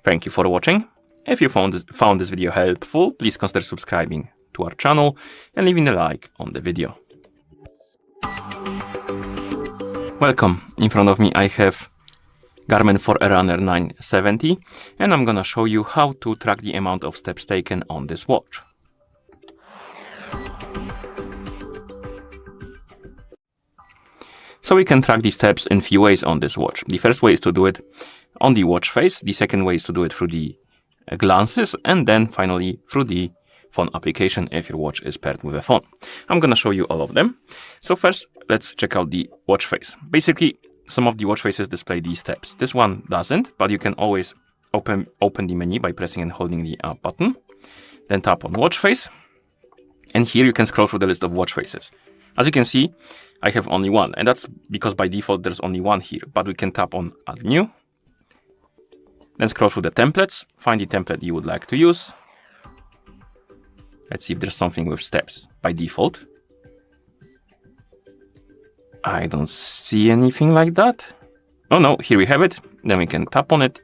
Thank you for watching. If you found this video helpful, please consider subscribing to our channel and leaving a like on the video. Welcome. In front of me I have Garmin Forerunner 970, and I'm gonna show you how to track the amount of steps taken on this watch. So we can track the steps in few ways on this watch. The first way is to do it on the watch face. The second way is to do it through the glances, and then finally through the phone application if your watch is paired with a phone. I'm gonna show you all of them. So first, let's check out the watch face. Basically, some of the watch faces display these steps. This one doesn't, but you can always open the menu by pressing and holding the up button. Then tap on watch face. And here you can scroll through the list of watch faces. As you can see, I have only one, and that's because by default there's only one here, but we can tap on add new. Then scroll through the templates, find the template you would like to use. Let's see if there's something with steps by default. I don't see anything like that. Oh no, here we have it. Then we can tap on it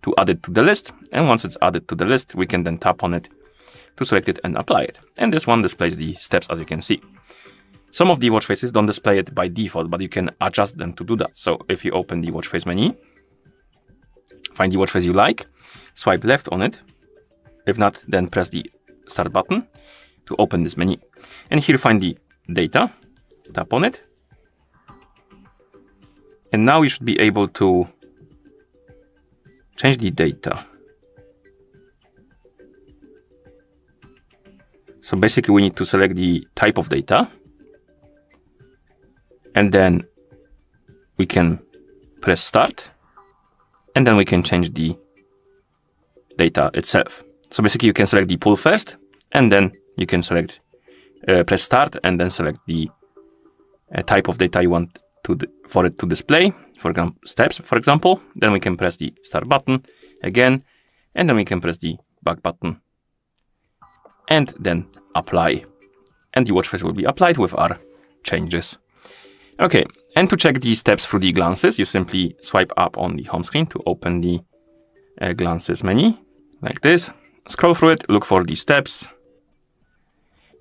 to add it to the list. And once it's added to the list, we can then tap on it to select it and apply it. And this one displays the steps, as you can see. Some of the watch faces don't display it by default, but you can adjust them to do that. So if you open the watch face menu, find the watch face you like, swipe left on it. If not, then press the start button to open this menu. And here find the data, tap on it. And now you should be able to change the data. So basically we need to select the type of data. And then we can press start. And then we can change the data itself. So basically you can select the pool first, and then you can select, press start, and then select the type of data you want for it to display, for example, steps, for example. Then we can press the start button again, and then we can press the back button, and then apply. And the watch face will be applied with our changes. Okay, and to check the steps through the glances, you simply swipe up on the home screen to open the glances menu, like this. Scroll through it, look for the steps.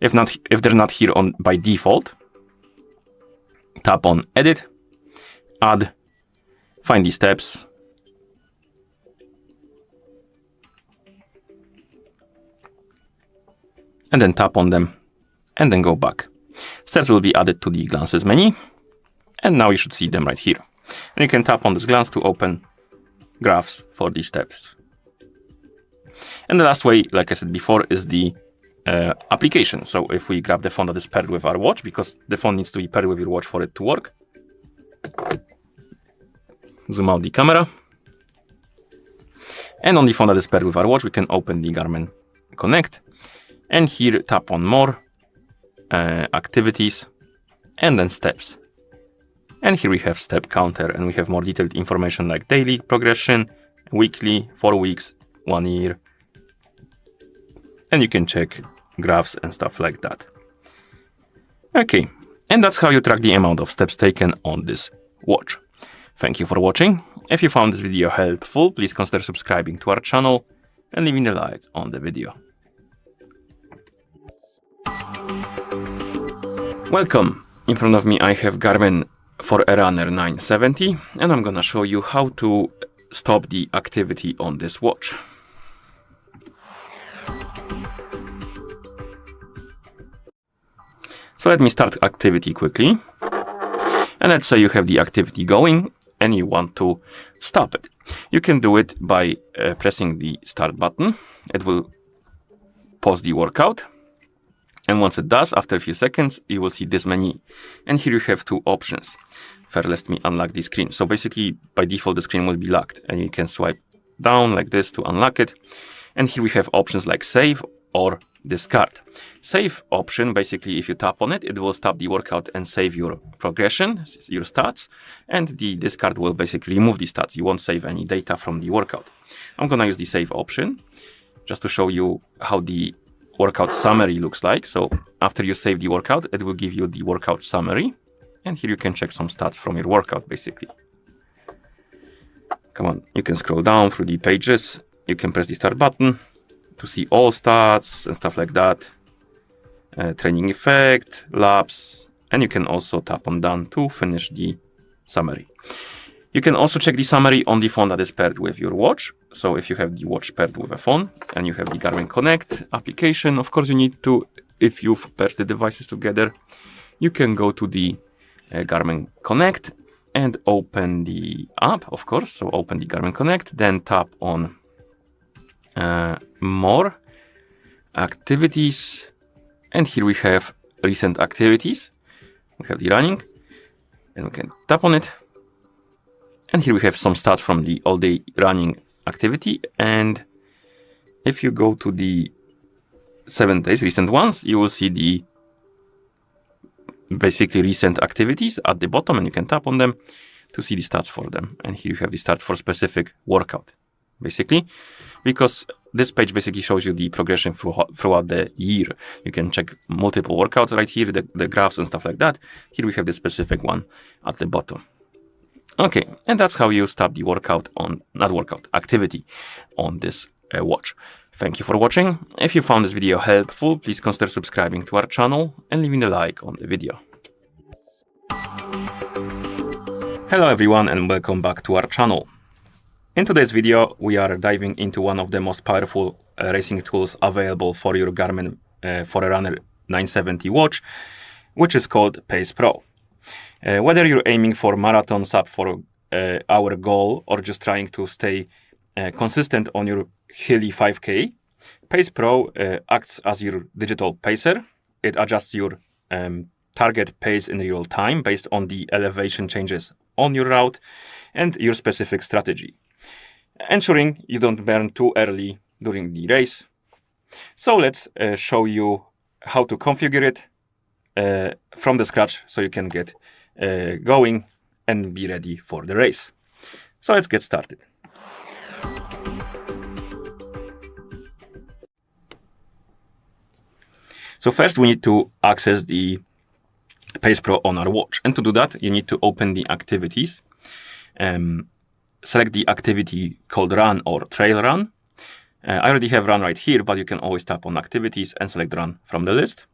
If they're not here by default, tap on Edit, Add, find the steps, and then tap on them, and then go back. Steps will be added to the glances menu, and now you should see them right here. And you can tap on this glance to open graphs for these steps. And the last way, like I said before, is the application. So if we grab the phone that is paired with our watch, because the phone needs to be paired with your watch for it to work. Zoom out the camera. And on the phone that is paired with our watch, we can open the Garmin Connect. And here tap on More, Activities, and then Steps. And here we have step counter, and we have more detailed information like daily progression, weekly, 4 weeks, 1 year. And you can check graphs and stuff like that. Okay, and that's how you track the amount of steps taken on this watch. Thank you for watching. If you found this video helpful, please consider subscribing to our channel and leaving a like on the video. Welcome. In front of me I have Garmin Forerunner 970, and I'm gonna show you how to stop the activity on this watch. So let me start activity quickly. And let's say you have the activity going and you want to stop it. You can do it by pressing the start button. It will pause the workout. And once it does, after a few seconds, you will see this menu. And here you have two options. First, let me unlock the screen. So basically, by default, the screen will be locked. And you can swipe down like this to unlock it. And here we have options like save or discard. Save option, basically, if you tap on it, it will stop the workout and save your progression, your stats. And the discard will basically remove the stats. You won't save any data from the workout. I'm gonna use the save option just to show you how the workout summary looks like. So after you save the workout, it will give you the workout summary. And here you can check some stats from your workout, basically. Come on, you can scroll down through the pages. You can press the start button to see all stats and stuff like that. Training effect, laps, and you can also tap on done to finish the summary. You can also check the summary on the phone that is paired with your watch. So if you have the watch paired with a phone and you have the Garmin Connect application, of course you need to, if you've paired the devices together, you can go to the Garmin Connect and open the app, of course. So open the Garmin Connect, then tap on More, Activities, and here we have recent activities. We have the running, and we can tap on it. And here we have some stats from the all-day running activity. And if you go to the 7 days recent ones, you will see the basically recent activities at the bottom, and you can tap on them to see the stats for them. And here you have the stats for specific workout, basically, because this page basically shows you the progression throughout the year. You can check multiple workouts right here, the graphs and stuff like that. Here we have the specific one at the bottom. Okay, and that's how you stop the activity on this watch. Thank you for watching. If you found this video helpful, please consider subscribing to our channel and leaving a like on the video. Hello everyone and welcome back to our channel. In today's video, we are diving into one of the most powerful racing tools available for your Garmin Forerunner 970 watch, which is called PacePro. Whether you're aiming for marathon sub 4 hour goal or just trying to stay consistent on your hilly 5K, PacePro acts as your digital pacer. It adjusts your target pace in real time based on the elevation changes on your route and your specific strategy, ensuring you don't burn too early during the race. So let's show you how to configure it from the scratch so you can get going and be ready for the race. So let's get started. So first we need to access the PacePro on our watch. And to do that, you need to open the activities. Select the activity called Run or Trail Run. I already have Run right here, but you can always tap on Activities and select Run from the list.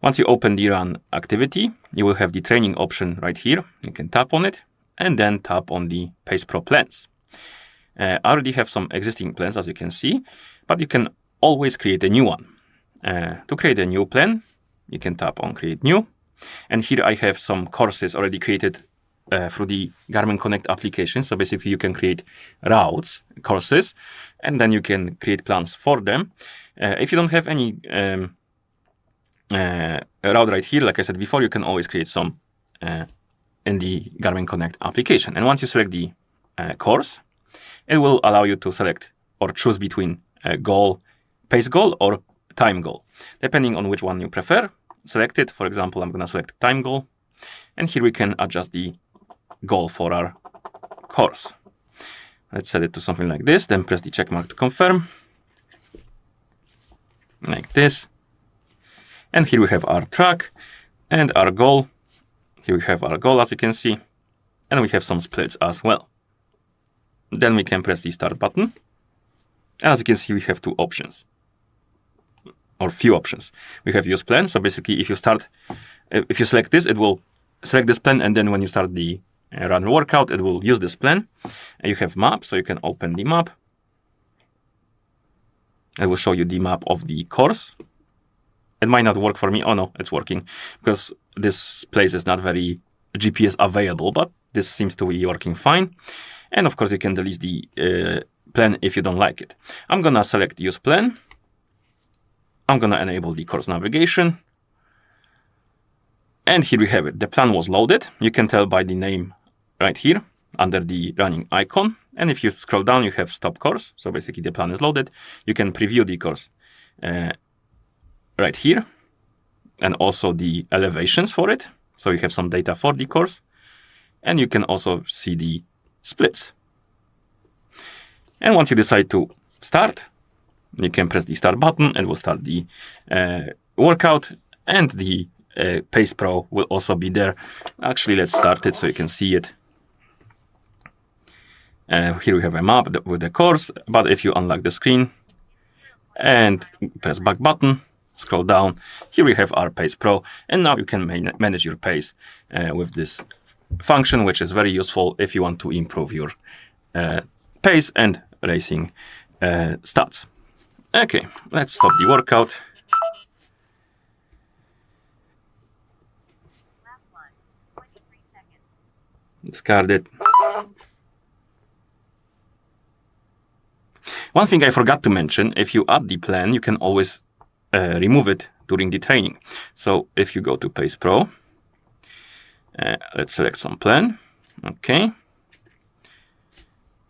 Once you open the Run activity, you will have the training option right here. You can tap on it and then tap on the PacePro plans. I already have some existing plans, as you can see, but you can always create a new one. To create a new plan, you can tap on Create New. And here I have some courses already created through the Garmin Connect application. So basically you can create routes, courses, and then you can create plans for them. If you don't have any route right here, like I said before, you can always create some in the Garmin Connect application. And once you select the course, it will allow you to select or choose between a goal, pace goal, or time goal, depending on which one you prefer. Select it. For example, I'm going to select time goal. And here we can adjust the goal for our course. Let's set it to something like this, then press the check mark to confirm. Like this. And here we have our track and our goal. Here we have our goal, as you can see. And we have some splits as well. Then we can press the start button. As you can see, we have two options. Or few options. We have use plan. So basically, if you select this, it will select this plan, and then when you start the run workout, it will use this plan. And you have map, so you can open the map. It will show you the map of the course. It might not work for me. Oh no, it's working because this place is not very GPS available, but this seems to be working fine. And of course, you can delete the plan if you don't like it. I'm gonna select use plan. I'm going to enable the course navigation. And here we have it. The plan was loaded. You can tell by the name right here under the running icon. And if you scroll down, you have stop course. So basically the plan is loaded. You can preview the course right here. And also the elevations for it. So you have some data for the course. And you can also see the splits. And once you decide to start, you can press the start button and we'll start the workout, and the PacePro will also be there. Actually, let's start it so you can see it. Here we have a map with the course, but if you unlock the screen and press back button, scroll down, here we have our PacePro, and now you can manage your pace with this function, which is very useful if you want to improve your pace and racing stats. Okay, let's stop the workout. Discard it. One thing I forgot to mention, if you add the plan, you can always remove it during the training. So if you go to PacePro, let's select some plan. Okay.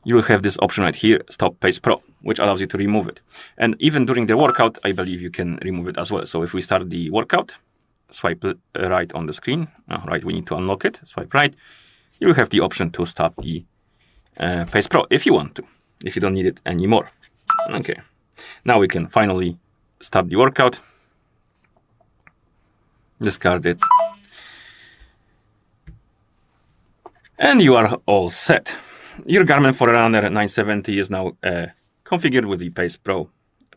You will have this option right here, Stop PacePro, which allows you to remove it. And even during the workout, I believe you can remove it as well. So if we start the workout, swipe right on the screen. Right, we need to unlock it. Swipe right. You will have the option to stop the PacePro if you want to, if you don't need it anymore. Okay. Now we can finally stop the workout. Discard it. And you are all set. Your Garmin Forerunner 970 is now configured with the PacePro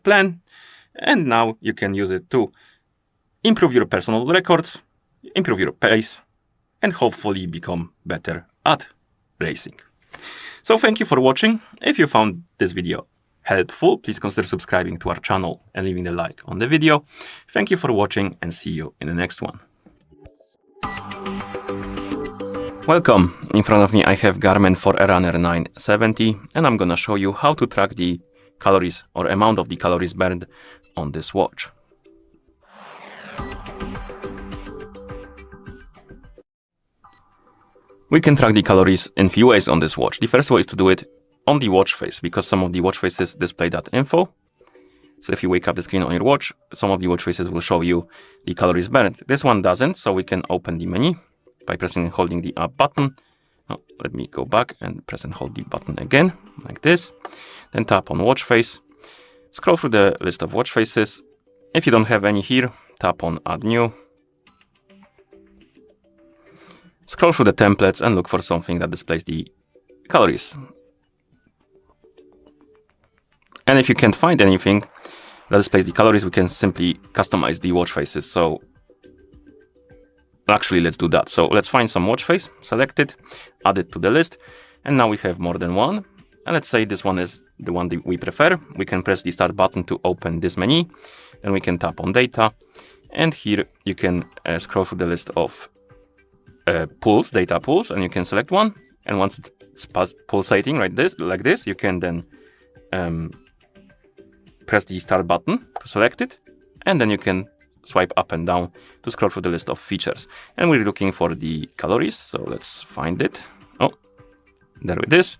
plan, and now you can use it to improve your personal records, improve your pace, and hopefully become better at racing. So thank you for watching. If you found this video helpful, please consider subscribing to our channel and leaving a like on the video. Thank you for watching, and see you in the next one. Welcome. In front of me I have Garmin Forerunner 970, and I'm gonna show you how to track the calories or amount of the calories burned on this watch. We can track the calories in few ways on this watch. The first way is to do it on the watch face, because some of the watch faces display that info. So if you wake up the screen on your watch, some of the watch faces will show you the calories burned. This one doesn't, so we can open the menu by pressing and holding the up button. Oh, let me go back and press and hold the button again, like this. Then tap on watch face. Scroll through the list of watch faces. If you don't have any here, tap on add new. Scroll through the templates and look for something that displays the calories. And if you can't find anything that displays the calories, we can simply customize the watch faces. So actually, let's do that. So let's find some watch face, select it, add it to the list. And now we have more than one. And let's say this one is the one that we prefer. We can press the start button to open this menu. Then we can tap on data. And here you can scroll through the list of pools, data pools, and you can select one. And once it's pulsating like this, you can then press the start button to select it, and then you can swipe up and down to scroll through the list of features. And we're looking for the calories, so let's find it. Oh, there it is.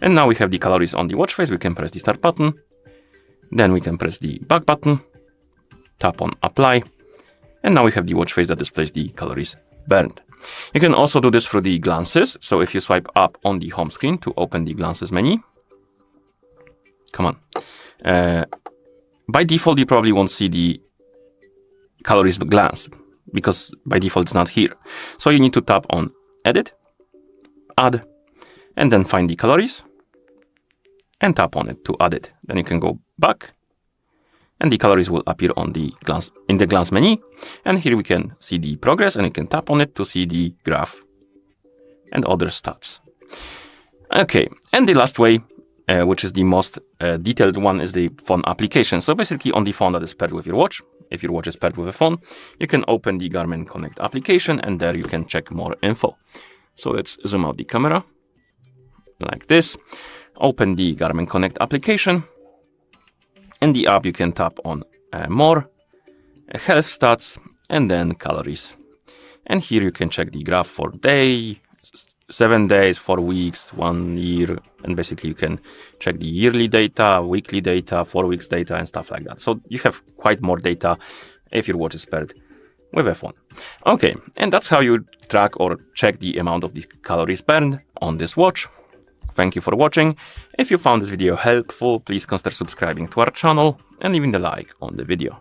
And now we have the calories on the watch face. We can press the start button, then we can press the back button, tap on apply, and now we have the watch face that displays the calories burned. You can also do this through the glances. So if you swipe up on the home screen to open the glances menu, come on. By default, you probably won't see the calories glance because by default it's not here. So you need to tap on edit, add, and then find the calories and tap on it to add it. Then you can go back and the calories will appear on the glance in the glance menu. And here we can see the progress and you can tap on it to see the graph and other stats. Okay, and the last way, which is the most detailed one, is the phone application. So basically on the phone that is paired with your watch, if your watch is paired with a phone, you can open the Garmin Connect application and there you can check more info. So let's zoom out the camera like this. Open the Garmin Connect application. In the app, you can tap on more, health stats, and then calories. And here you can check the graph for day, 7 days, 4 weeks, 1 year, and basically you can check the yearly data, weekly data, 4 weeks data, and stuff like that. So you have quite more data if your watch is paired with a phone. Okay, and that's how you track or check the amount of the calories burned on this watch. Thank you for watching. If you found this video helpful, please consider subscribing to our channel and leaving a like on the video.